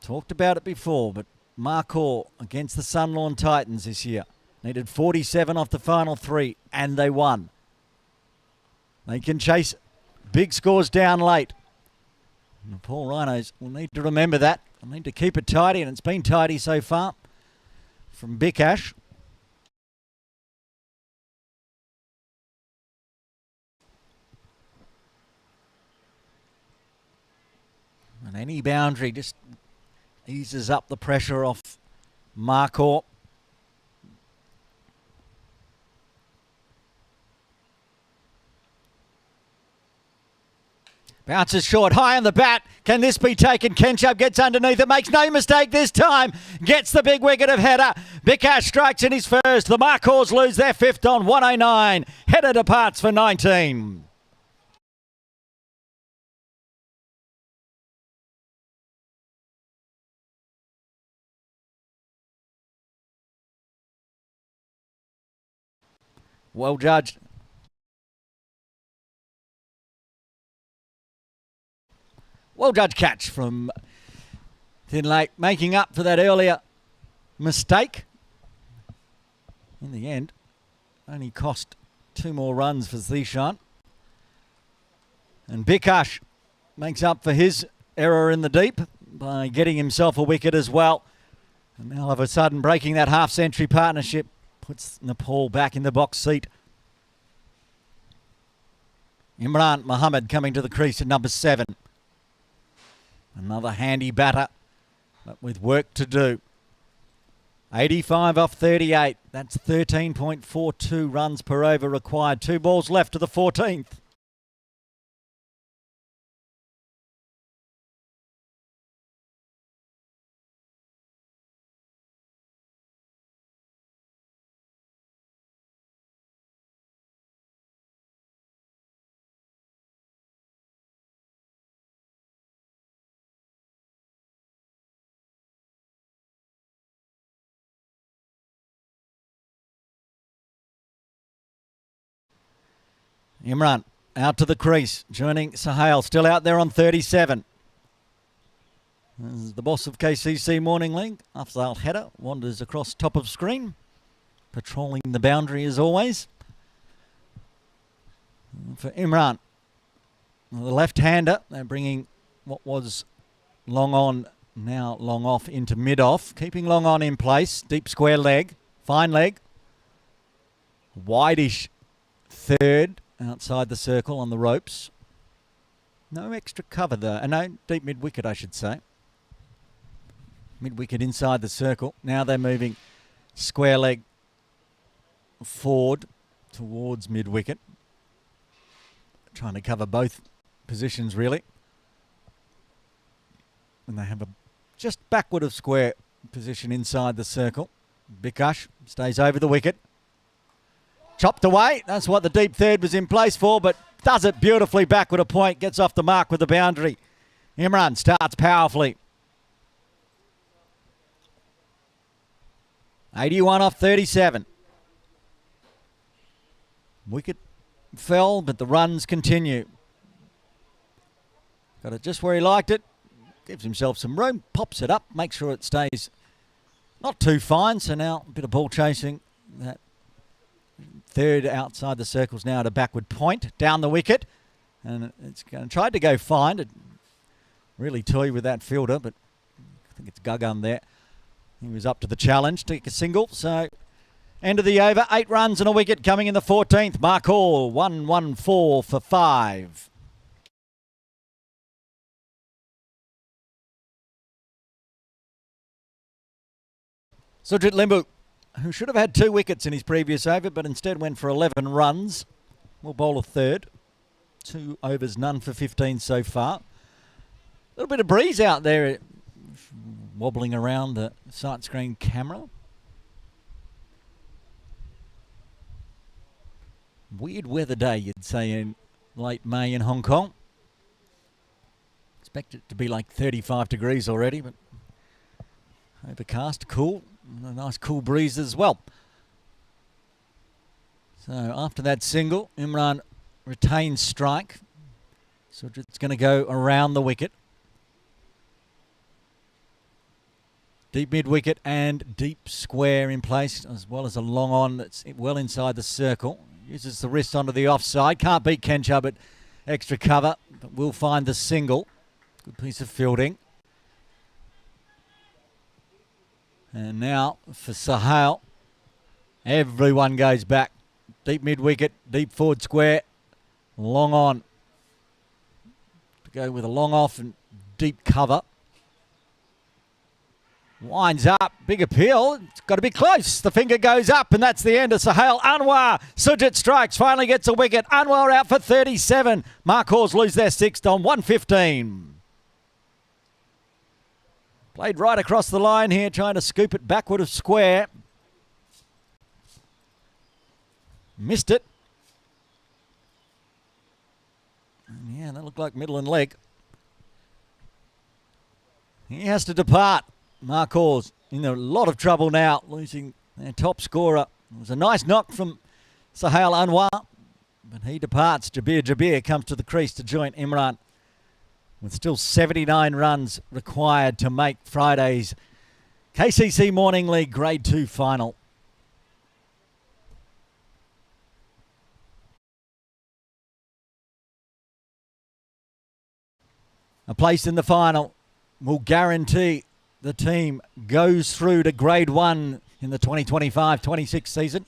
Talked about it before, but Markhor against the Sunlawn Titans this year. Needed 47 off the final 3, and they won. They can chase big scores down late. Nepal Rhinos will need to remember that. They'll need to keep it tidy, and it's been tidy so far from Bikash. And any boundary just eases up the pressure off Markhor. Bounces short, high on the bat. Can this be taken? Kenchub gets underneath it, makes no mistake this time. Gets the big wicket of Header. Bikash strikes in his first. The Markhors lose their 5th on 109. Header departs for 19. Well judged. Well judged catch from Thin Lake, making up for that earlier mistake. In the end, only cost 2 more runs for Zishan. And Bikash makes up for his error in the deep by getting himself a wicket as well. And now all of a sudden breaking that half-century partnership puts Nepal back in the box seat. Imran Mohammed coming to the crease at number 7. Another handy batter, but with work to do. 85 off 38. That's 13.42 runs per over required. 2 balls left to the 14th. Imran out to the crease, joining Sahel, still out there on 37. This is the boss of KCC Morning League. Afzal header wanders across top of screen, patrolling the boundary as always. For Imran, the left-hander, they're bringing what was long on, now long off into mid-off, keeping long on in place. Deep square leg, fine leg. Wideish third outside the circle on the ropes. No extra cover though, no deep mid-wicket I should say. Mid-wicket inside the circle. Now they're moving square leg forward towards mid-wicket. Trying to cover both positions really. And they have a just backward of square position inside the circle. Bikash stays over the wicket. Chopped away. That's what the deep third was in place for, but does it beautifully backward a point. Gets off the mark with the boundary. Imran starts powerfully. 81 off 37. Wicket fell, but the runs continue. Got it just where he liked it. Gives himself some room. Pops it up. Makes sure it stays not too fine. So now a bit of ball chasing. That third outside the circle's now at a backward point. Down the wicket. And it's going to try to go fine. It really toy with that fielder, but I think it's Gagan there. He was up to the challenge to take a single. So end of the over. 8 runs and a wicket coming in the 14th. Markhor 114 for 5. Sujit Limbu, who should have had 2 wickets in his previous over, but instead went for 11 runs, will bowl a third. 2 overs, none for 15 so far. A little bit of breeze out there, wobbling around the sight screen camera. Weird weather day, you'd say, in late May in Hong Kong. Expect it to be like 35 degrees already, but overcast, cool. A nice cool breeze as well. So after that single, Imran retains strike. So it's going to go around the wicket. Deep mid-wicket and deep square in place, as well as a long on that's well inside the circle. Uses the wrist onto the offside. Can't beat Kencha, but extra cover. But will find the single. Good piece of fielding. And now for Sahel, everyone goes back. Deep mid-wicket, deep forward square, long on. To go with a long off and deep cover. Winds up, big appeal. It's got to be close. The finger goes up, and that's the end of Sahel. Anwar, Sujit strikes, finally gets a wicket. Anwar out for 37. Markhors lose their 6th on 115. Played right across the line here, trying to scoop it backward of square. Missed it. And yeah, that looked like middle and leg. He has to depart. Markhors in a lot of trouble now, losing their top scorer. It was a nice knock from Sahel Anwar, but he departs. Jabir comes to the crease to join Imran, with still 79 runs required to make Friday's KCC Morning League Grade 2 final. A place in the final will guarantee the team goes through to Grade 1 in the 2025-26 season.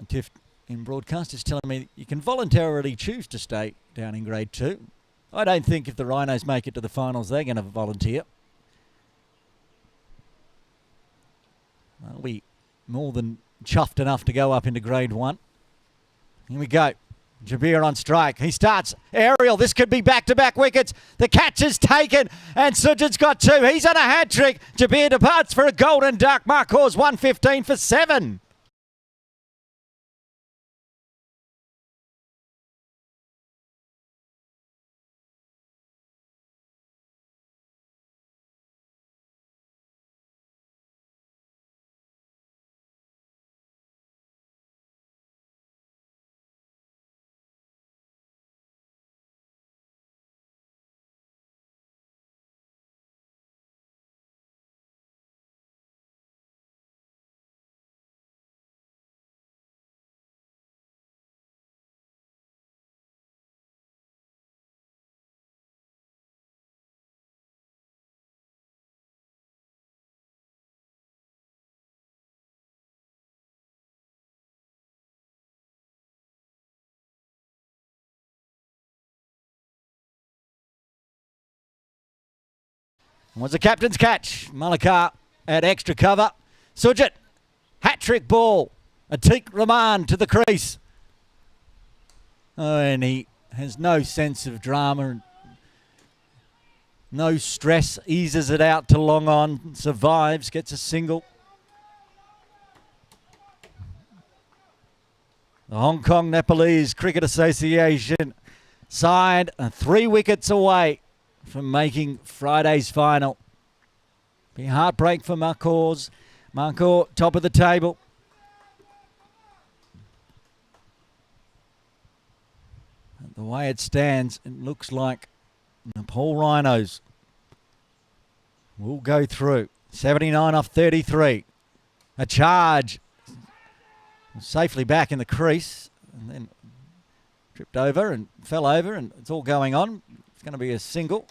Tiff in broadcast is telling me you can voluntarily choose to stay down in Grade 2. I don't think if the Rhinos make it to the finals, they're going to volunteer. They'll be more than chuffed enough to go up into Grade 1. Here we go. Jabir on strike. He starts aerial. This could be back-to-back wickets. The catch is taken, and Sujit's got 2. He's on a hat-trick. Jabir departs for a golden duck. Markhors 115 for 7. Was the captain's catch. Malakar at extra cover. Sujit, hat-trick ball. Atiq Rahman to the crease. Oh, and he has no sense of drama. No stress. Eases it out to long on. Survives. Gets a single. The Hong Kong Nepalese Cricket Association side 3 wickets away from making Friday's final. Be a heartbreak for Markhors. Markhor, top of the table. And the way it stands, it looks like Nepal Rhinos will go through. 79 off 33. A charge. Safely back in the crease. And then tripped over and fell over, and it's all going on. It's going to be a single.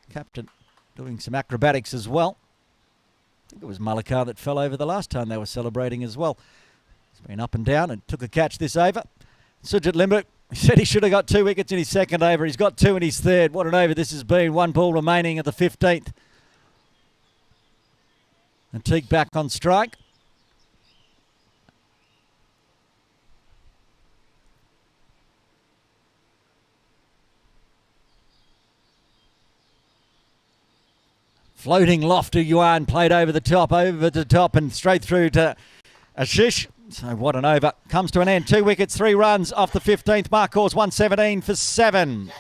Captain doing some acrobatics as well. I think it was Malakar that fell over the last time they were celebrating as well. He's been up and down and took a catch this over. Sujit Limbu, he said he should have got 2 wickets in his second over. He's got 2 in his third. What an over this has been. 1 ball remaining at the 15th. And Teague back on strike. Floating lofty Yuan played over the top, and straight through to Ashish. So what an over. Comes to an end. 2 wickets, 3 runs off the 15th. Markhors 117 for 7.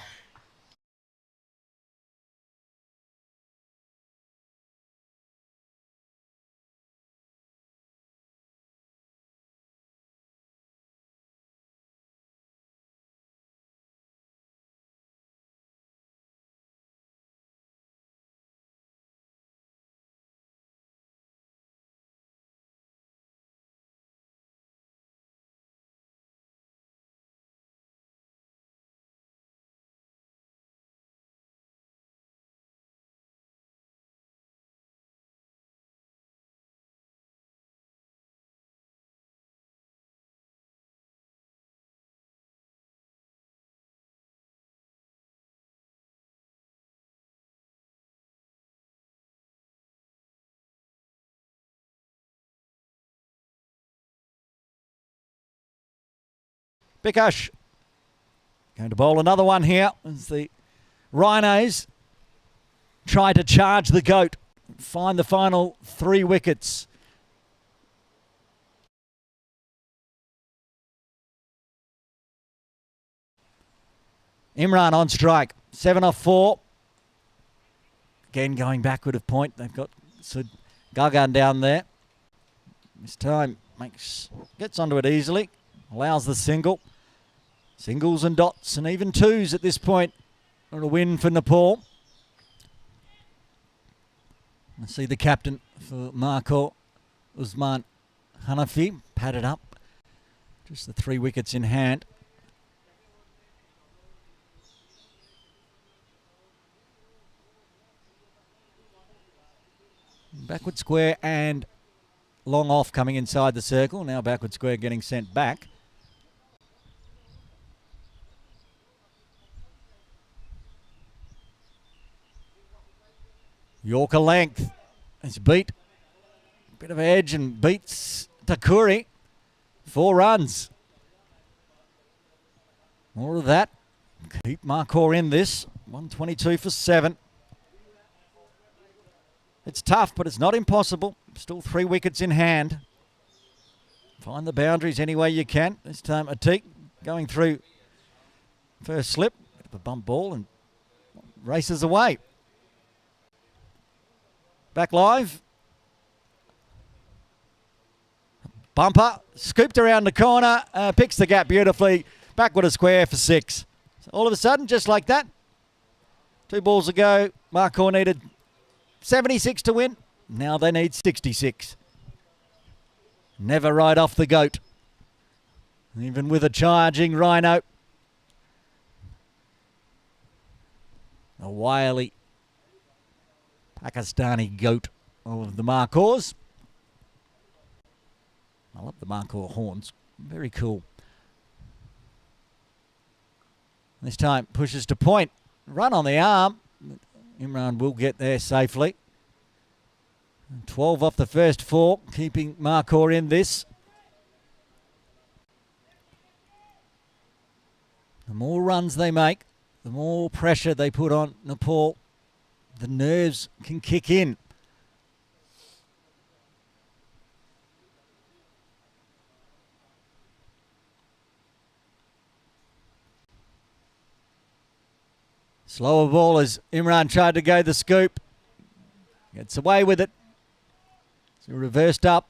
Bikash going to bowl another one here as the Rhinos try to charge the goat, find the final 3 wickets. Imran on strike, 7 off 4. Again going backward of point. They've got Gagan down there. This time gets onto it easily, allows the single. Singles and dots and even 2s at this point. Not a win for Nepal. I see the captain for Markhor, Usman Hanafi, padded up. Just the 3 wickets in hand. Backward square and long off coming inside the circle. Now backward square getting sent back. Yorker length. It's beat. Bit of edge and beats Takuri. 4 runs. More of that. Keep Markhor in this. 122 for 7. It's tough, but it's not impossible. Still 3 wickets in hand. Find the boundaries any way you can. This time Atiq going through first slip. Bit of a bump ball and races away. Back live. Bumper. Scooped around the corner. Picks the gap beautifully. Backward a square for 6. So all of a sudden, just like that, 2 balls ago, Markhor needed 76 to win. Now they need 66. Never right off the goat. Even with a charging Rhino. A wily Pakistani goat of the Markhors. I love the Markhor horns. Very cool. This time pushes to point. Run on the arm. Imran will get there safely. 12 off the first 4, keeping Markhor in this. The more runs they make, the more pressure they put on Nepal. The nerves can kick in. Slower ball as Imran tried to go the scoop. Gets away with it. So reversed up.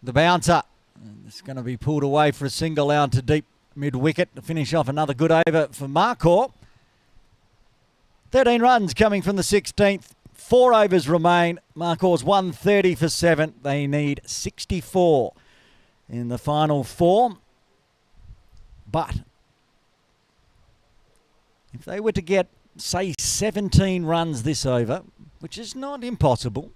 The bouncer. It's going to be pulled away for a single out to deep mid-wicket to finish off another good over for Markhor. 13 runs coming from the 16th. 4 overs remain. Markhor's 130 for 7. They need 64 in the final 4. But if they were to get, say, 17 runs this over, which is not impossible,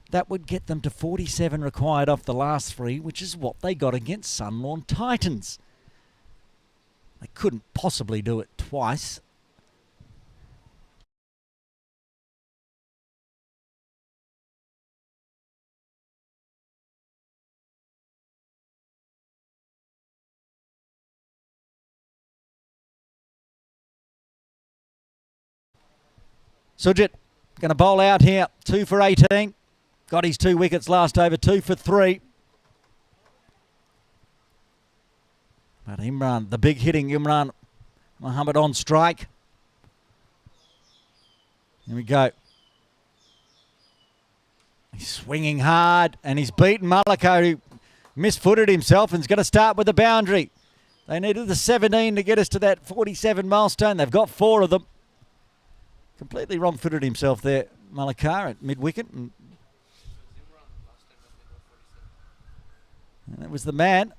that would get them to 47 required off the last 3, which is what they got against Sunlawn Titans. They couldn't possibly do it twice. Sujit going to bowl out here, 2 for 18. Got his 2 wickets last over, 2 for 3. But Imran, the big hitting Imran Mohammed on strike. Here we go. He's swinging hard and he's beaten Markhor, who misfooted himself and is going to start with the boundary. They needed the 17 to get us to that 47 milestone. They've got 4 of them. Completely wrong-footed himself there, Markhor at mid-wicket. And it was the man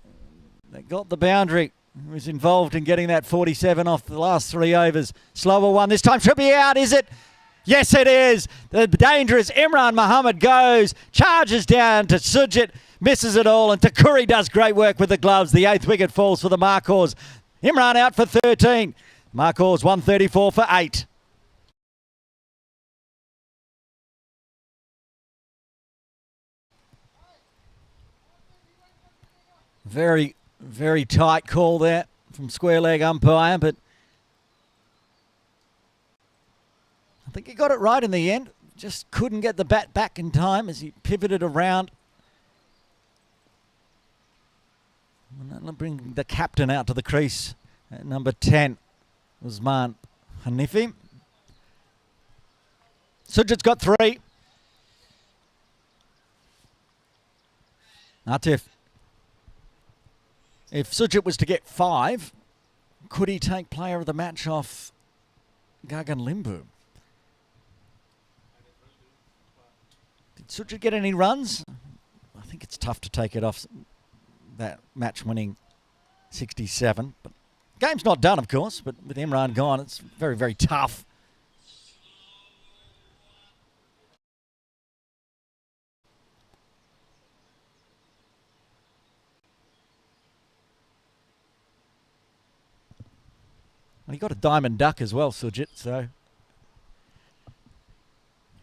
that got the boundary who was involved in getting that 47 off the last 3 overs. Slower one this time. Should be out, is it? Yes, it is. The dangerous Imran Mohammed goes, charges down to Sujit, misses it all, and Takuri does great work with the gloves. The 8th wicket falls for the Markhors. Imran out for 13. Markhors 134 for 8. Very, very tight call there from square leg umpire, but I think he got it right in the end. Just couldn't get the bat back in time as he pivoted around. I'll bring the captain out to the crease at number 10, Usman Hanifi. Sujit's got 3. Atif. If Sujit was to get 5, could he take player of the match off Gagan Limbu? Did Sujit get any runs? I think it's tough to take it off that match-winning 67. But game's not done, of course, but with Imran gone, it's very, very tough. He got a diamond duck as well, Sujit, so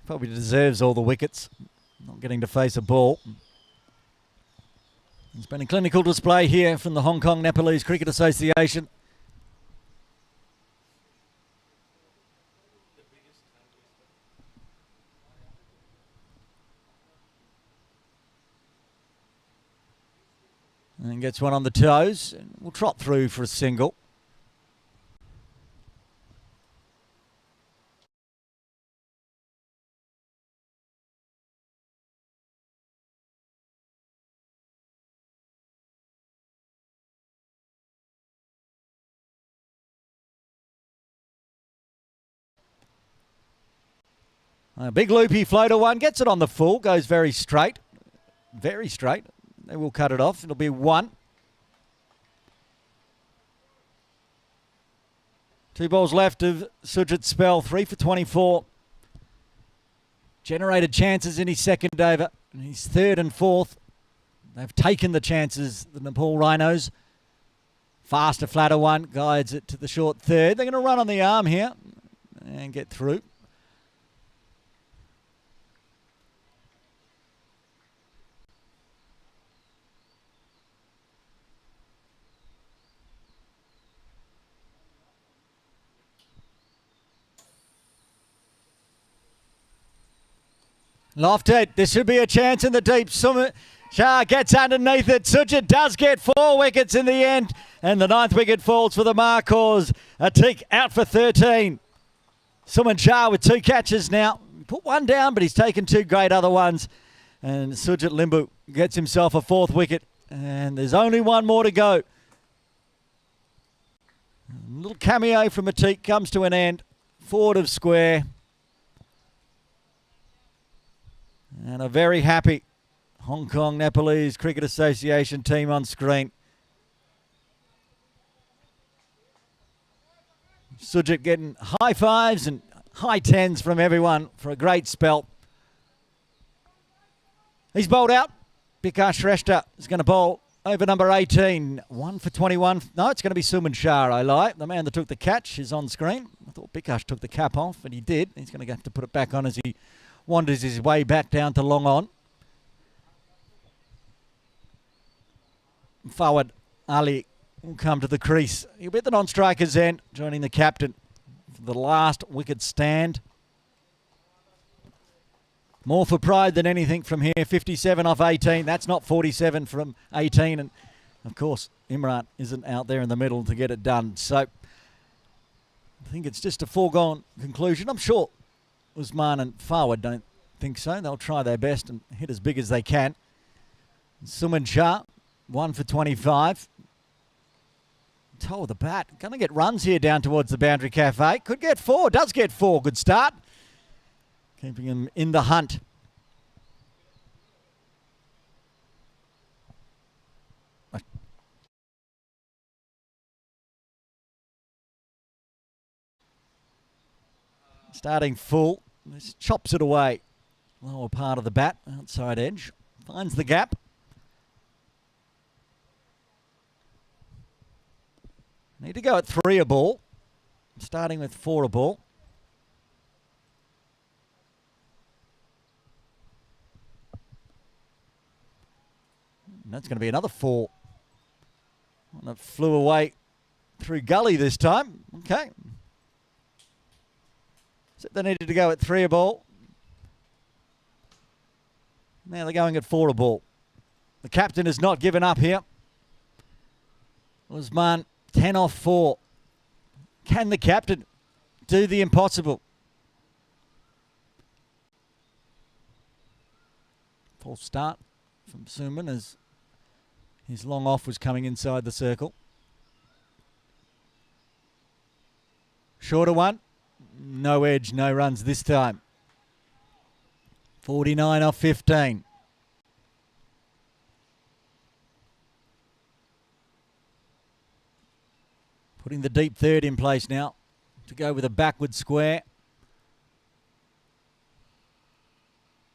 probably deserves all the wickets, not getting to face a ball. It's been a clinical display here from the Hong Kong Nepalese Cricket Association. And gets one on the toes, and will trot through for a single. A big loopy floater one, gets it on the full, goes very straight. Very straight. They will cut it off. It'll be 1. 2 balls left of Sujit's spell, 3 for 24. Generated chances in his second over. And his third and fourth. They've taken the chances, the Nepal Rhinos. Faster, flatter one, guides it to the short third. They're going to run on the arm here and get through. Lofted, there should be a chance in the deep. Shah gets underneath it. Sujit does get 4 wickets in the end. And the 9th wicket falls for the Markhors. A tick out for 13. Suman Shah with 2 catches now. Put one down, but he's taken 2 great other ones. And Sujit Limbu gets himself a 4th wicket. And there's only one more to go. A little cameo from Atik comes to an end. Forward of square. And a very happy Hong Kong Nepalese Cricket Association team on screen. Sujit getting high fives and high tens from everyone for a great spell. He's bowled out. Bikash Shrestha is going to bowl over number 18. 1 for 21. No, it's going to be Suman Shah, I lie. The man that took the catch is on screen. I thought Bikash took the cap off, and he did. He's going to have to put it back on as he wanders his way back down to long on. Forward Ali will come to the crease. He'll be at the non-striker's end, joining the captain for the last wicket stand. More for pride than anything from here. 57 off 18. That's not 47 from 18. And, of course, Imran isn't out there in the middle to get it done. So I think it's just a foregone conclusion. I'm sure Usman and Fawad don't think so. They'll try their best and hit as big as they can. Suman Shah, 1 for 25. Toe of the bat. Going to get runs here down towards the boundary cafe. Could get 4. Does get 4. Good start. Keeping him in the hunt. Starting full. This chops it away. Lower part of the bat. Outside edge. Finds the gap. Need to go at 3 a ball. Starting with 4 a ball. And that's going to be another 4. And it flew away through gully this time. Okay. So they needed to go at 3 a ball. Now they're going at 4 a ball. The captain has not given up here. Usman 10 off 4. Can the captain do the impossible? False start from Suman as his long off was coming inside the circle. Shorter one. No edge, no runs this time. 49 off 15. Putting the deep third in place now to go with a backward square.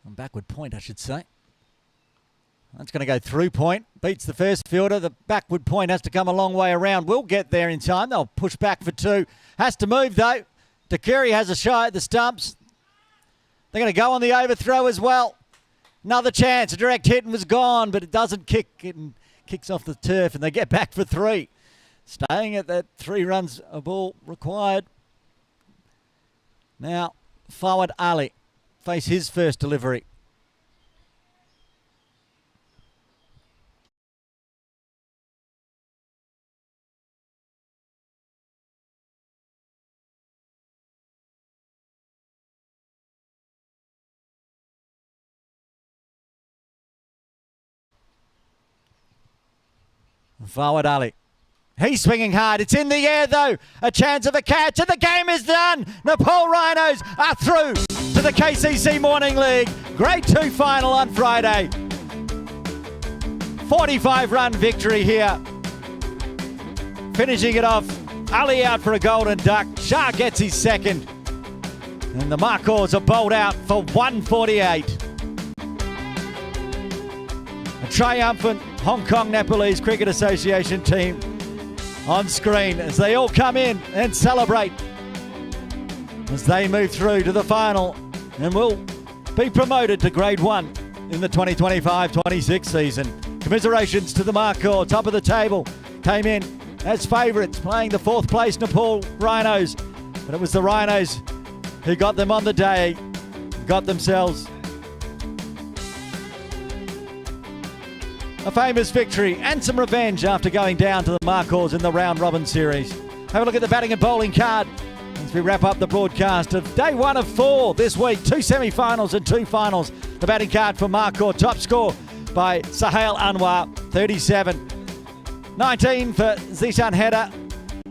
A backward point, I should say. That's going to go through point. Beats the first fielder. The backward point has to come a long way around. Will get there in time. They'll push back for 2. Has to move, though. Takuri has a shy at the stumps. They're going to go on the overthrow as well. Another chance. A direct hit and was gone, but it doesn't kick. It kicks off the turf, and they get back for 3. Staying at that 3 runs a ball required. Now, Fawad Ali face his first delivery. Fawad Ali. He's swinging hard. It's in the air, though. A chance of a catch, and the game is done. Nepal Rhinos are through to the KCC Morning League. Grade 2 final on Friday. 45-run victory here. Finishing it off Ali out for a golden duck. Shah gets his second. And the Markhors are bowled out for 148. A triumphant Hong Kong Nepalese Cricket Association team on screen as they all come in and celebrate as they move through to the final and will be promoted to Grade 1 in the 2025-26 season. Commiserations to the Markhor, top of the table, came in as favourites, playing the 4th place Nepal Rhinos. But it was the Rhinos who got them on the day, got themselves a famous victory and some revenge after going down to the Markhors in the round robin series. Have a look at the batting and bowling card as we wrap up the broadcast of day 1 of 4 this week. 2 semi-finals and 2 finals. The batting card for Markhor, top score by Sahel Anwar, 37. 19 for Zishan Heda,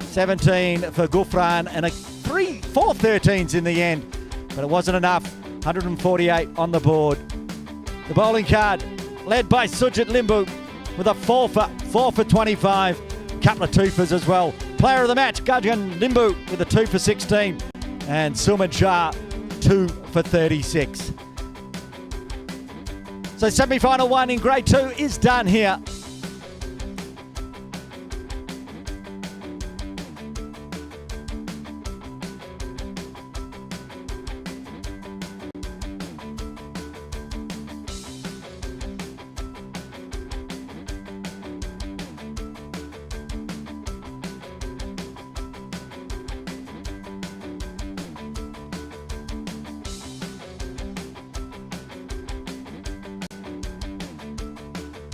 17 for Gufran, and 4 13s in the end. But it wasn't enough. 148 on the board. The bowling card led by Sujit Limbu with a 4 for 25. Couple of 2-fers as well. Player of the match, Gajan Limbu with a 2 for 16. And Suman Shah, 2 for 36. So semi-final 1 in Grade 2 is done here.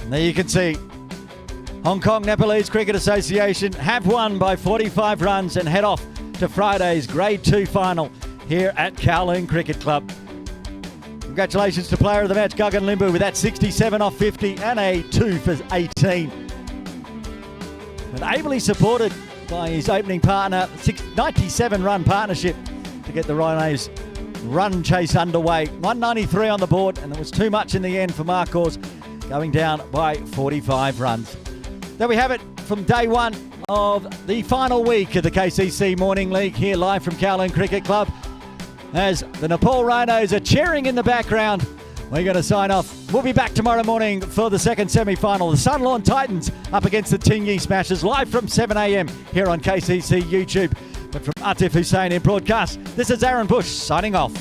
And there you can see Hong Kong Nepalese Cricket Association have won by 45 runs and head off to Friday's Grade 2 final here at Kowloon Cricket Club. Congratulations to player of the match, Gagan Limbu, with that 67 off 50 and a 2 for 18. But ably supported by his opening partner, 97-run partnership to get the Rhinos run chase underway. 193 on the board, and it was too much in the end for Markhors, going down by 45 runs. There we have it from day 1 of the final week of the KCC Morning League, here live from Kowloon Cricket Club. As the Nepal Rhinos are cheering in the background, we're going to sign off. We'll be back tomorrow morning for the second semi-final. The Sunlawn Titans up against the Tingyi Smashers, live from 7 a.m. here on KCC YouTube. But from Atif Hussain in broadcast, this is Aaron Bush signing off.